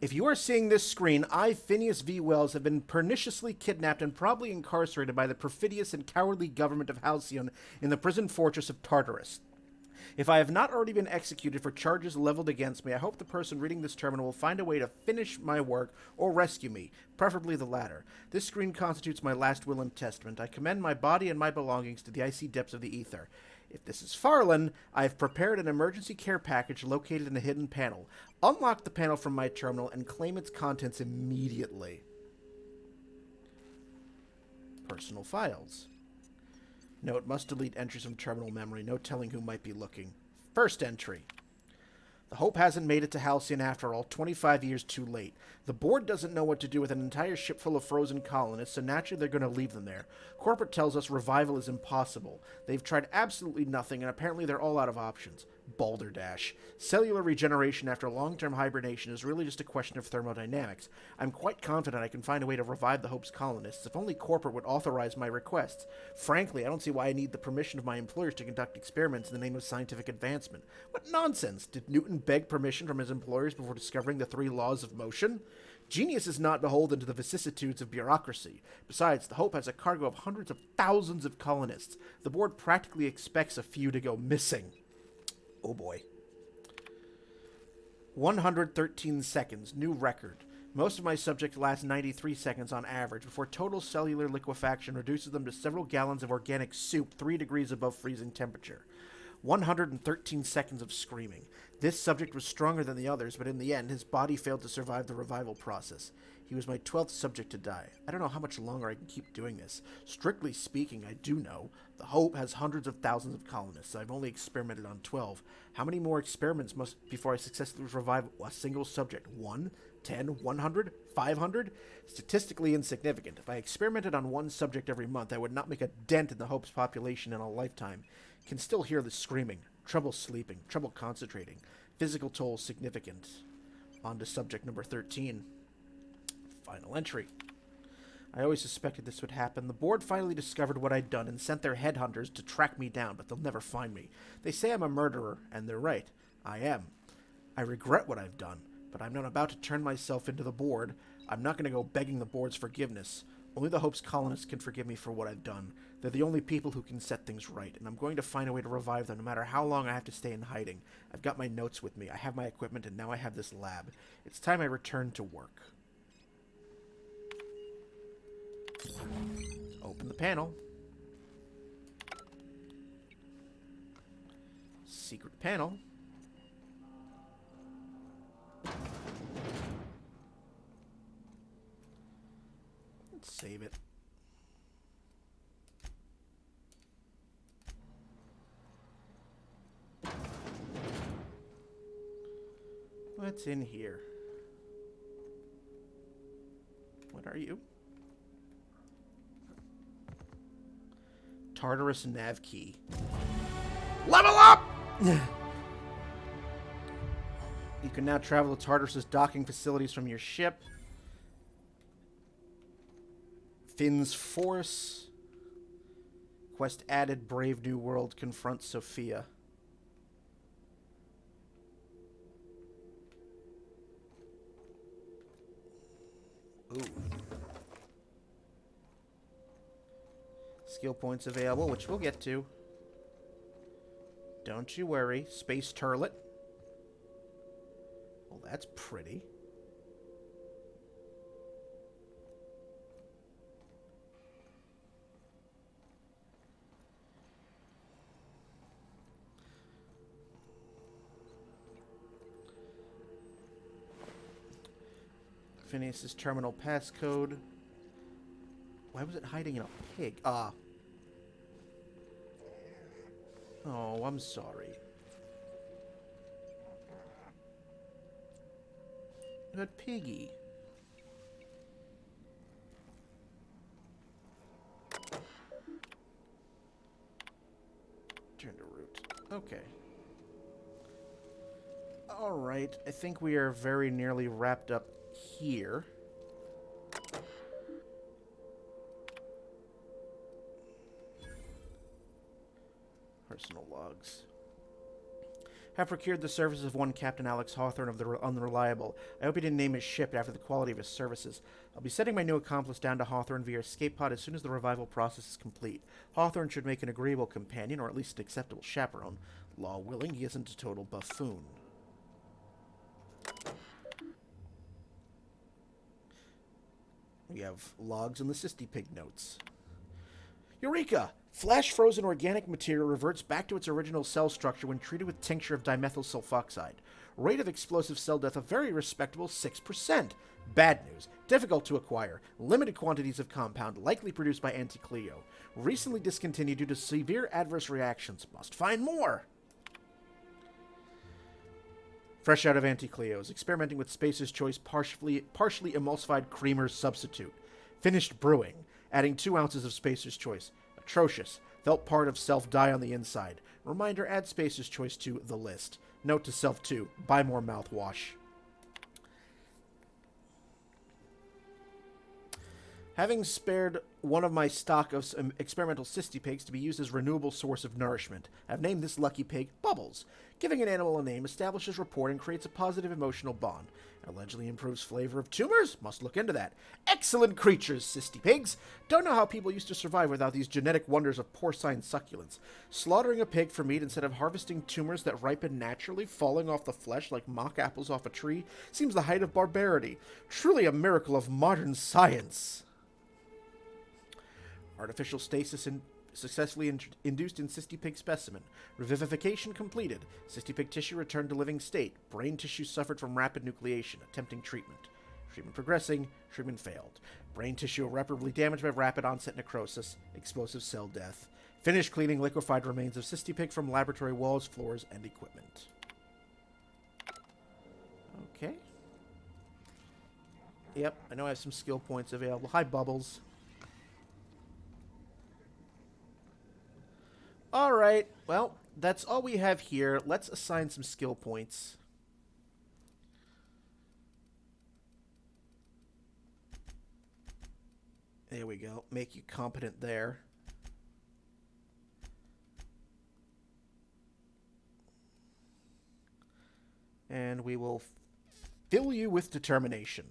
If you are seeing this screen, I, Phineas V. Wells, have been perniciously kidnapped and probably incarcerated by the perfidious and cowardly government of Halcyon in the prison fortress of Tartarus. If I have not already been executed for charges leveled against me, I hope the person reading this terminal will find a way to finish my work or rescue me, preferably the latter. This screen constitutes my last will and testament. I commend my body and my belongings to the icy depths of the ether. If this is Farlan, I have prepared an emergency care package located in a hidden panel. Unlock the panel from my terminal and claim its contents immediately. Personal files. Note, must delete entries from terminal memory. No telling who might be looking. First entry. The Hope hasn't made it to Halcyon after all, 25 years too late. The board doesn't know what to do with an entire ship full of frozen colonists, so naturally they're going to leave them there. Corporate tells us revival is impossible. They've tried absolutely nothing, and apparently they're all out of options. Balderdash. Cellular regeneration after long-term hibernation is really just a question of thermodynamics. I'm quite confident I can find a way to revive the Hope's colonists, if only corporate would authorize my requests. Frankly, I don't see why I need the permission of my employers to conduct experiments in the name of scientific advancement. What nonsense! Did Newton beg permission from his employers before discovering the 3 laws of motion? Genius is not beholden to the vicissitudes of bureaucracy. Besides, the Hope has a cargo of hundreds of thousands of colonists. The board practically expects a few to go missing. Oh boy. 113 seconds. New record. Most of my subjects last 93 seconds on average before total cellular liquefaction reduces them to several gallons of organic soup 3 degrees above freezing temperature. 113 seconds of screaming. This subject was stronger than the others, but in the end, his body failed to survive the revival process. He was my 12th subject to die. I don't know how much longer I can keep doing this. Strictly speaking, I do know. The Hope has hundreds of thousands of colonists. I've only experimented on 12. How many more experiments must before I successfully revive a single subject? 1? 10? 100? 500? Statistically insignificant. If I experimented on one subject every month, I would not make a dent in the Hope's population in a lifetime. Can still hear the screaming. Trouble sleeping. Trouble concentrating. Physical toll significant. On to subject number 13. Final entry. I always suspected this would happen. The board finally discovered what I'd done and sent their headhunters to track me down, but they'll never find me. They say I'm a murderer, and they're right. I am. I regret what I've done, but I'm not about to turn myself into the board. I'm not going to go begging the board's forgiveness. Only the Hope's colonists can forgive me for what I've done. They're the only people who can set things right, and I'm going to find a way to revive them no matter how long I have to stay in hiding. I've got my notes with me, I have my equipment, and now I have this lab. It's time I return to work. Open the panel. Secret panel. Let's save it. What's in here? What are you? Tartarus nav key. Level up! You can now travel to Tartarus' docking facilities from your ship. Finn's Force. Quest added. Brave New World confronts Sophia. Ooh. Skill points available, which we'll get to. Don't you worry. Space Turlet. Well, that's pretty. Phineas's terminal passcode. Why was it hiding in a pig? Ah. Oh, I'm sorry. That piggy. Turn to root. Okay. Alright, I think we are very nearly wrapped up here. Personal logs. Have procured the services of one Captain Alex Hawthorne of the Unreliable. I hope he didn't name his ship after the quality of his services. I'll be sending my new accomplice down to Hawthorne via escape pod as soon as the revival process is complete. Hawthorne should make an agreeable companion, or at least an acceptable chaperone. Law willing, he isn't a total buffoon. We have logs and the Cystipig notes. Eureka! Flash-frozen organic material reverts back to its original cell structure when treated with tincture of dimethyl sulfoxide. Rate of explosive cell death a very respectable 6%. Bad news. Difficult to acquire. Limited quantities of compound, likely produced by Anticleo. Recently discontinued due to severe adverse reactions. Must find more! Fresh out of Anticleo's, experimenting with Spacer's Choice partially emulsified creamer substitute. Finished brewing, adding 2 ounces of Spacer's Choice. Atrocious. Felt part of self die on the inside. Reminder, add Spacer's Choice to the list. Note to self too, buy more mouthwash. Having spared one of my stock of experimental Cystipigs to be used as renewable source of nourishment, I've named this lucky pig Bubbles. Giving an animal a name establishes rapport and creates a positive emotional bond. Allegedly improves flavor of tumors? Must look into that. Excellent creatures, Cystipigs! Don't know how people used to survive without these genetic wonders of porcine succulence. Slaughtering a pig for meat instead of harvesting tumors that ripen naturally, falling off the flesh like mock apples off a tree, seems the height of barbarity. Truly a miracle of modern science. Artificial stasis successfully induced in Cystipig specimen. Revivification completed. Cystipig tissue returned to living state. Brain tissue suffered from rapid nucleation. Attempting treatment. Treatment progressing. Treatment failed. Brain tissue irreparably damaged by rapid onset necrosis. Explosive cell death. Finished cleaning liquefied remains of Cystipig from laboratory walls, floors, and equipment. Okay. Yep, I know I have some skill points available. Hi, Bubbles. Alright, well, that's all we have here. Let's assign some skill points. There we go. Make you competent there. And we will fill you with determination.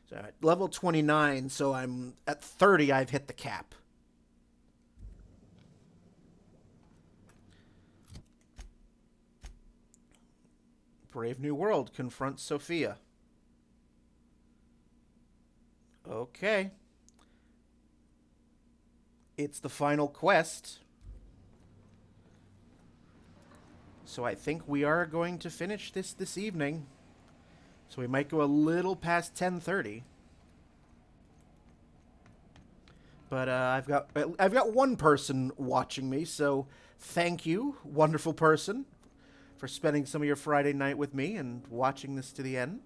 So at level 29, so I'm at 30, I've hit the cap. Brave New World confronts Sophia. Okay. It's the final quest. So I think we are going to finish this evening. So we might go a little past 10:30. But I've got one person watching me, so thank you, wonderful person, for spending some of your Friday night with me and watching this to the end.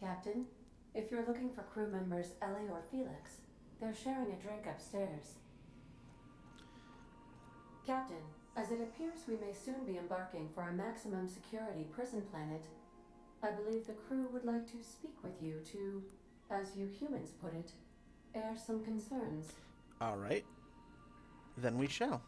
Captain. If you're looking for crew members Ellie or Felix, they're sharing a drink upstairs. Captain, as it appears we may soon be embarking for a maximum security prison planet, I believe the crew would like to speak with you to, as you humans put it, air some concerns. All right. Then we shall.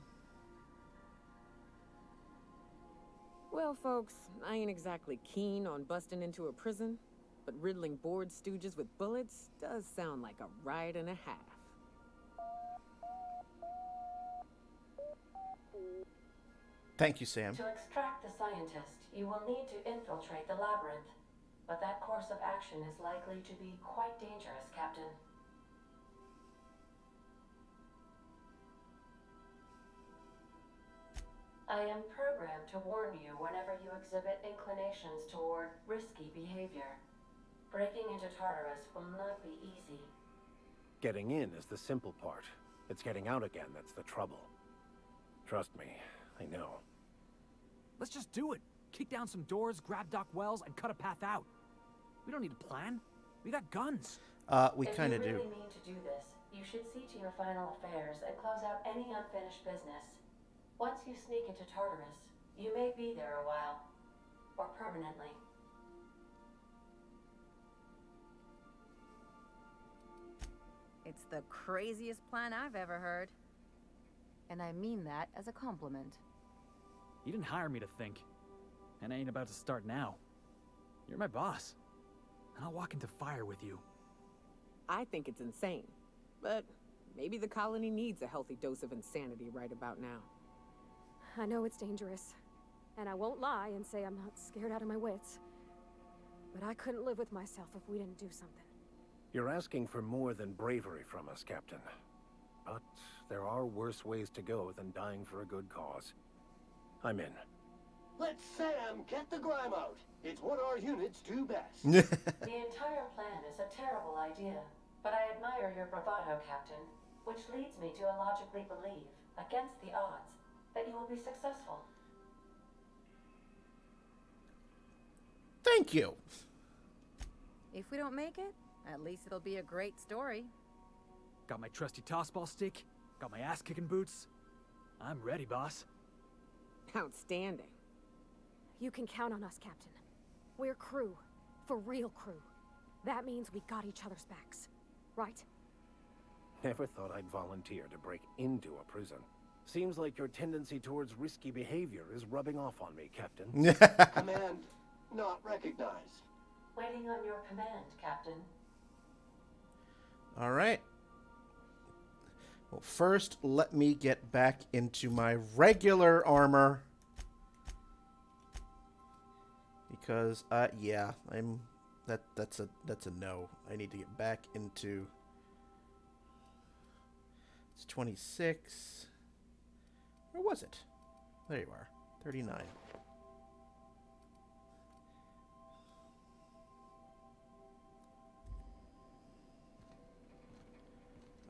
Well, folks, I ain't exactly keen on busting into a prison, but riddling bored stooges with bullets does sound like a ride and a half. Thank you, Sam. To extract the scientist, you will need to infiltrate the labyrinth, but that course of action is likely to be quite dangerous, Captain. I am programmed to warn you whenever you exhibit inclinations toward risky behavior. Breaking into Tartarus will not be easy. Getting in is the simple part. It's getting out again that's the trouble. Trust me, I know. Let's just do it. Kick down some doors, grab Doc Wells, and cut a path out. We don't need a plan. We got guns. We kind of do. If you really mean to do this, you should see to your final affairs and close out any unfinished business. Once you sneak into Tartarus, you may be there a while. Or permanently. It's the craziest plan I've ever heard. And I mean that as a compliment. You didn't hire me to think. And I ain't about to start now. You're my boss. And I'll walk into fire with you. I think it's insane, but maybe the colony needs a healthy dose of insanity right about now. I know it's dangerous, and I won't lie and say I'm not scared out of my wits. But I couldn't live with myself if we didn't do something. You're asking for more than bravery from us, Captain. But there are worse ways to go than dying for a good cause. I'm in. Let Sam get the grime out. It's what our units do best. The entire plan is a terrible idea, but I admire your bravado, Captain, which leads me to illogically believe, against the odds, that you will be successful. Thank you. If we don't make it, at least it'll be a great story. Got my trusty tossball stick, got my ass-kicking boots. I'm ready, boss. Outstanding. You can count on us, Captain. We're crew. For real crew. That means we got each other's backs. Right? Never thought I'd volunteer to break into a prison. Seems like your tendency towards risky behavior is rubbing off on me, Captain. Command not recognized. Waiting on your command, Captain. All right. Well, first, let me get back into my regular armor. Because, yeah, that's a no. I need to get back into... It's 26. Where was it? There you are. 39.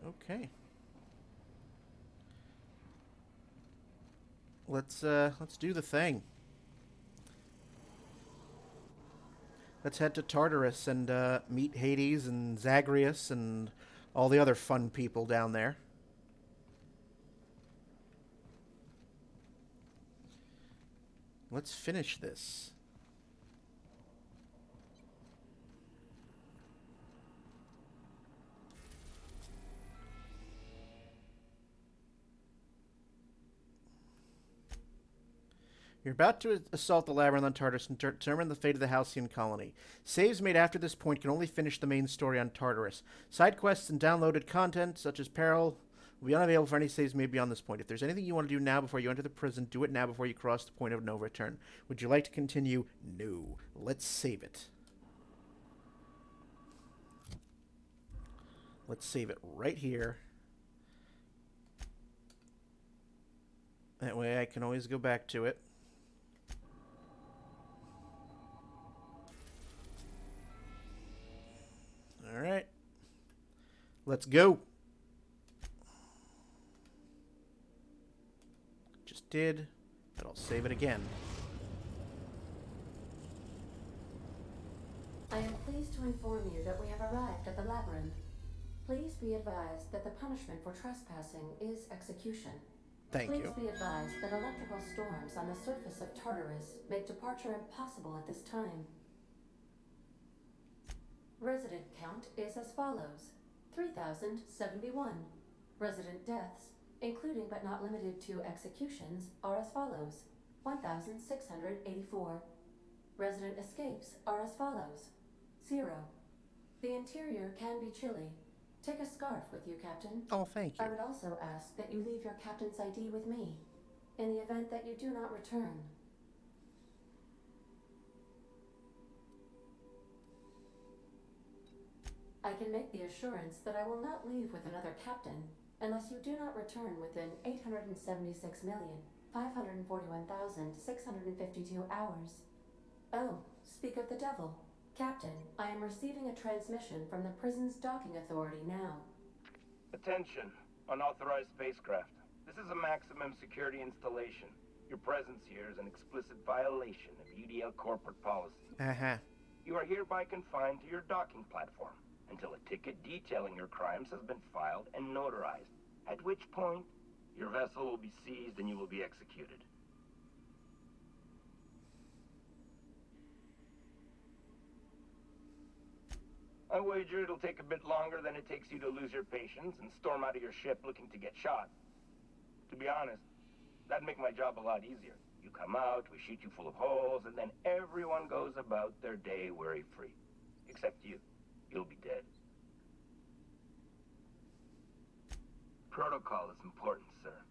Okay. Let's do the thing. Let's head to Tartarus and meet Hades and Zagreus and all the other fun people down there. Let's finish this. You're about to assault the Labyrinth on Tartarus and determine the fate of the Halcyon colony. Saves made after this point can only finish the main story on Tartarus. Side quests and downloaded content, such as Peril, will be unavailable for any saves made beyond this point. If there's anything you want to do now before you enter the prison, do it now before you cross the point of no return. Would you like to continue? No. Let's save it. Let's save it right here. That way I can always go back to it. All right. Let's go. Just did, but I'll save it again. I am pleased to inform you that we have arrived at the labyrinth. Please be advised that the punishment for trespassing is execution. Thank you. Please be advised that electrical storms on the surface of Tartarus make departure impossible at this time. Resident count is as follows: 3,071. Resident deaths, including but not limited to executions, are as follows: 1,684. Resident escapes are as follows: 0. The interior can be chilly. Take a scarf with you, Captain. Oh, thank you. I would also ask that you leave your captain's ID with me, in the event that you do not return. I can make the assurance that I will not leave with another captain unless you do not return within 876,541,652 hours. Oh, speak of the devil. Captain, I am receiving a transmission from the prison's docking authority now. Attention, unauthorized spacecraft. This is a maximum security installation. Your presence here is an explicit violation of UDL corporate policy. You are hereby confined to your docking platform until a ticket detailing your crimes has been filed and notarized, at which point your vessel will be seized and you will be executed. I wager it'll take a bit longer than it takes you to lose your patience and storm out of your ship looking to get shot. To be honest, that'd make my job a lot easier. You come out, we shoot you full of holes, and then everyone goes about their day worry-free. Except you. You'll be dead. Protocol is important, sir.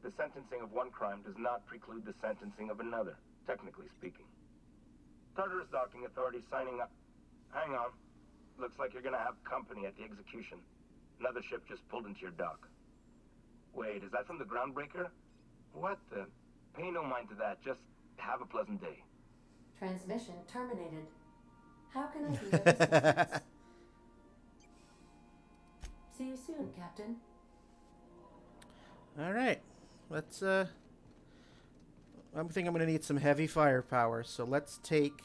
The sentencing of one crime does not preclude the sentencing of another, technically speaking. Tartarus Docking Authority signing up. Hang on. Looks like you're gonna have company at the execution. Another ship just pulled into your dock. Wait, is that from the Groundbreaker? What the? Pay no mind to that. Just have a pleasant day. Transmission terminated. How can I be of assistance? See you soon, Captain. All right. Let's, I think I'm going to need some heavy firepower, so let's take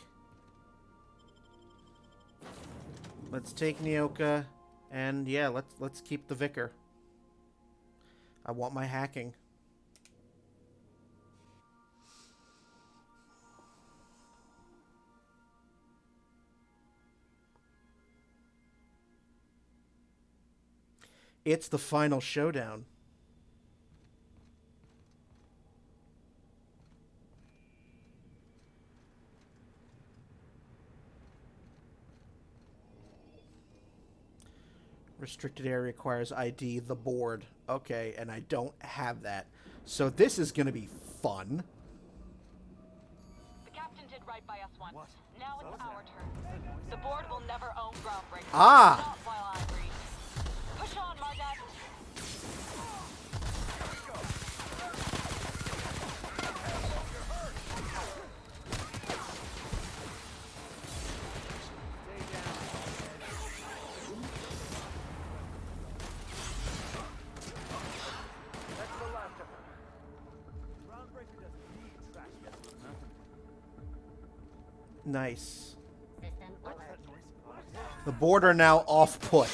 Nyoka, and yeah, let's keep the Vicar. I want my hacking. It's the final showdown. Restricted area requires ID, the board. Okay, and I don't have that. So this is going to be fun. The captain did right by us once. Now it's our turn. The board will never own Groundbreaker. Ah! Not while I breathe. Push on, Mardat. Nice. The board are now off put.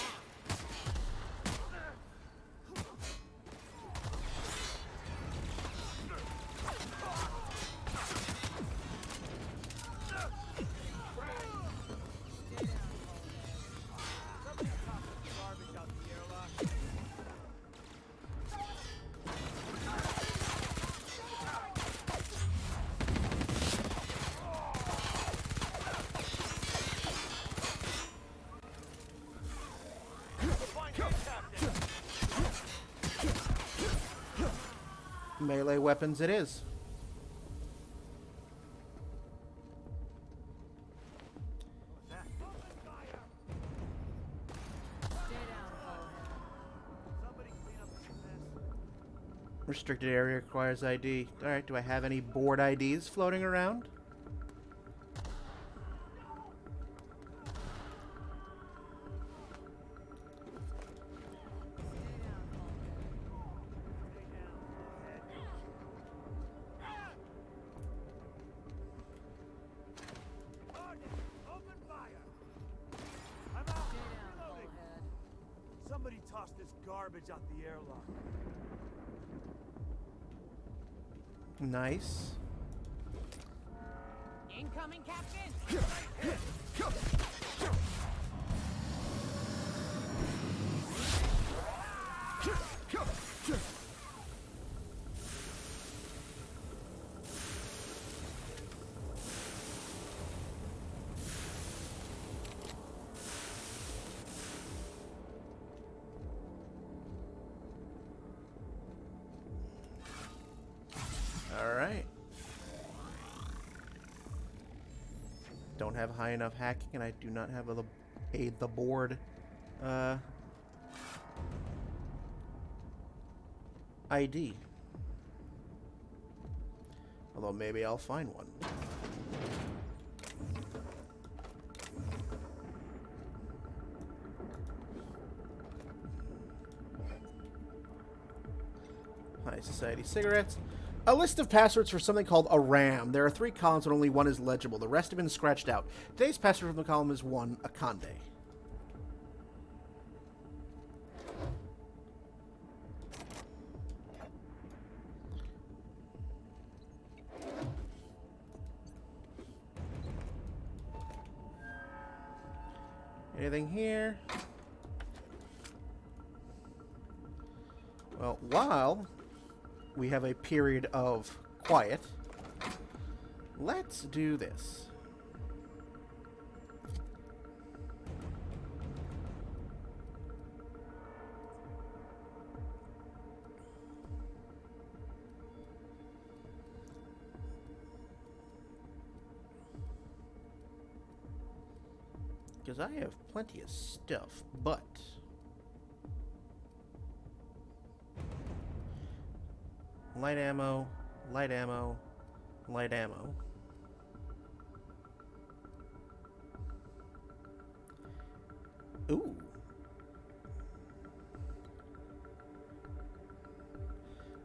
Melee weapons it is. Restricted area requires ID. Alright, do I have any board IDs floating around? toss this garbage out the airlock. Nice. Incoming, Captain! All right. Don't have high enough hacking, and I do not have the board ID. Although maybe I'll find one. High Society cigarettes. A list of passwords for something called a RAM. There are 3 columns and only one is legible. The rest have been scratched out. Today's password from the column is 1, Akande. Anything here? Well, while we have a period of quiet, let's do this. Because I have plenty of stuff, but light ammo, light ammo, light ammo. Ooh.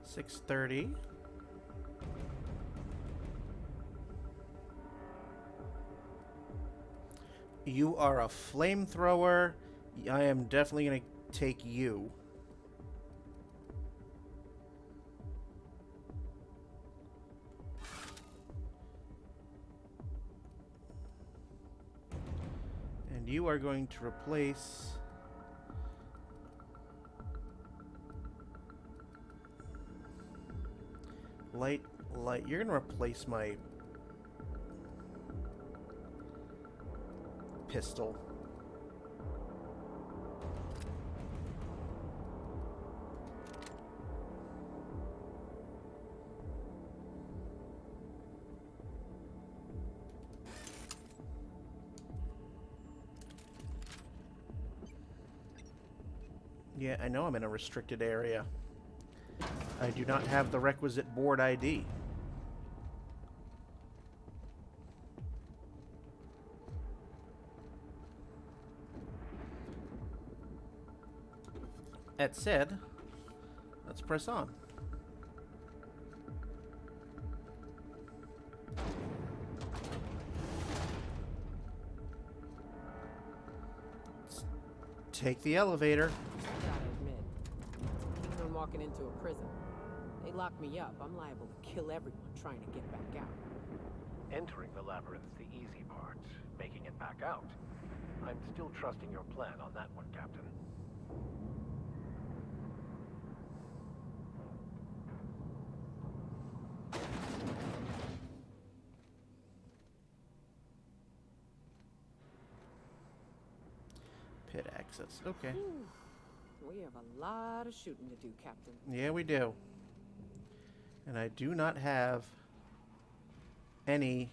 $630. You are a flamethrower. I am definitely going to take you. And you are going to replace light. You're going to replace my pistol. Yeah, I know I'm in a restricted area. I do not have the requisite board ID. That said, let's press on. Let's take the elevator. Gotta admit, it's when walking into a prison. They lock me up, I'm liable to kill everyone trying to get back out. Entering the labyrinth's the easy part. Making it back out. I'm still trusting your plan on that one, Captain. Pit access. Okay. We have a lot of shooting to do, Captain. Yeah, we do. And I do not have any.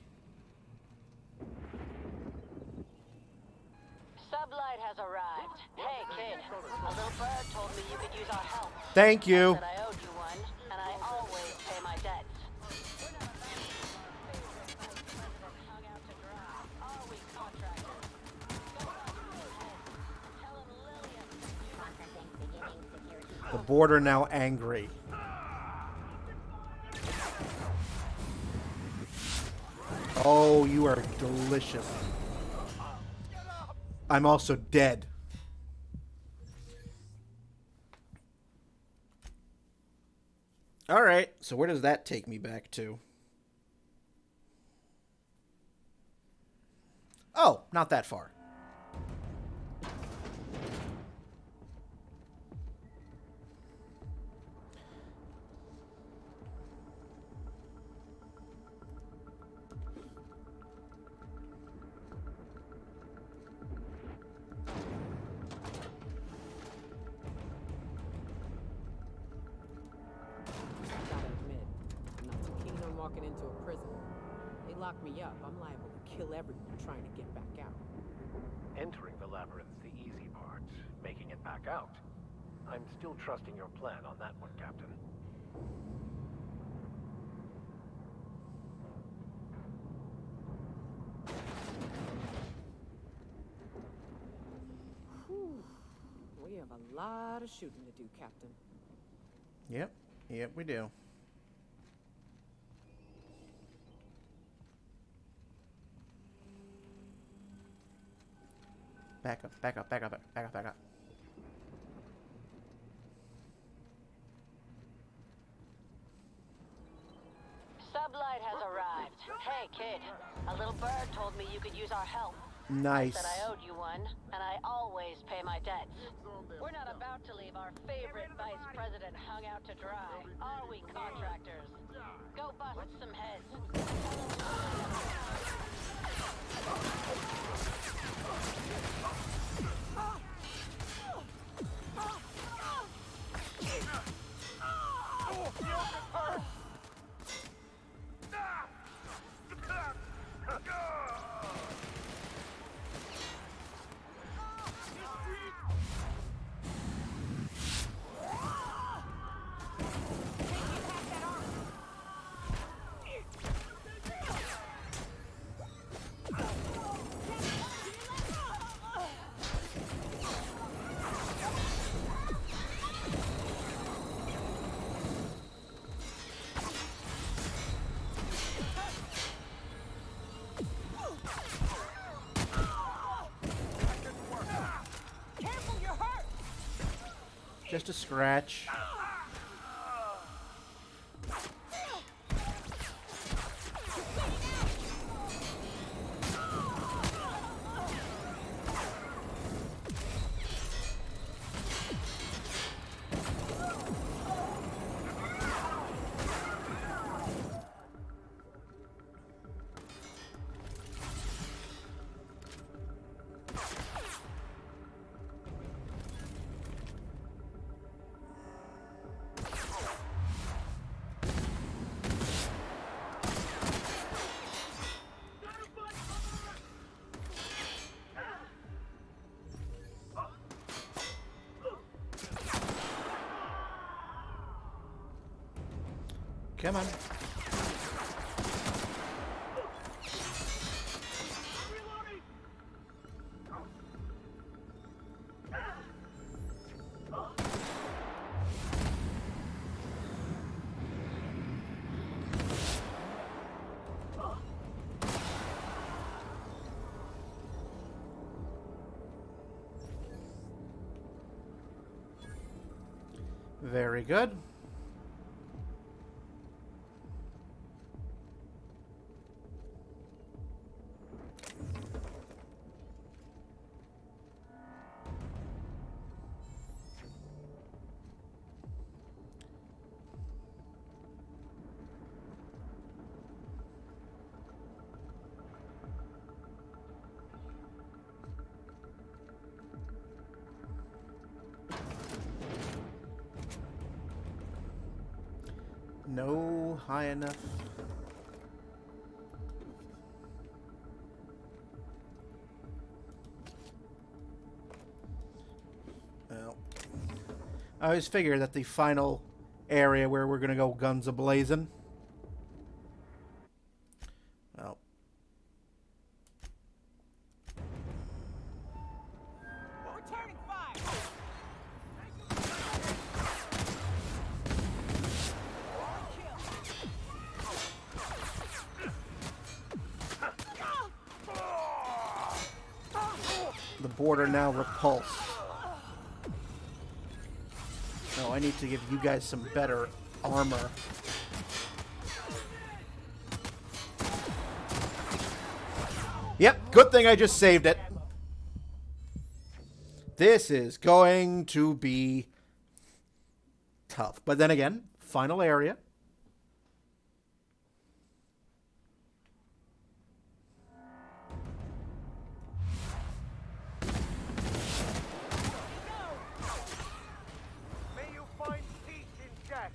Sublight has arrived. Hey, kid. A little bird told me you could use our help. Thank you. I said I owed you one, and I always pay my debts. The board are now angry. Oh, you are delicious. I'm also dead. All right, so where does that take me back to? Oh, not that far. Walking into a prison. They lock me up, I'm liable to kill everyone trying to get back out. Entering the labyrinth's the easy part. Making it back out. I'm still trusting your plan on that one, Captain. Whew. We have a lot of shooting to do, Captain. Yep, we do. Back up. Sublight has arrived. Hey, kid. A little bird told me you could use our help. Nice. I said I owed you one, and I always pay my debts. We're not about to leave our favorite vice president hung out to dry, are we, contractors? Go bust some heads. Just a scratch. Come on. Very good. No high enough. Well, I always figure that the final area where we're gonna go guns a-blazing. Well. Returning fire! The border now repulsed. No, I need to give you guys some better armor. Yep, good thing I just saved it. This is going to be tough. But then again, final area. May you find peace in death.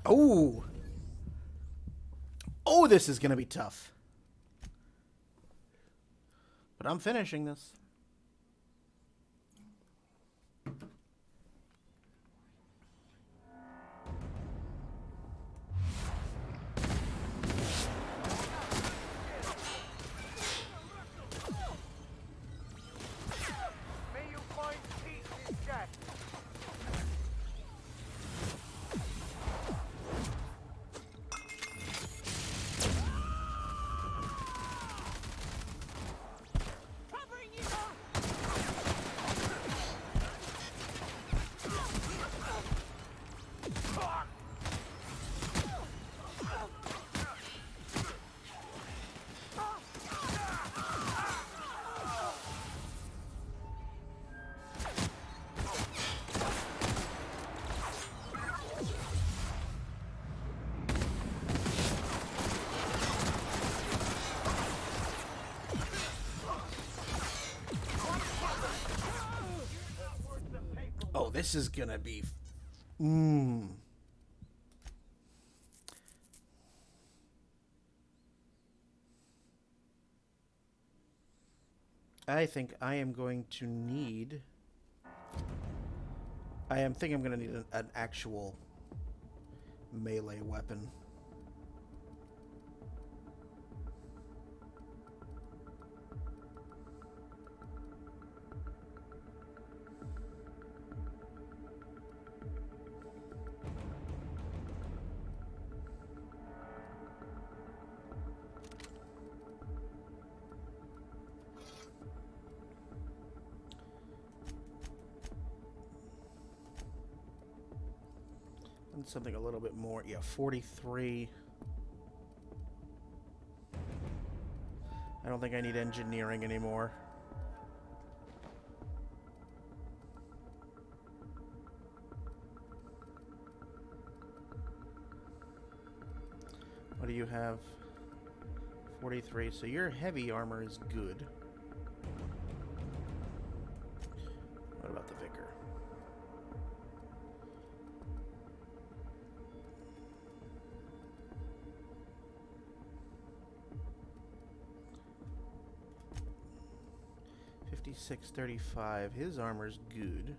Oh. Oh, this is going to be tough. But I'm finishing this. May you find peace in death. Oh, this is gonna be... I think I am going to need... I think I'm gonna need an actual melee weapon. Something a little bit more. Yeah, 43. I don't think I need engineering anymore. What do you have? 43. So your heavy armor is good. What about the Vicar? $56.35. His armor's good.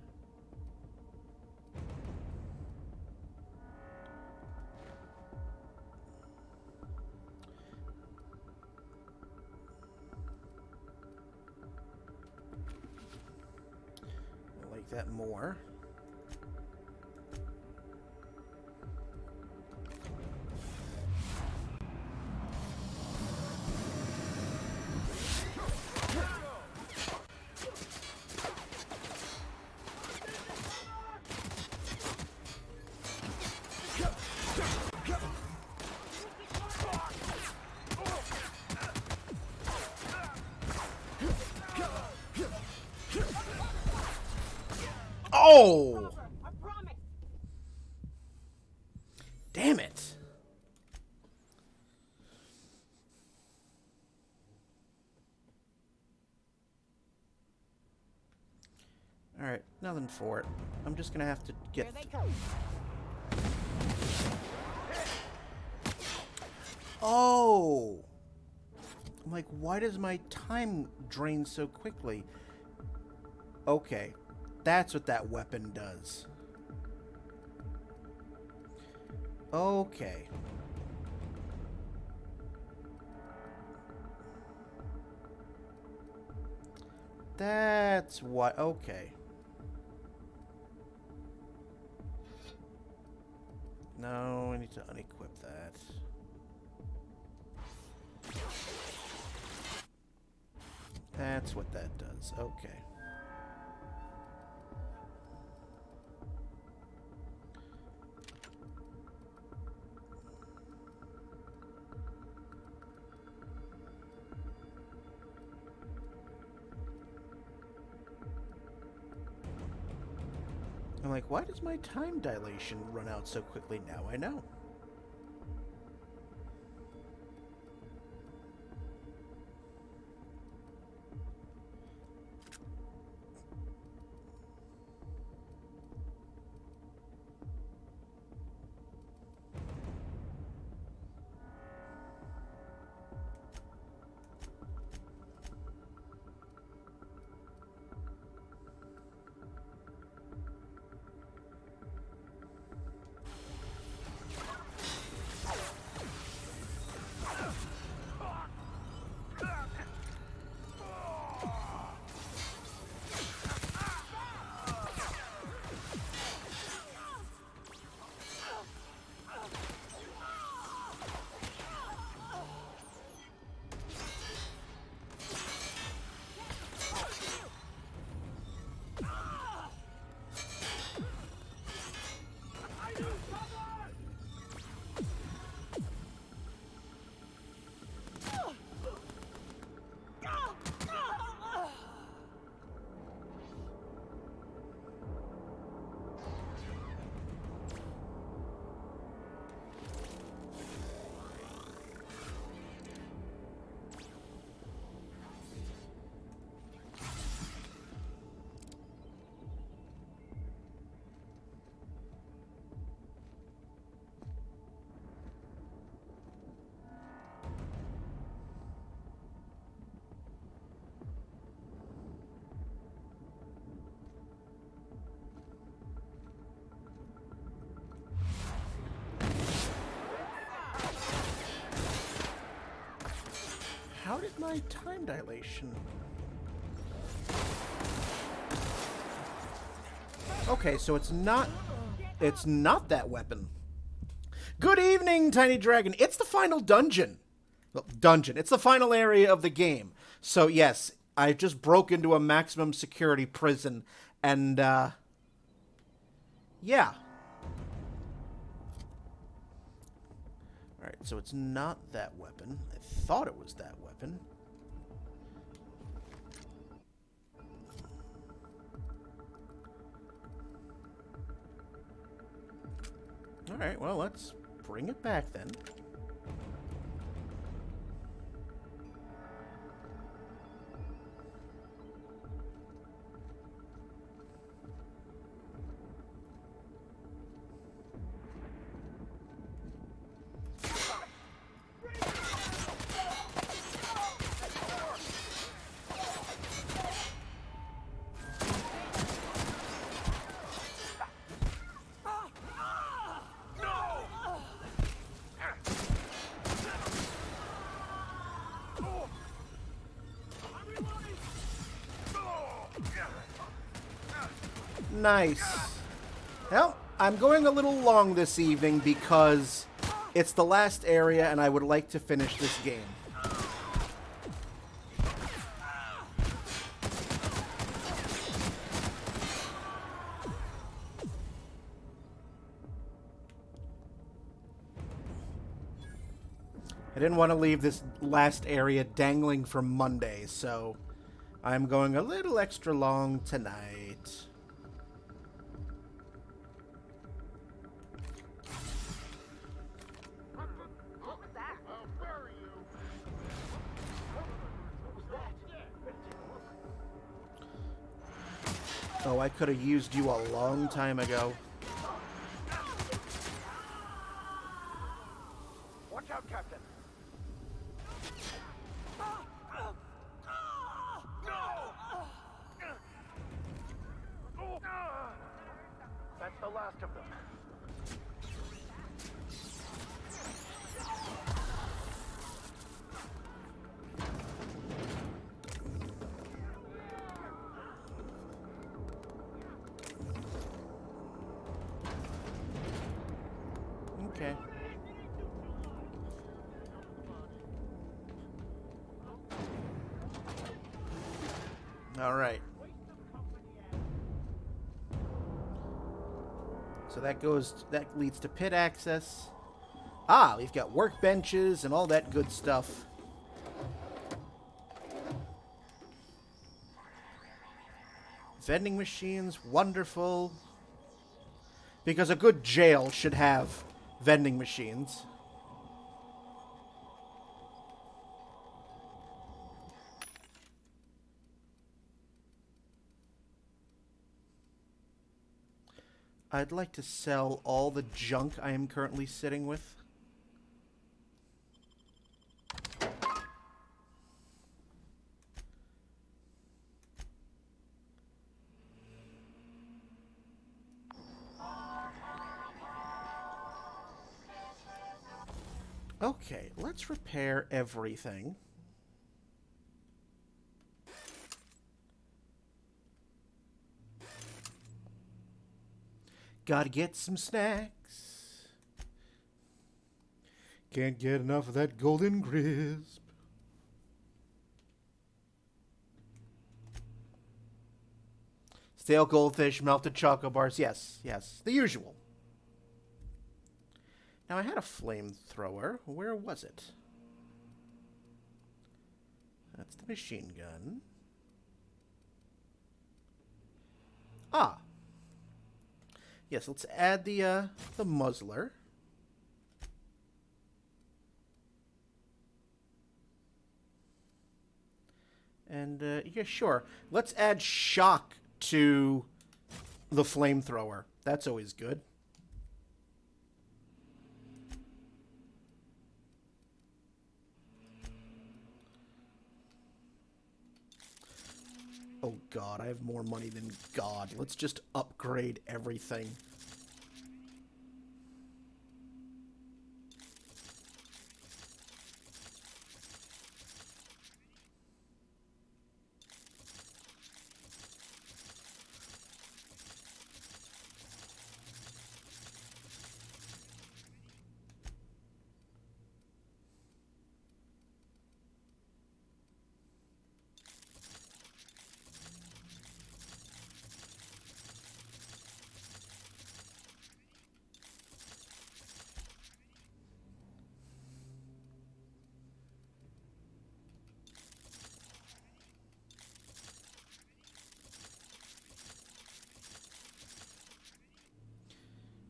I like that more. Oh! Damn it. Alright, nothing for it. I'm just gonna have to get... Oh! I'm like, why does my time drain so quickly? Okay. That's what that weapon does. Okay. That's what... Okay. No, I need to unequip that. That's what that does. Okay. I'm like, why does my time dilation run out so quickly? Now I know. How did my time dilation... Okay, so it's not that weapon. Good evening, Tiny Dragon. It's the final dungeon. Well, it's the final area of the game. So yes, I just broke into a maximum security prison and yeah. Alright, so it's not that weapon. I thought it was that weapon. Alright, well, let's bring it back then. Nice. Well, I'm going a little long this evening because it's the last area and I would like to finish this game. I didn't want to leave this last area dangling for Monday, so I'm going a little extra long tonight. Oh, I could have used you a long time ago. Watch out, Captain. last of them. Okay. All right. So that leads to pit access. Ah, we've got workbenches and all that good stuff. Vending machines, wonderful. Because a good jail should have vending machines. I'd like to sell all the junk I am currently sitting with. Okay, let's repair everything. Gotta get some snacks. Can't get enough of that golden crisp. Stale goldfish, melted choco bars. Yes, yes, the usual. Now, I had a flamethrower. Where was it? That's the machine gun. Ah. Yes, let's add the muzzler. And, yeah, sure. Let's add shock to the flamethrower. That's always good. Oh god, I have more money than God. Let's just upgrade everything.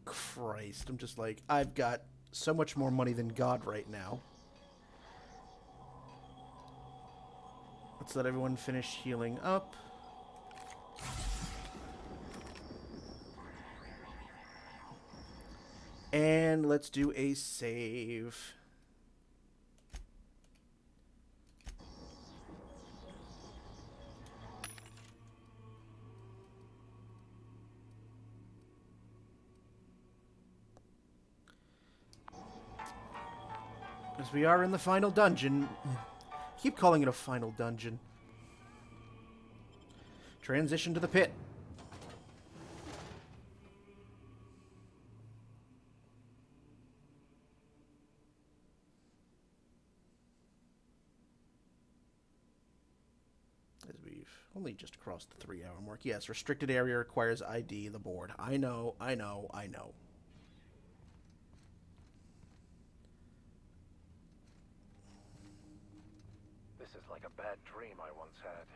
Christ, I'm just like, I've got so much more money than God right now. Let's let everyone finish healing up. And let's do a save. Because we are in the final dungeon. Keep calling it a final dungeon. Transition to the pit. As we've only just crossed the 3-hour mark. Yes, restricted area requires ID, the board. I know, I know, I know. Like a bad dream I once had.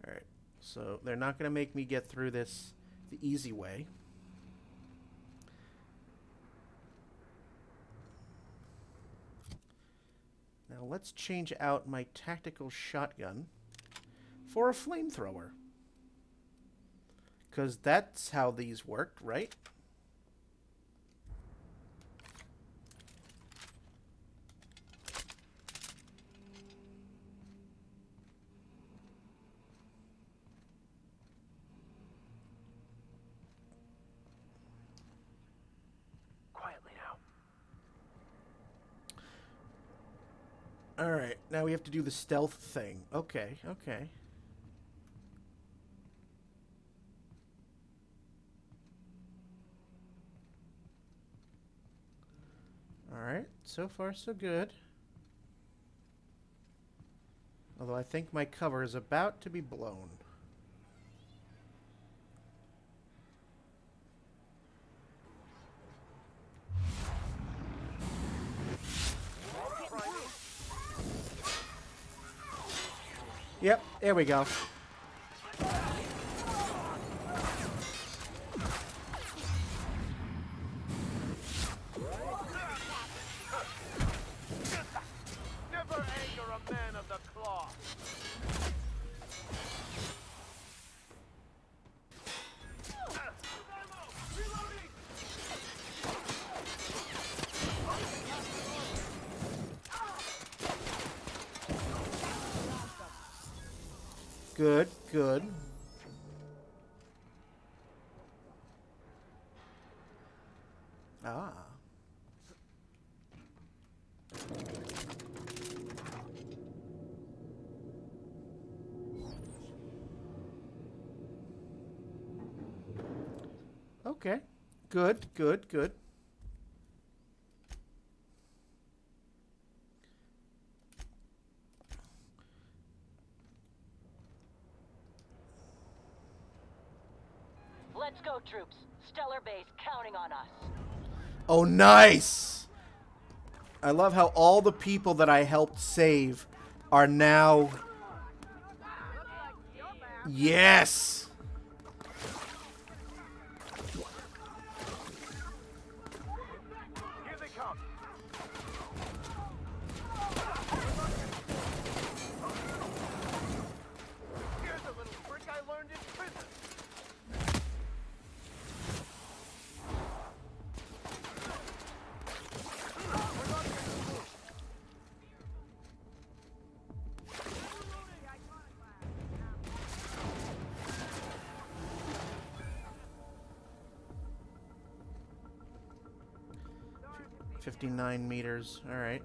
Alright, so they're not going to make me get through this the easy way. Now let's change out my tactical shotgun for a flamethrower. Because that's how these worked, right? Alright, now we have to do the stealth thing. Okay, okay. Alright, so far so good. Although I think my cover is about to be blown. Yep, there we go. Never anger a man of the cloth. Good, good. Ah. Okay. Good, good, good. Let's go, troops. Stellar Base counting on us. Oh, nice! I love how all the people that I helped save are now... Yes! Here they come. Here's a little trick I learned in prison. — 59 meters. All right.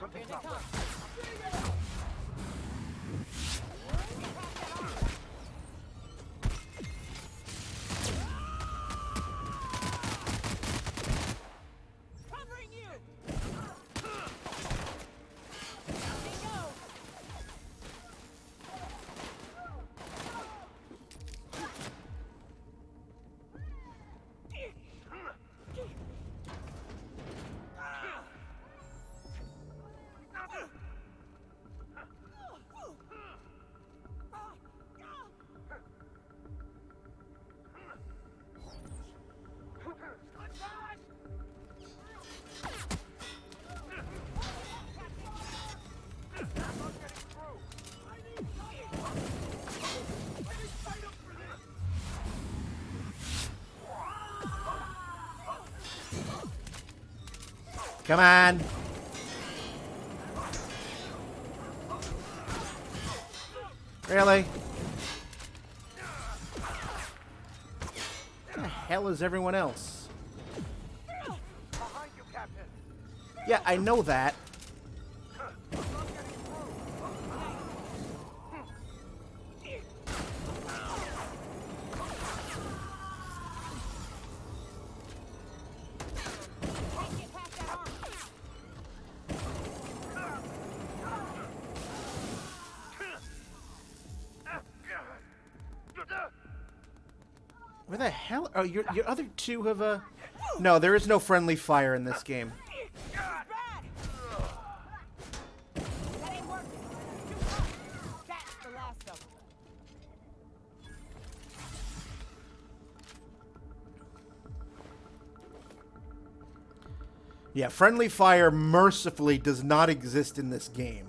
Something's not right. Come on. Really? Where the hell is everyone else? Behind you, Captain. Yeah, I know that. Where the hell? Oh, your other two have No, there is no friendly fire in this game. Yeah, friendly fire mercifully does not exist in this game.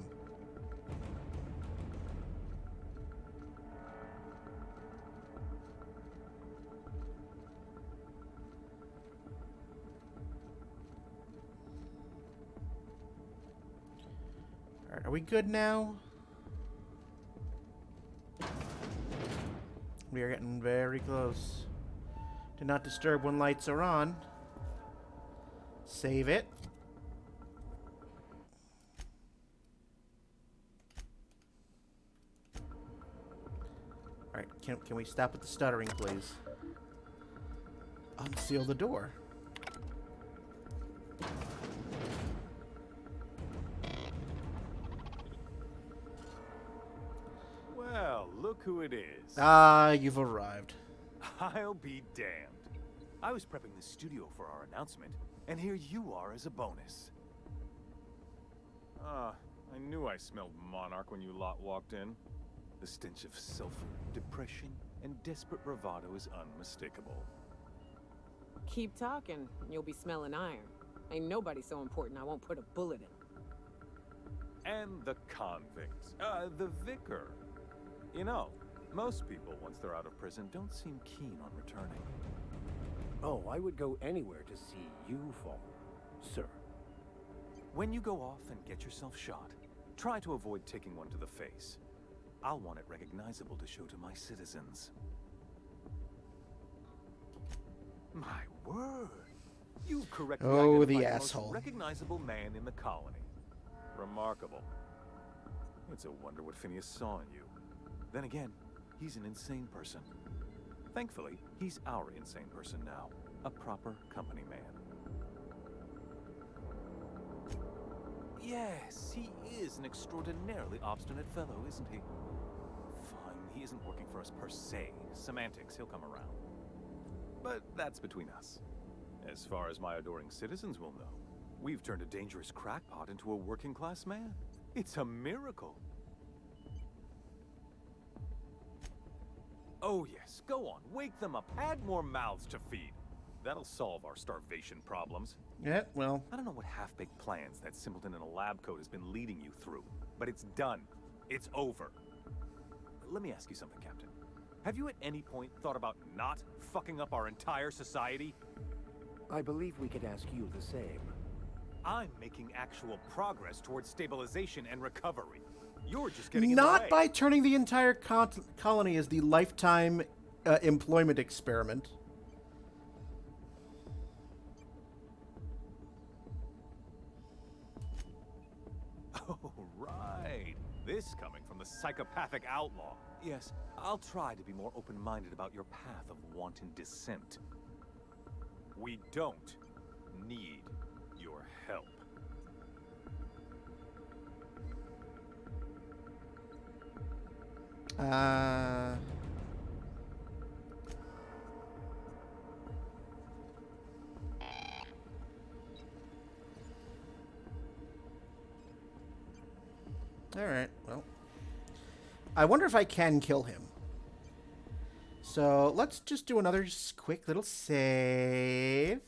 Are we good now? We are getting very close. Do not disturb when lights are on. Save it. Alright, can we stop with the stuttering, please? Unseal the door. Well, look who it is. Ah, you've arrived. I'll be damned. I was prepping the studio for our announcement, and here you are as a bonus. Ah, I knew I smelled Monarch when you lot walked in. The stench of sulfur, depression, and desperate bravado is unmistakable. Keep talking, you'll be smelling iron. Ain't nobody so important I won't put a bullet in. And the convict, the vicar. You know, most people, once they're out of prison, don't seem keen on returning. Oh, I would go anywhere to see you fall, sir. When you go off and get yourself shot, try to avoid taking one to the face. I'll want it recognizable to show to my citizens. My word! You've correctly Oh, the identified asshole. most recognizable man in the colony. Remarkable. It's a wonder what Phineas saw in you. Then again, he's an insane person. Thankfully, he's our insane person now. A proper company man. Yes, he is an extraordinarily obstinate fellow, isn't he? Fine, he isn't working for us per se. Semantics, he'll come around. But that's between us. As far as my adoring citizens will know, we've turned a dangerous crackpot into a working-class man. It's a miracle. Oh yes, go on, wake them up, add more mouths to feed. That'll solve our starvation problems. Yeah, well. I don't know what half-baked plans that simpleton in a lab coat has been leading you through, but it's done. It's over. Let me ask you something, Captain. Have you at any point thought about not fucking up our entire society? I believe we could ask you the same. I'm making actual progress towards stabilization and recovery. You're just getting in the Not way. by turning the entire colony as the lifetime employment experiment. Oh, right. This coming from the psychopathic outlaw. Yes, I'll try to be more open-minded about your path of wanton dissent. We don't need your help. Alright, well. I wonder if I can kill him. So, let's just do another quick little save.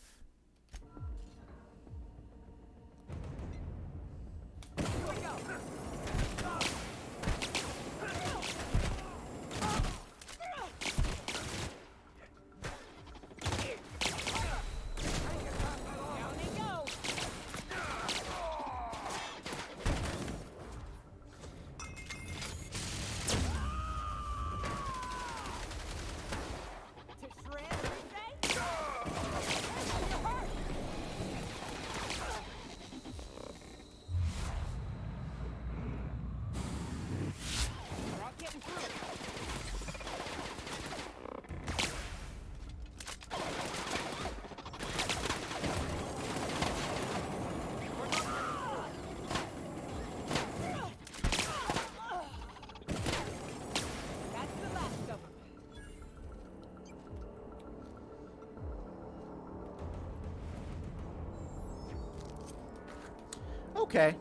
Okay.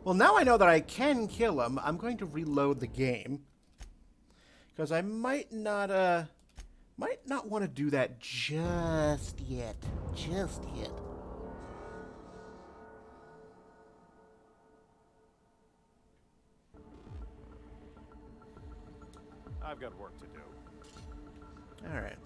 Well, now I know that I can kill him. I'm going to reload the game. Because I might not want to do that just yet. Just yet. I've got work to do. All right.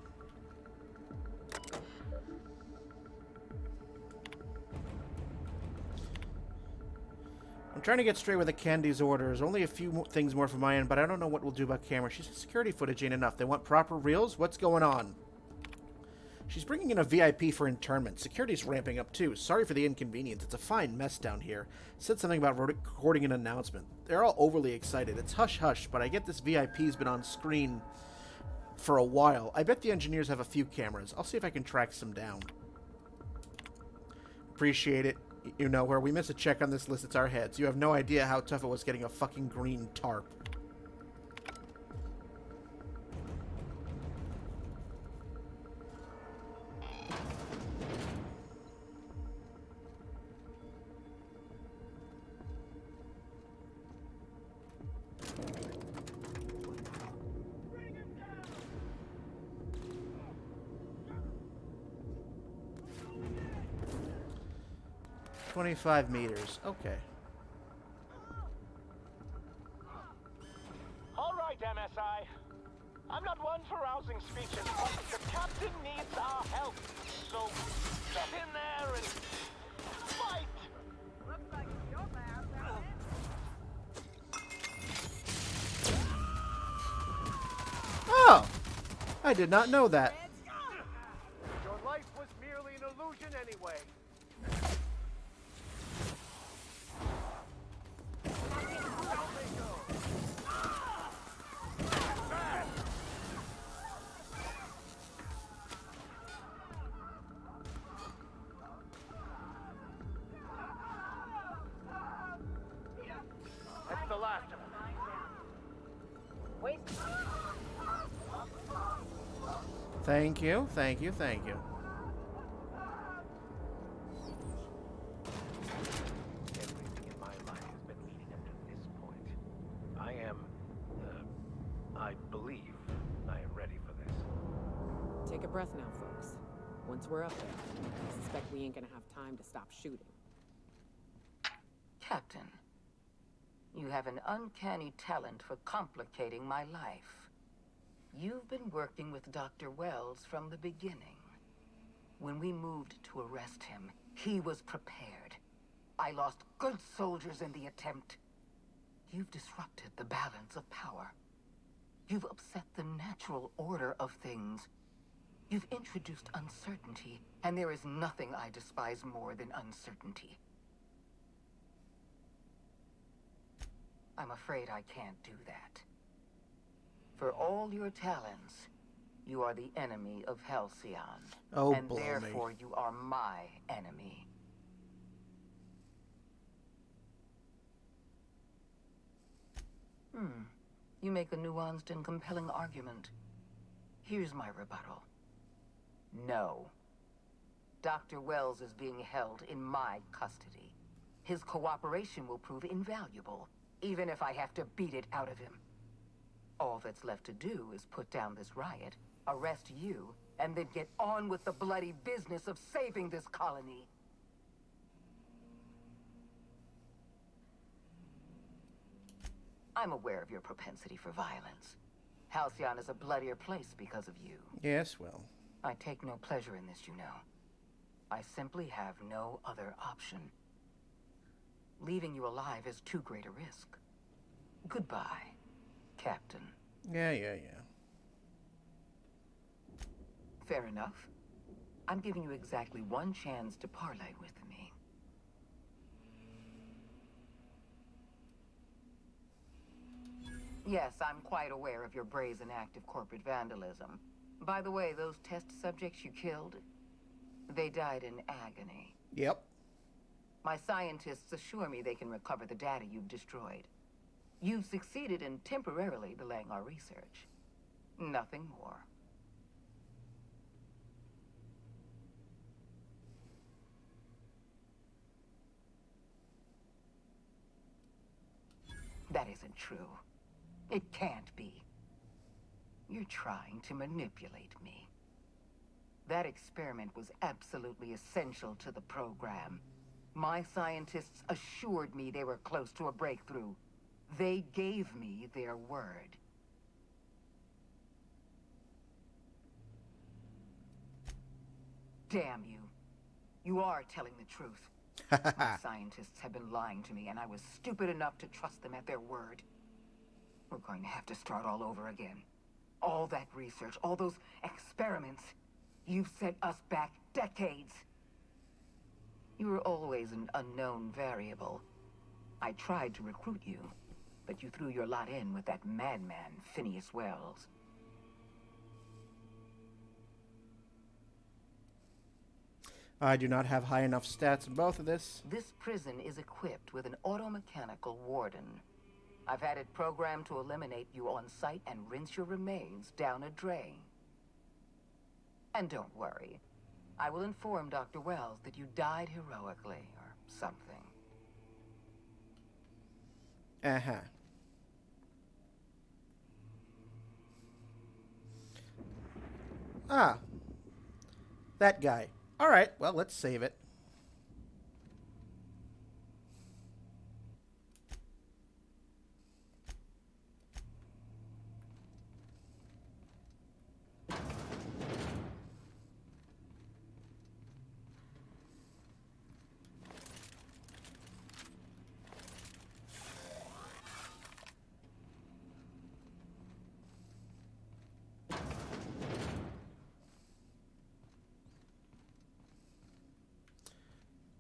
I'm trying to get straight with the Candy's orders. Only a few things more from my end, but I don't know what we'll do about camera. She said security footage ain't enough. They want proper reels? What's going on? She's bringing in a VIP for internment. Security's ramping up too. Sorry for the inconvenience. It's a fine mess down here. Said something about recording an announcement. They're all overly excited. It's hush-hush, but I get this VIP's been on screen for a while. I bet the engineers have a few cameras. I'll see if I can track some down. Appreciate it. You know, where we miss a check on this list, it's our heads. You have no idea how tough it was getting a fucking green tarp. $25 meters. Okay. All right, MSI. I'm not one for rousing speeches, but the captain needs our help. So get in there and fight. Looks like you're bad. Oh! I did not know that. Your life was merely an illusion anyway. That's the last of them. Wait. Thank you, thank you, thank you. Everything in my life has been leading up to this point. I believe I am ready for this. Take a breath now, folks. Once we're up there, I suspect we ain't gonna have time to stop shooting. Captain, you have an uncanny talent for complicating my life. You've been working with Dr. Wells from the beginning. When we moved to arrest him, he was prepared. I lost good soldiers in the attempt. You've disrupted the balance of power. You've upset the natural order of things. You've introduced uncertainty, and there is nothing I despise more than uncertainty. I'm afraid I can't do that. For all your talents, you are the enemy of Halcyon. Oh, and baloney. therefore you are my enemy. You make a nuanced and compelling argument. Here's my rebuttal. No. Dr. Wells is being held in my custody. His cooperation will prove invaluable, even if I have to beat it out of him. All that's left to do is put down this riot, arrest you, and then get on with the bloody business of saving this colony. I'm aware of your propensity for violence. Halcyon is a bloodier place because of you. Yes, well. I take no pleasure in this, you know. I simply have no other option. Leaving you alive is too great a risk. Goodbye, Captain. Yeah. Fair enough. I'm giving you exactly one chance to parley with me. Yes, I'm quite aware of your brazen act of corporate vandalism. By the way, those test subjects you killed, they died in agony. Yep. My scientists assure me they can recover the data you've destroyed. You've succeeded in temporarily delaying our research. Nothing more. That isn't true. It can't be. You're trying to manipulate me. That experiment was absolutely essential to the program. My scientists assured me they were close to a breakthrough. They gave me their word. Damn you. You are telling the truth. My scientists have been lying to me, and I was stupid enough to trust them at their word. We're going to have to start all over again. All that research, all those experiments. You've set us back decades. You were always an unknown variable. I tried to recruit you, but you threw your lot in with that madman, Phineas Wells. I do not have high enough stats in both of this. This prison is equipped with an automechanical warden. I've had it programmed to eliminate you on sight and rinse your remains down a drain. And don't worry. I will inform Dr. Wells that you died heroically, or something. Uh-huh. Ah. That guy. Alright, well, let's save it.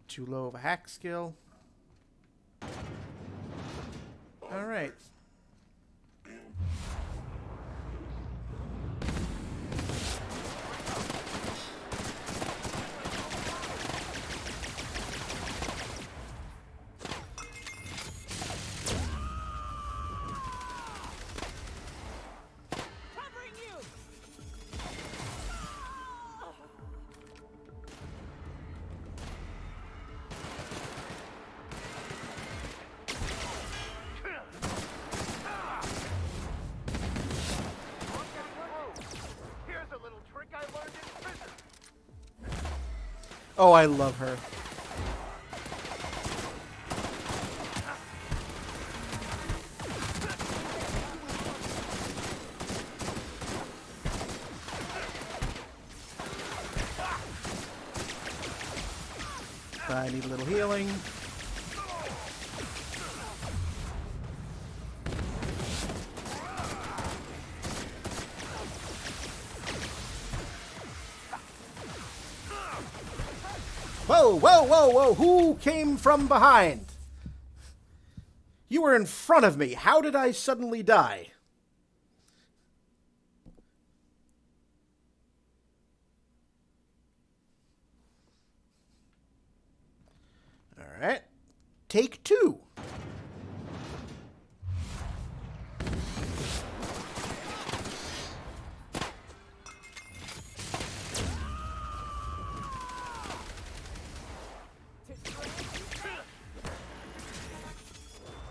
Too low of a hack skill. All right. Oh, I love her. I need a little healing. Whoa, whoa, whoa, whoa! Who came from behind? You were in front of me. How did I suddenly die? All right. Take two.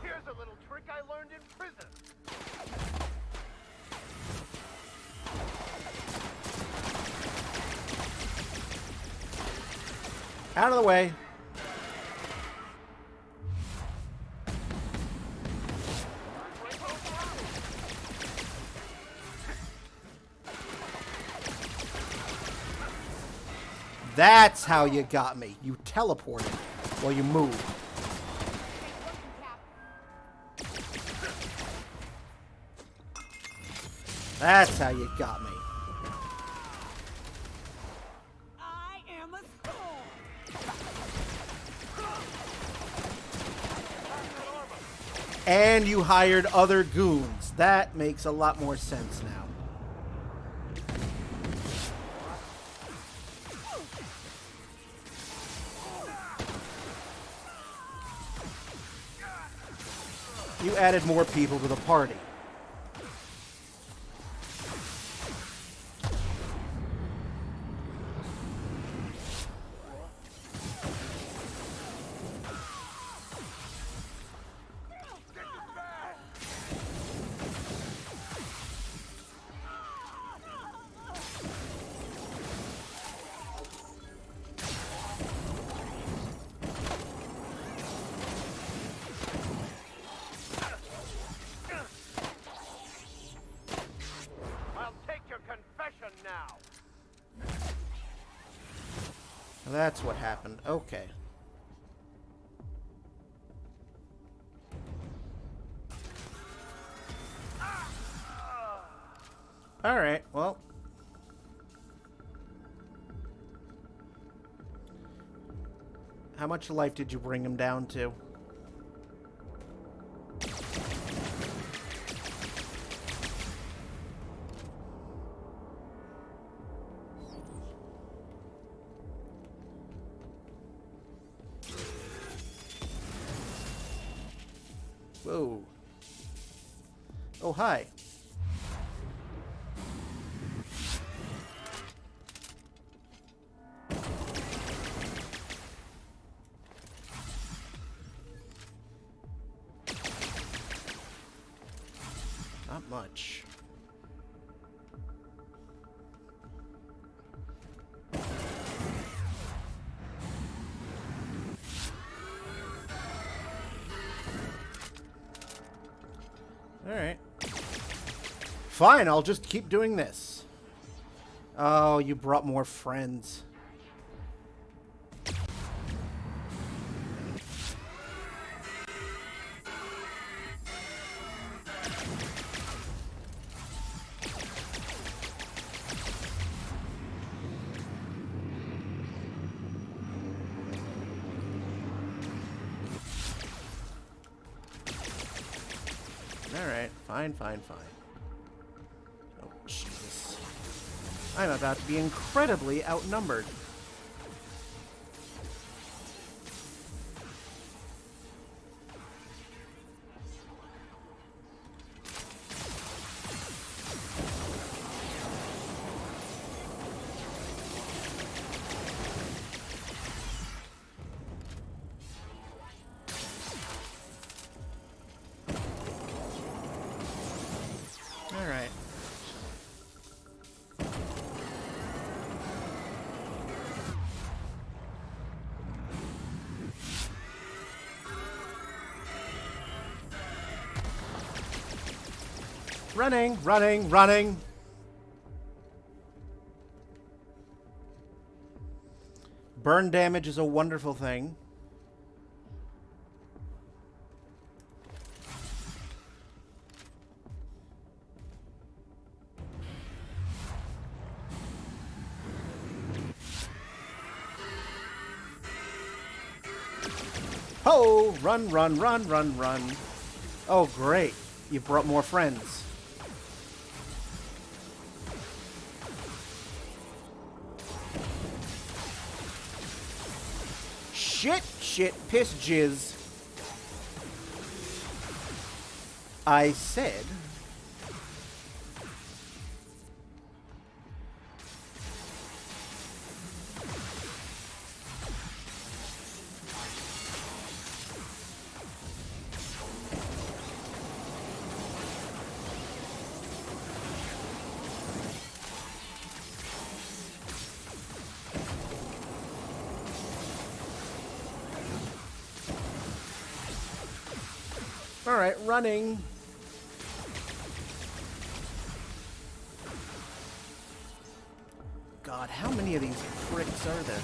Here's a little trick I learned in prison. Out of the way. That's how you got me. You teleported while you moved. That's how you got me. I am a skull. And you hired other goons. That makes a lot more sense now. You added more people to the party. I'll take your confession now. That's what happened. Okay. Alright, well. How much life did you bring him down to? Whoa. Oh, hi. Not much. Alright. Fine, I'll just keep doing this. Oh, you brought more friends. Alright, fine. Oh, Jesus. I'm about to be incredibly outnumbered. Alright. Running. Burn damage is a wonderful thing. Ho! Run. Oh, great. You brought more friends. Shit, piss, jizz. I said... Alright, running. God, how many of these pricks are there?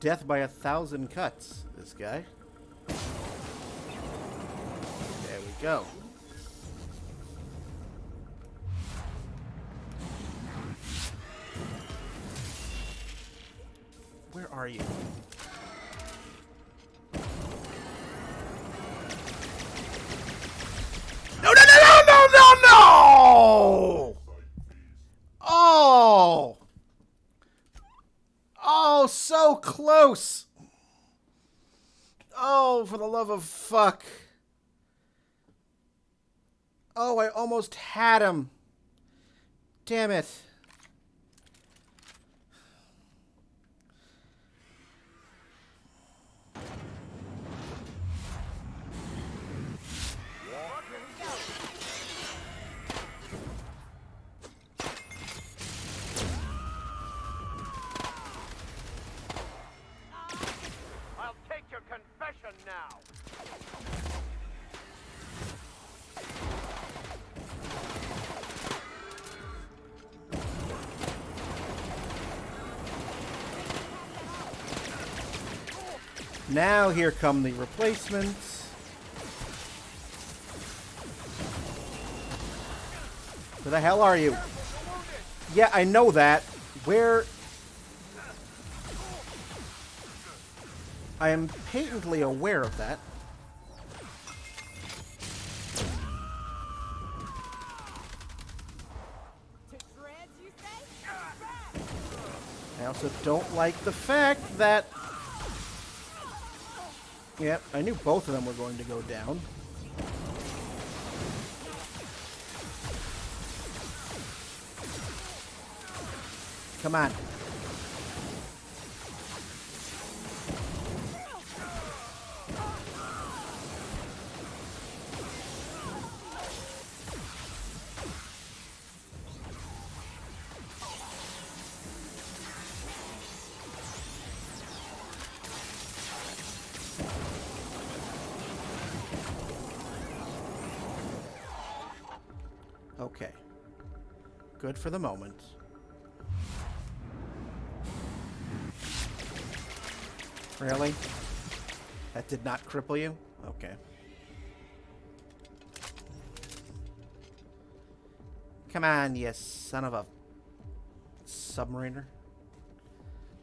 Death by 1,000 cuts, this guy. There we go. Where are you? No! Oh! Oh, so close! Oh, for the love of fuck. Oh, I almost had him. Damn it. I'll take your confession now. Now here come the replacements. Where the hell are you? Yeah, I know that. Where... I am patently aware of that. I also don't like the fact that... Yep, I knew both of them were going to go down. Come on. Okay. Good for the moment. Really? That did not cripple you? Okay. Come on, you son of a submariner.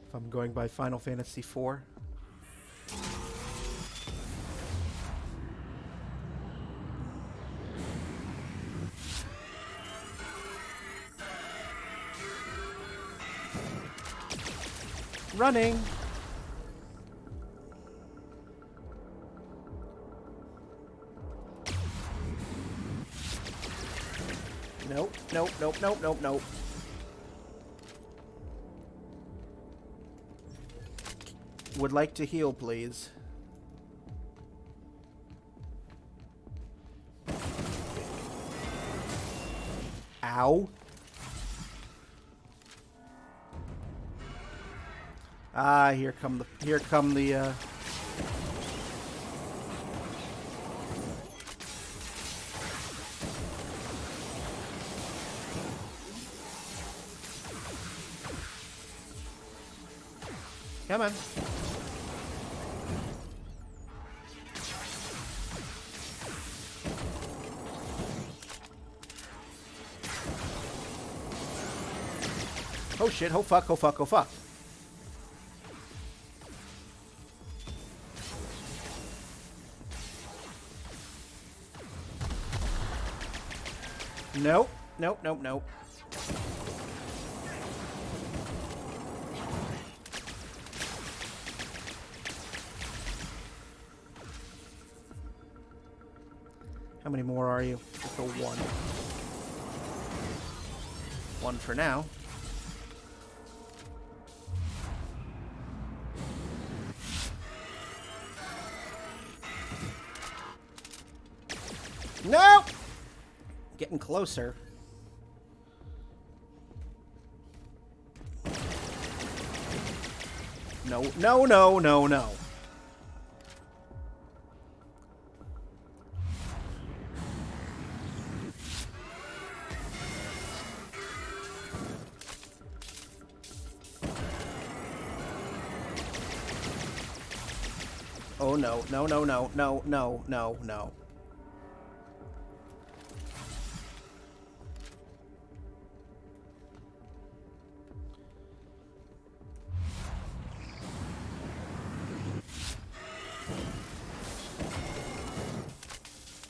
If I'm going by Final Fantasy IV. Running. Nope, nope, nope, nope, nope, nope. Would like to heal, please. Ow. Ah, here come the Come on. Oh shit, oh fuck, oh fuck, oh fuck. Nope, nope, nope, nope. How many more are you? Just the one. One for now. No! Getting closer. No, no, no, no, no. Oh no, no, no, no, no, no, no, no.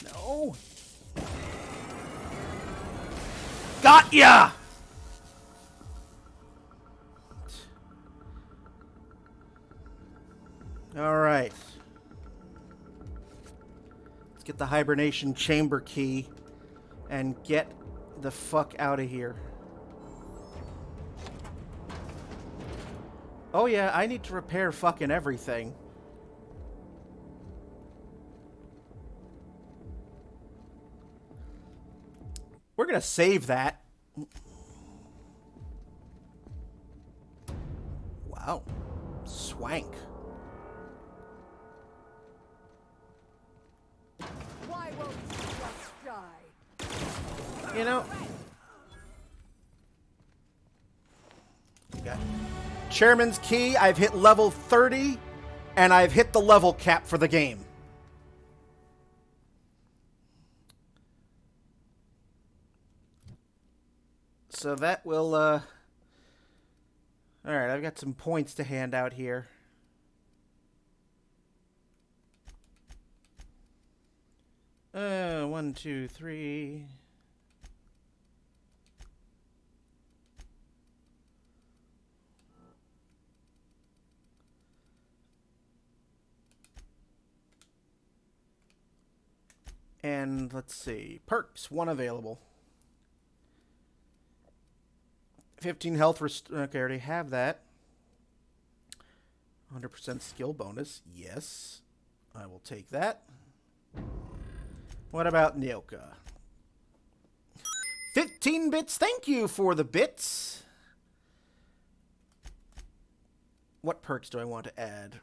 No. Got ya! All right. Let's get the hibernation chamber key and get the fuck out of here. Oh yeah, I need to repair fucking everything. We're gonna save that. Wow. Swank. Why won't you just die? You know. Okay. Chairman's key. I've hit level 30 and I've hit the level cap for the game. So that will, Alright, I've got some points to hand out here. One, two, three. And let's see. Perks, 1 available. 15 health okay, I already have that. 100% skill bonus. Yes. I will take that. What about Nyoka? 15 bits. Thank you for the bits. What perks do I want to add?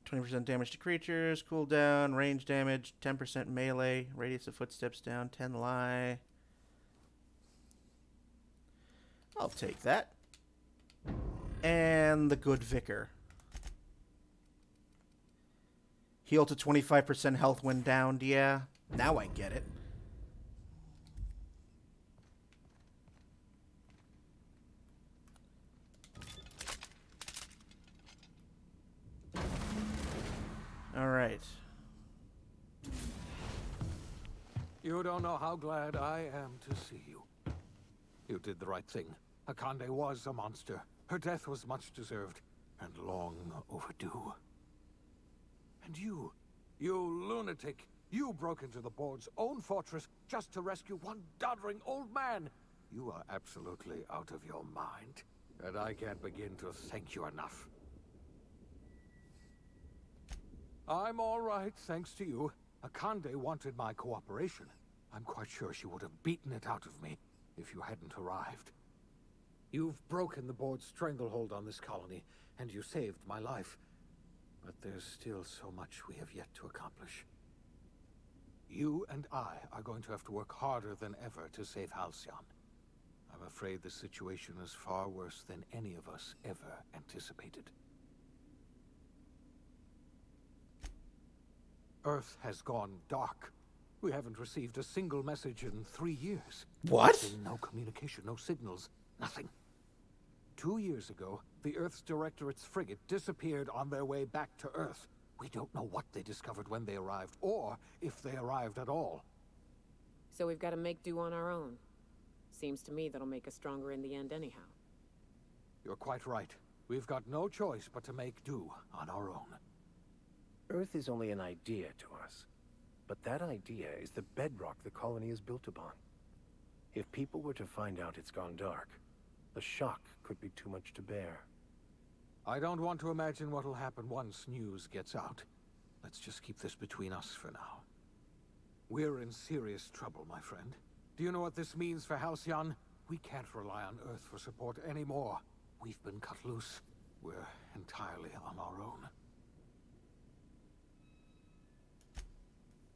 20% damage to creatures, cooldown, range damage, 10% melee, radius of footsteps down, 10 lie. I'll take that. And the Good Vicar. Heal to 25% health when downed, yeah. Now I get it. All right. You don't know how glad I am to see you. You did the right thing. Akande was a monster. Her death was much deserved, and long overdue. And you lunatic, you broke into the board's own fortress just to rescue one doddering old man. You are absolutely out of your mind, and I can't begin to thank you enough. I'm all right, thanks to you. Akande wanted my cooperation. I'm quite sure she would have beaten it out of me if you hadn't arrived. You've broken the board's stranglehold on this colony, and you saved my life. But there's still so much we have yet to accomplish. You and I are going to have to work harder than ever to save Halcyon. I'm afraid the situation is far worse than any of us ever anticipated. Earth has gone dark. We haven't received a single message in 3 years. What? No communication, no signals, nothing. 2 years ago, the Earth's Directorate's frigate disappeared on their way back to Earth. We don't know what they discovered when they arrived, or if they arrived at all. So we've got to make do on our own. Seems to me that'll make us stronger in the end anyhow. You're quite right. We've got no choice but to make do on our own. Earth is only an idea to us. But that idea is the bedrock the colony is built upon. If people were to find out it's gone dark, the shock could be too much to bear. I don't want to imagine what'll happen once news gets out. Let's just keep this between us for now. We're in serious trouble, my friend. Do you know what this means for Halcyon? We can't rely on Earth for support anymore. We've been cut loose. We're entirely on our own.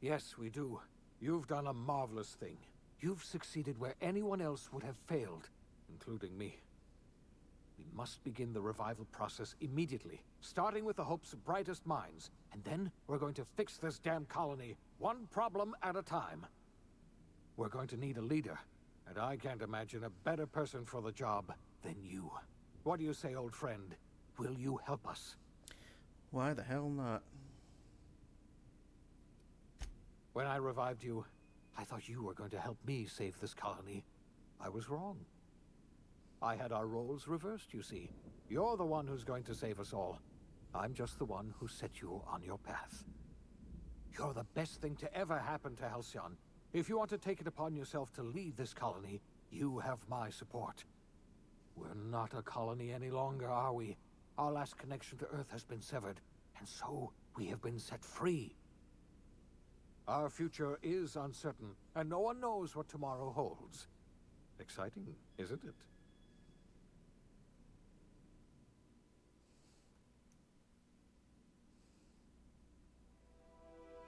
Yes, we do. You've done a marvelous thing. You've succeeded where anyone else would have failed, including me. We must begin the revival process immediately, starting with the Hope's brightest minds, and then we're going to fix this damn colony, one problem at a time. We're going to need a leader, and I can't imagine a better person for the job than you. What do you say, old friend? Will you help us? Why the hell not? When I revived you, I thought you were going to help me save this colony. I was wrong. I had our roles reversed, you see. You're the one who's going to save us all. I'm just the one who set you on your path. You're the best thing to ever happen to Halcyon. If you want to take it upon yourself to lead this colony, you have my support. We're not a colony any longer, are we? Our last connection to Earth has been severed, and so we have been set free. Our future is uncertain, and no one knows what tomorrow holds. Exciting, isn't it?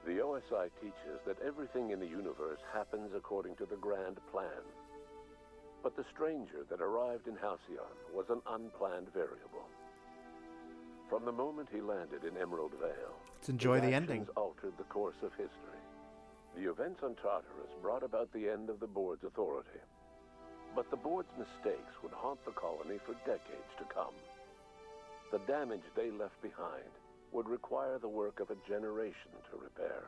The OSI teaches that everything in the universe happens according to the grand plan. But the stranger that arrived in Halcyon was an unplanned variable. From the moment he landed in Emerald Vale, Let's enjoy his the actions ending. altered the course of history. The events on Tartarus brought about the end of the Board's authority. But the Board's mistakes would haunt the colony for decades to come. The damage they left behind would require the work of a generation to repair.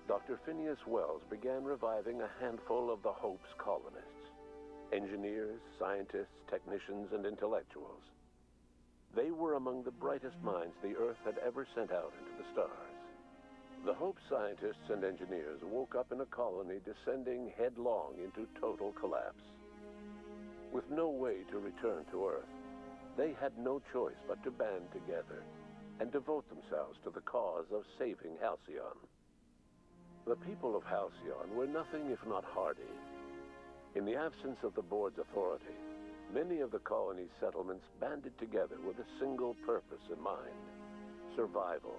Dr. Phineas Wells began reviving a handful of the Hope's colonists. Engineers, scientists, technicians, and intellectuals. They were among the brightest minds the Earth had ever sent out into the stars. The Hope scientists and engineers woke up in a colony descending headlong into total collapse. With no way to return to Earth, they had no choice but to band together and devote themselves to the cause of saving Halcyon. The people of Halcyon were nothing if not hardy. In the absence of the Board's authority, many of the colony's settlements banded together with a single purpose in mind: survival.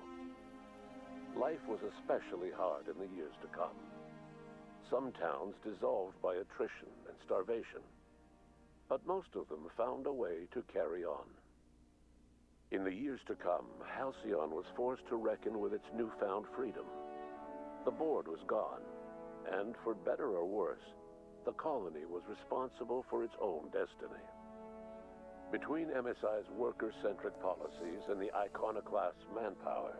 Life was especially hard in the years to come. Some towns dissolved by attrition and starvation, but most of them found a way to carry on. In the years to come, Halcyon was forced to reckon with its newfound freedom. The Board was gone, and for better or worse, the colony was responsible for its own destiny. Between MSI's worker-centric policies and the iconoclast's manpower,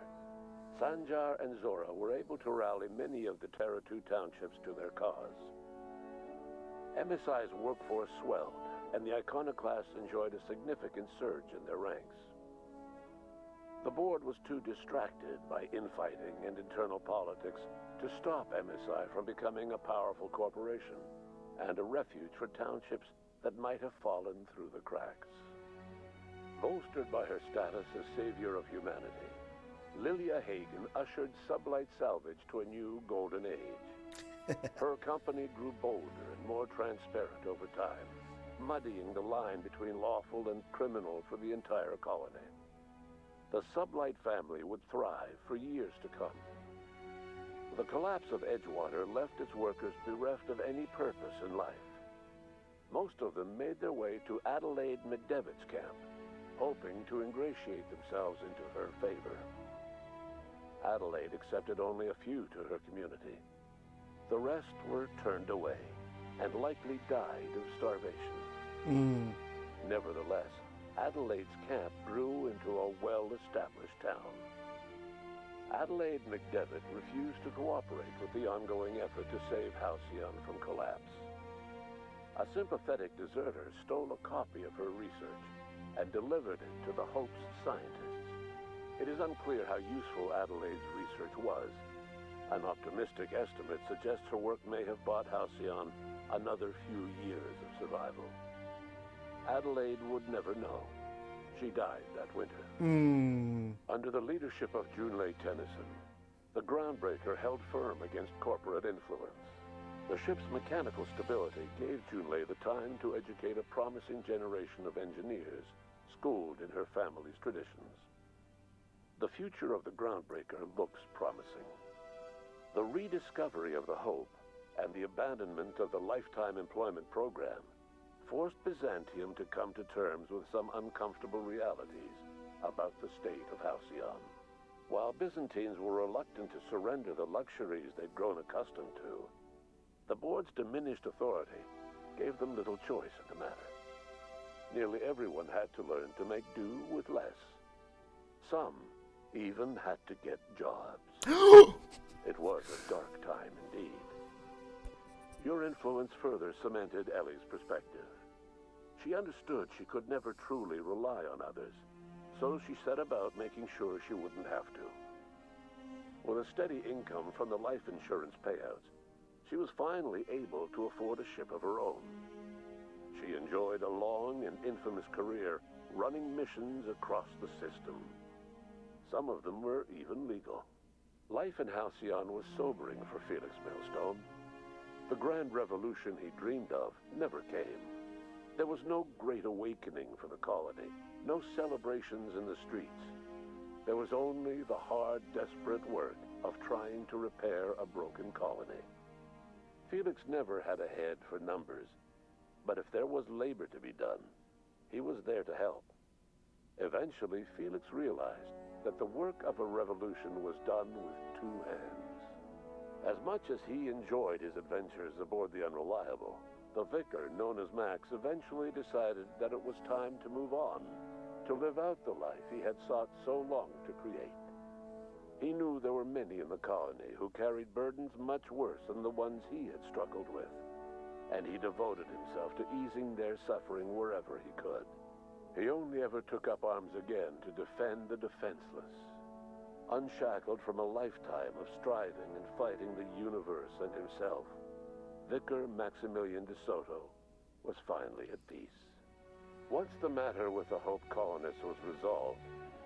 Sanjar and Zora were able to rally many of the Terra 2 townships to their cause. MSI's workforce swelled, and the iconoclasts enjoyed a significant surge in their ranks. The Board was too distracted by infighting and internal politics to stop MSI from becoming a powerful corporation and a refuge for townships that might have fallen through the cracks. Bolstered by her status as savior of humanity, Lilia Hagen ushered Sublight Salvage to a new golden age. Her company grew bolder and more transparent over time, muddying the line between lawful and criminal for the entire colony. The Sublight family would thrive for years to come. The collapse of Edgewater left its workers bereft of any purpose in life. Most of them made their way to Adelaide McDevitt's camp, hoping to ingratiate themselves into her favor. Adelaide accepted only a few to her community. The rest were turned away and likely died of starvation. Nevertheless, Adelaide's camp grew into a well-established town. Adelaide McDevitt refused to cooperate with the ongoing effort to save Halcyon from collapse. A sympathetic deserter stole a copy of her research and delivered it to the Hope's scientists. It is unclear how useful Adelaide's research was. An optimistic estimate suggests her work may have bought Halcyon another few years of survival. Adelaide would never know. She died that winter. Under the leadership of Junlei Tennyson, the Groundbreaker held firm against corporate influence. The ship's mechanical stability gave Junlei the time to educate a promising generation of engineers, schooled in her family's traditions. The future of the Groundbreaker looks promising. The rediscovery of the Hope and the abandonment of the Lifetime Employment Program forced Byzantium to come to terms with some uncomfortable realities about the state of Halcyon. While Byzantines were reluctant to surrender the luxuries they'd grown accustomed to, the Board's diminished authority gave them little choice in the matter. Nearly everyone had to learn to make do with less. Some even had to get jobs. It was a dark time indeed. Your influence further cemented Ellie's perspective. She understood she could never truly rely on others, so she set about making sure she wouldn't have to. With a steady income from the life insurance payouts, she was finally able to afford a ship of her own. She enjoyed a long and infamous career running missions across the system. Some of them were even legal. Life in Halcyon was sobering for Felix Millstone. The grand revolution he dreamed of never came. There was no great awakening for the colony, no celebrations in the streets. There was only the hard, desperate work of trying to repair a broken colony. Felix never had a head for numbers. But if there was labor to be done, he was there to help. Eventually, Felix realized that the work of a revolution was done with two hands. As much as he enjoyed his adventures aboard the Unreliable, the vicar, known as Max, eventually decided that it was time to move on, to live out the life he had sought so long to create. He knew there were many in the colony who carried burdens much worse than the ones he had struggled with, and he devoted himself to easing their suffering wherever he could. He only ever took up arms again to defend the defenseless. Unshackled from a lifetime of striving and fighting the universe and himself, Vicar Maximilian de Soto was finally at peace. Once the matter with the Hope colonists was resolved,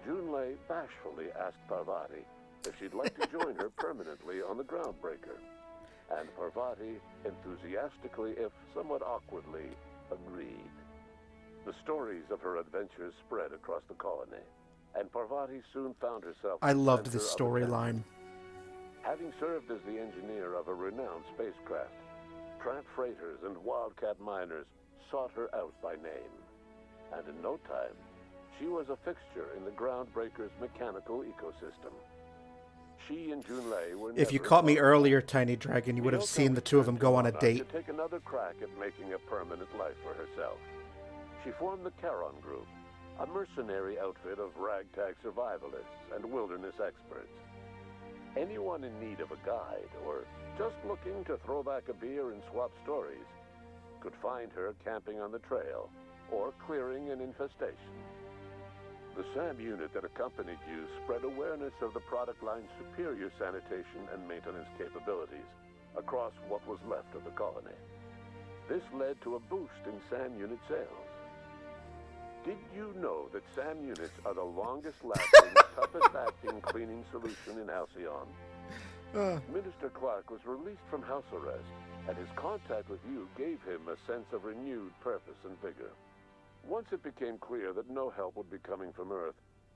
Junlei bashfully asked Parvati if she'd like to join her permanently on the Groundbreaker, and Parvati enthusiastically, if somewhat awkwardly, agreed. The stories of her adventures spread across the colony, and Parvati soon found herself... I loved this storyline. Having served as the engineer of a renowned spacecraft, tramp freighters and wildcat miners sought her out by name. And in no time, she was a fixture in the Groundbreaker's mechanical ecosystem. She and Junlei were If you caught me earlier, Tiny Dragon, you would have seen the two of them go on a date. to take another crack at making a permanent life for herself. She formed the Charon Group, a mercenary outfit of ragtag survivalists and wilderness experts. Anyone in need of a guide, or just looking to throw back a beer and swap stories, could find her camping on the trail, or clearing an infestation. The SAM unit that accompanied you spread awareness of the product line's superior sanitation and maintenance capabilities across what was left of the colony. This led to a boost in SAM unit sales. Did you know that SAM units are the longest-lasting, toughest-acting cleaning solution in Halcyon? Minister Clark was released from house arrest, and his contact with you gave him a sense of renewed purpose and vigor. Once it became clear that no help would be coming from Earth,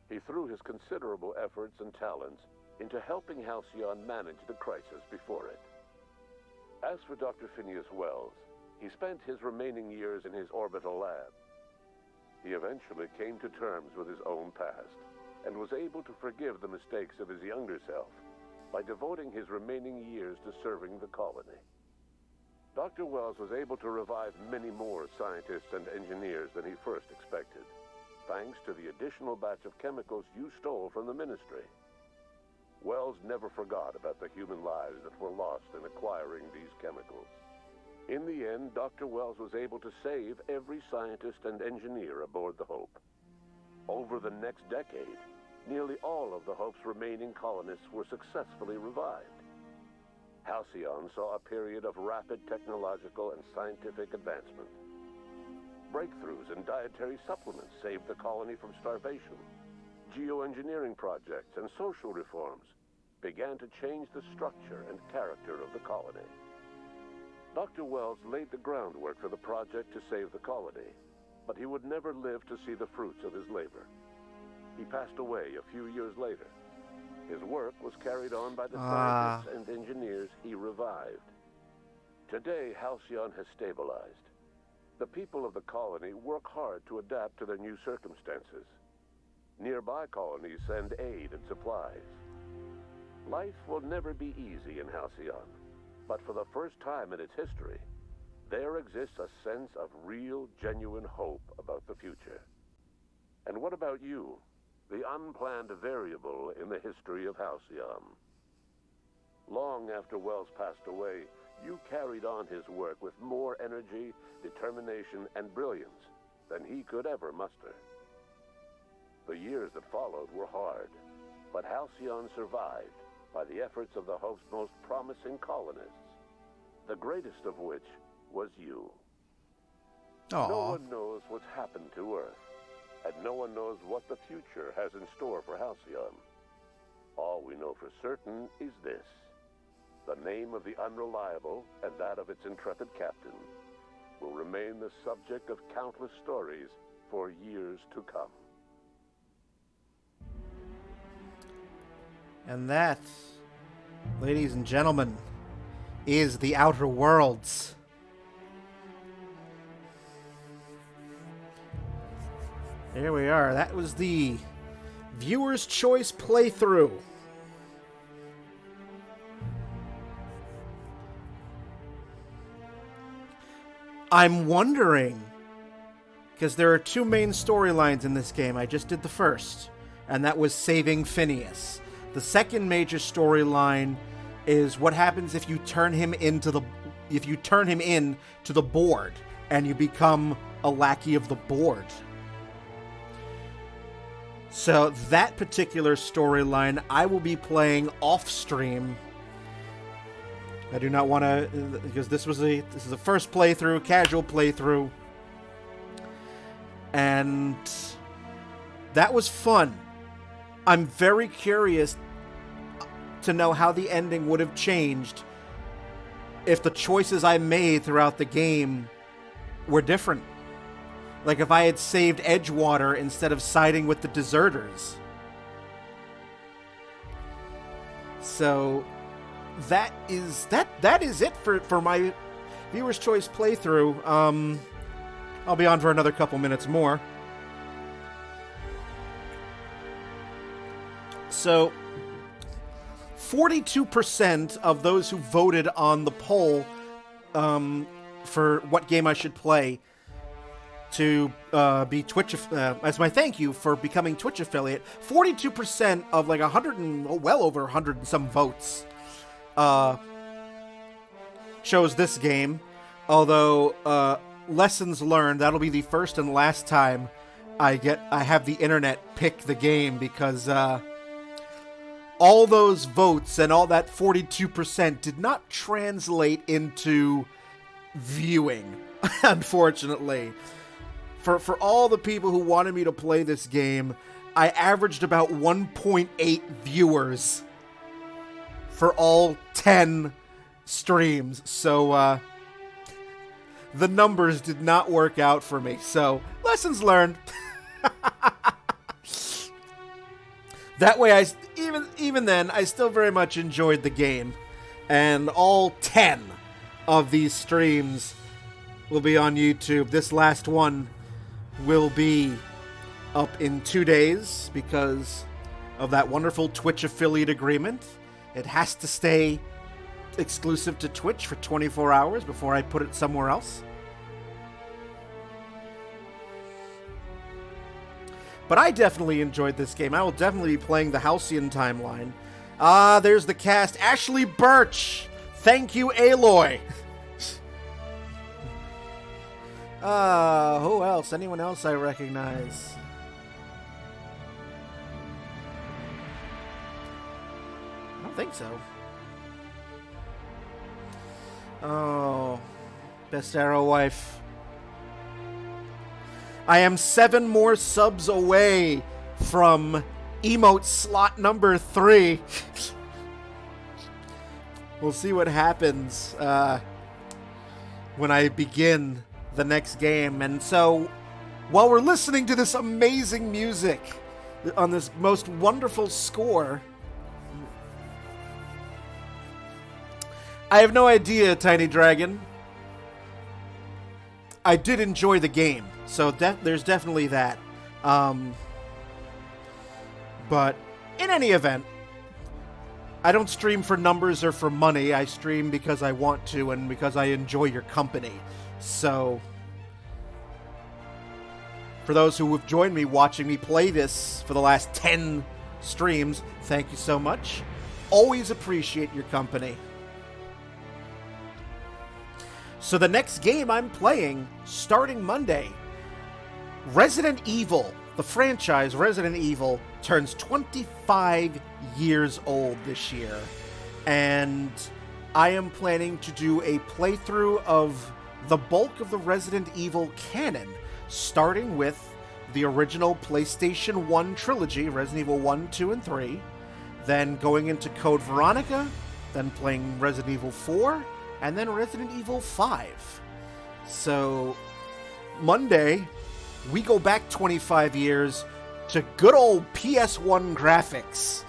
he threw his considerable efforts and talents into helping Halcyon manage the crisis before it. As for Dr. Phineas Wells, he spent his remaining years in his orbital lab. He eventually came to terms with his own past, and was able to forgive the mistakes of his younger self by devoting his remaining years to serving the colony. Dr. Wells was able to revive many more scientists and engineers than he first expected, thanks to the additional batch of chemicals you stole from the Ministry. Wells never forgot about the human lives that were lost in acquiring these chemicals. In the end, Dr. Wells was able to save every scientist and engineer aboard the Hope. Over the next decade, nearly all of the Hope's remaining colonists were successfully revived. Halcyon saw a period of rapid technological and scientific advancement. Breakthroughs in dietary supplements saved the colony from starvation. Geoengineering projects and social reforms began to change the structure and character of the colony. Dr. Wells laid the groundwork for the project to save the colony, but he would never live to see the fruits of his labor. He passed away a few years later. His work was carried on by the scientists and engineers he revived. Today, Halcyon has stabilized. The people of the colony work hard to adapt to their new circumstances. Nearby colonies send aid and supplies. Life will never be easy in Halcyon, but for the first time in its history, there exists a sense of real, genuine hope about the future. And what about you? The unplanned variable in the history of Halcyon. Long after Wells passed away, you carried on his work with more energy, determination, and brilliance than he could ever muster. The years that followed were hard, but Halcyon survived by the efforts of the Hope's most promising colonists, the greatest of which was you. No one knows what's happened to Earth, and no one knows what the future has in store for Halcyon. All we know for certain is this: the name of the Unreliable and that of its intrepid captain will remain the subject of countless stories for years to come. And that, ladies and gentlemen, is The Outer Worlds. There we are. That was the Viewer's Choice playthrough. I'm wondering, because there are two main storylines in this game. I just did the first, and that was saving Phineas. The second major storyline is what happens if you turn him in to the board and you become a lackey of the board. So that particular storyline I will be playing off stream. I do not want to, because this is a first playthrough, casual playthrough, and that was fun. I'm very curious to know how the ending would have changed if the choices I made throughout the game were different. Like if I had saved Edgewater instead of siding with the deserters. So that is it for my Viewer's Choice playthrough. I'll be on for another couple minutes more. So 42% of those who voted on the poll for what game I should play to be Twitch, as my thank you for becoming Twitch affiliate, 42% of like well over 100 and some votes chose this game. Although lessons learned, that'll be the first and last time I have the internet pick the game, because all those votes and all that 42% did not translate into viewing, unfortunately. For all the people who wanted me to play this game, I averaged about 1.8 viewers for all 10 streams. So, the numbers did not work out for me. So, lessons learned. That way, even then, I still very much enjoyed the game. And all 10 of these streams will be on YouTube. This last one will be up in 2 days because of that wonderful Twitch affiliate agreement. It has to stay exclusive to Twitch for 24 hours before I put it somewhere else. But I definitely enjoyed this game. I will definitely be playing the Halcyon timeline. Ah, there's the cast. Ashley Birch! Thank you, Aloy! Who else? Anyone else I recognize? I don't think so. Oh, Best Arrow Wife. I am 7 more subs away from emote slot number 3. We'll see what happens when I begin the next game. And so, while we're listening to this amazing music on this most wonderful score, I have no idea, Tiny Dragon. I did enjoy the game, so there's definitely that. But in any event, I don't stream for numbers or for money. I stream because I want to and because I enjoy your company. So, for those who have joined me watching me play this for the last 10 streams, thank you so much. Always appreciate your company. So the next game I'm playing, starting Monday, Resident Evil, the franchise Resident Evil, turns 25 years old this year. And I am planning to do a playthrough of the bulk of the Resident Evil canon, starting with the original PlayStation 1 trilogy, Resident Evil 1, 2, and 3, then going into Code Veronica, then playing Resident Evil 4, and then Resident Evil 5. So, Monday, we go back 25 years to good old PS1 graphics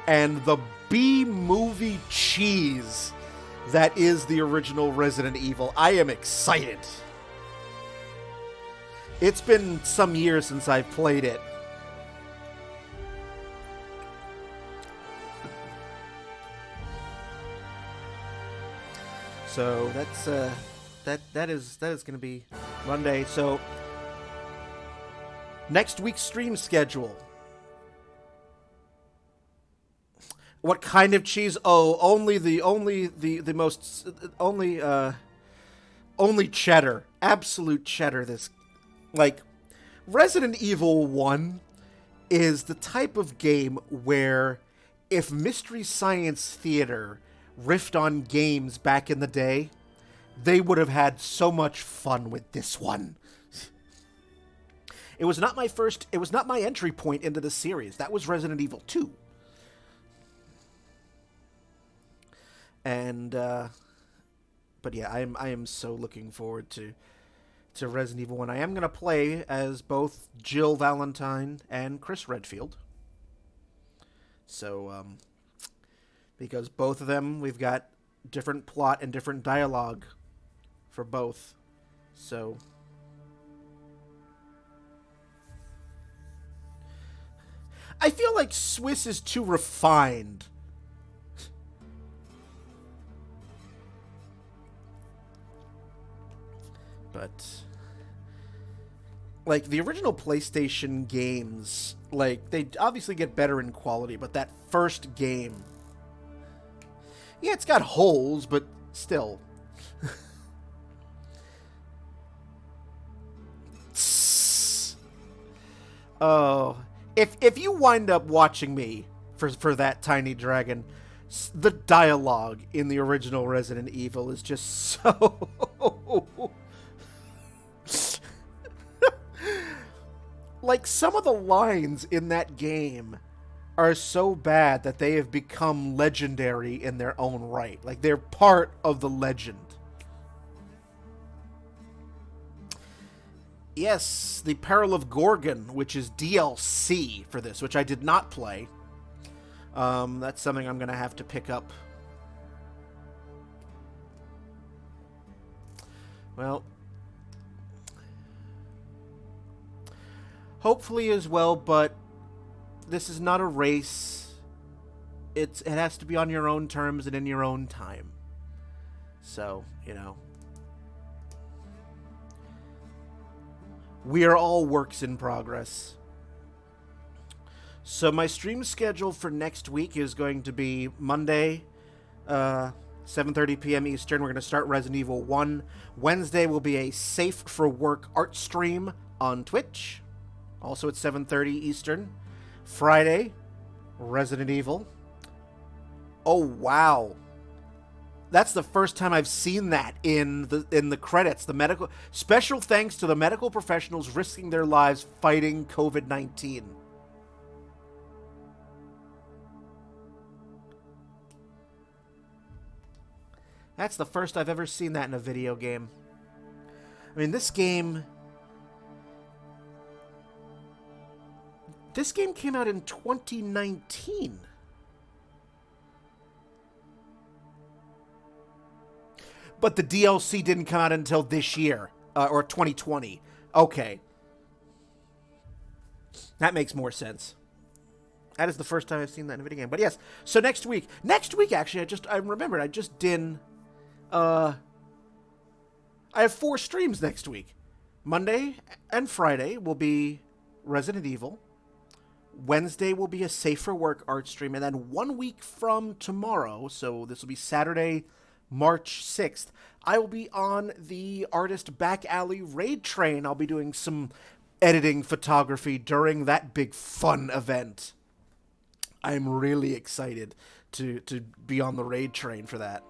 and the B-movie cheese that is the original Resident Evil. I am excited. It's been some years since I've played it. So that's that is going to be Monday. So next week's stream schedule. What kind of cheese? Oh, only the most only cheddar. Absolute cheddar. This, like, Resident Evil 1 is the type of game where if Mystery Science Theater riffed on games back in the day, they would have had so much fun with this one. It was not my entry point into the series. That was Resident Evil 2. And but yeah, I am so looking forward to Resident Evil 1. I am going to play as both Jill Valentine and Chris Redfield. So because both of them, we've got different plot and different dialogue for both. So I feel like Swiss is too refined. But like the original PlayStation games, like they obviously get better in quality, but that first game, yeah, it's got holes, but still. Oh, if you wind up watching me for that Tiny Dragon, the dialogue in the original Resident Evil is just so like, some of the lines in that game are so bad that they have become legendary in their own right. Like, they're part of the legend. Yes, the Peril of Gorgon, which is DLC for this, which I did not play. That's something I'm going to have to pick up. Well, hopefully as well, but this is not a race. It has to be on your own terms and in your own time. So, you know, we are all works in progress. So my stream schedule for next week is going to be Monday, 7:30 p.m. Eastern. We're going to start Resident Evil 1. Wednesday will be a Safe for Work art stream on Twitch, also at 7:30 Eastern. Friday, Resident Evil. Oh, wow. That's the first time I've seen that in the credits. The medical special thanks to the medical professionals risking their lives fighting COVID-19. That's the first I've ever seen that in a video game. I mean, this game came out in 2019. But the DLC didn't come out until this year, or 2020. Okay. That makes more sense. That is the first time I've seen that in a video game. But yes, so next week actually, I remembered, I just did, I have 4 streams next week. Monday and Friday will be Resident Evil. Wednesday will be a Safe for Work art stream. And then 1 week from tomorrow, so this will be Saturday, March 6th, I will be on the Artist Back Alley Raid Train. I'll be doing some editing photography during that big fun event. I'm really excited to be on the Raid Train for that.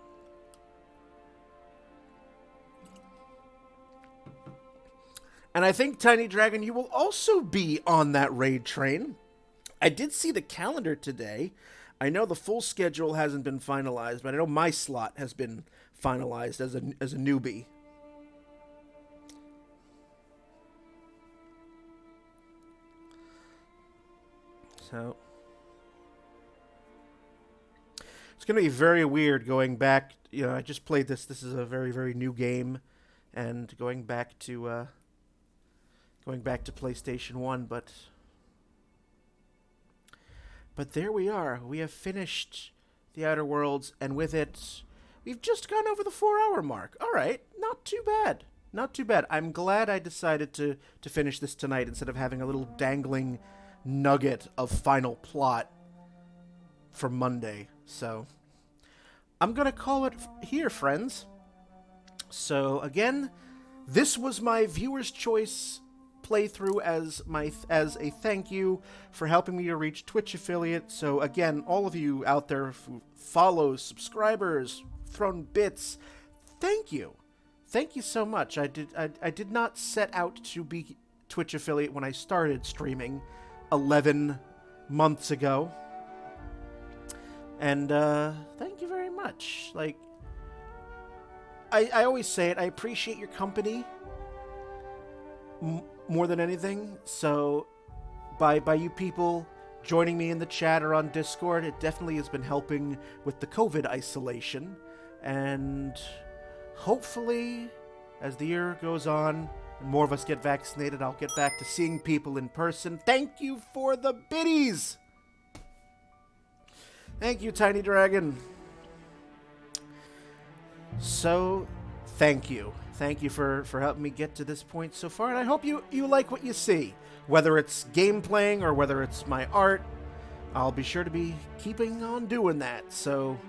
And I think, Tiny Dragon, you will also be on that Raid Train. I did see the calendar today. I know the full schedule hasn't been finalized, but I know my slot has been finalized as a newbie. So it's going to be very weird going back. You know, I just played this. This is a very, very new game, and going back to going back to PlayStation 1, but there we are. We have finished The Outer Worlds, and with it, we've just gone over the 4-hour mark. All right, not too bad. Not too bad. I'm glad I decided to finish this tonight instead of having a little dangling nugget of final plot for Monday. So I'm going to call it here, friends. So again, this was my viewer's choice playthrough as a thank you for helping me to reach Twitch affiliate. So again, all of you out there who follow, subscribers, thrown bits, thank you. Thank you so much. I did not set out to be Twitch affiliate when I started streaming 11 months ago. And thank you very much. Like, I always say it, I appreciate your company more than anything. So by you people joining me in the chat or on Discord, it definitely has been helping with the COVID isolation. And hopefully, as the year goes on and more of us get vaccinated, I'll get back to seeing people in person. Thank you for the biddies! Thank you, Tiny Dragon. So, thank you. Thank you for helping me get to this point so far, and I hope you like what you see. Whether it's gameplaying or whether it's my art, I'll be sure to be keeping on doing that. So,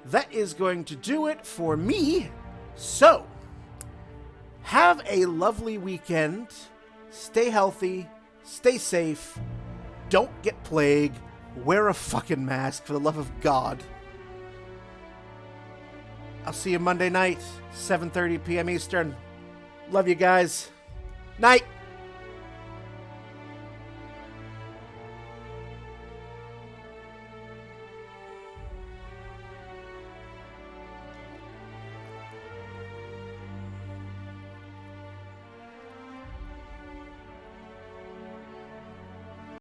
that is going to do it for me. So, have a lovely weekend. Stay healthy. Stay safe. Don't get plague. Wear a fucking mask, for the love of God. I'll see you Monday night, 7:30 p.m. Eastern. Love you guys. Night.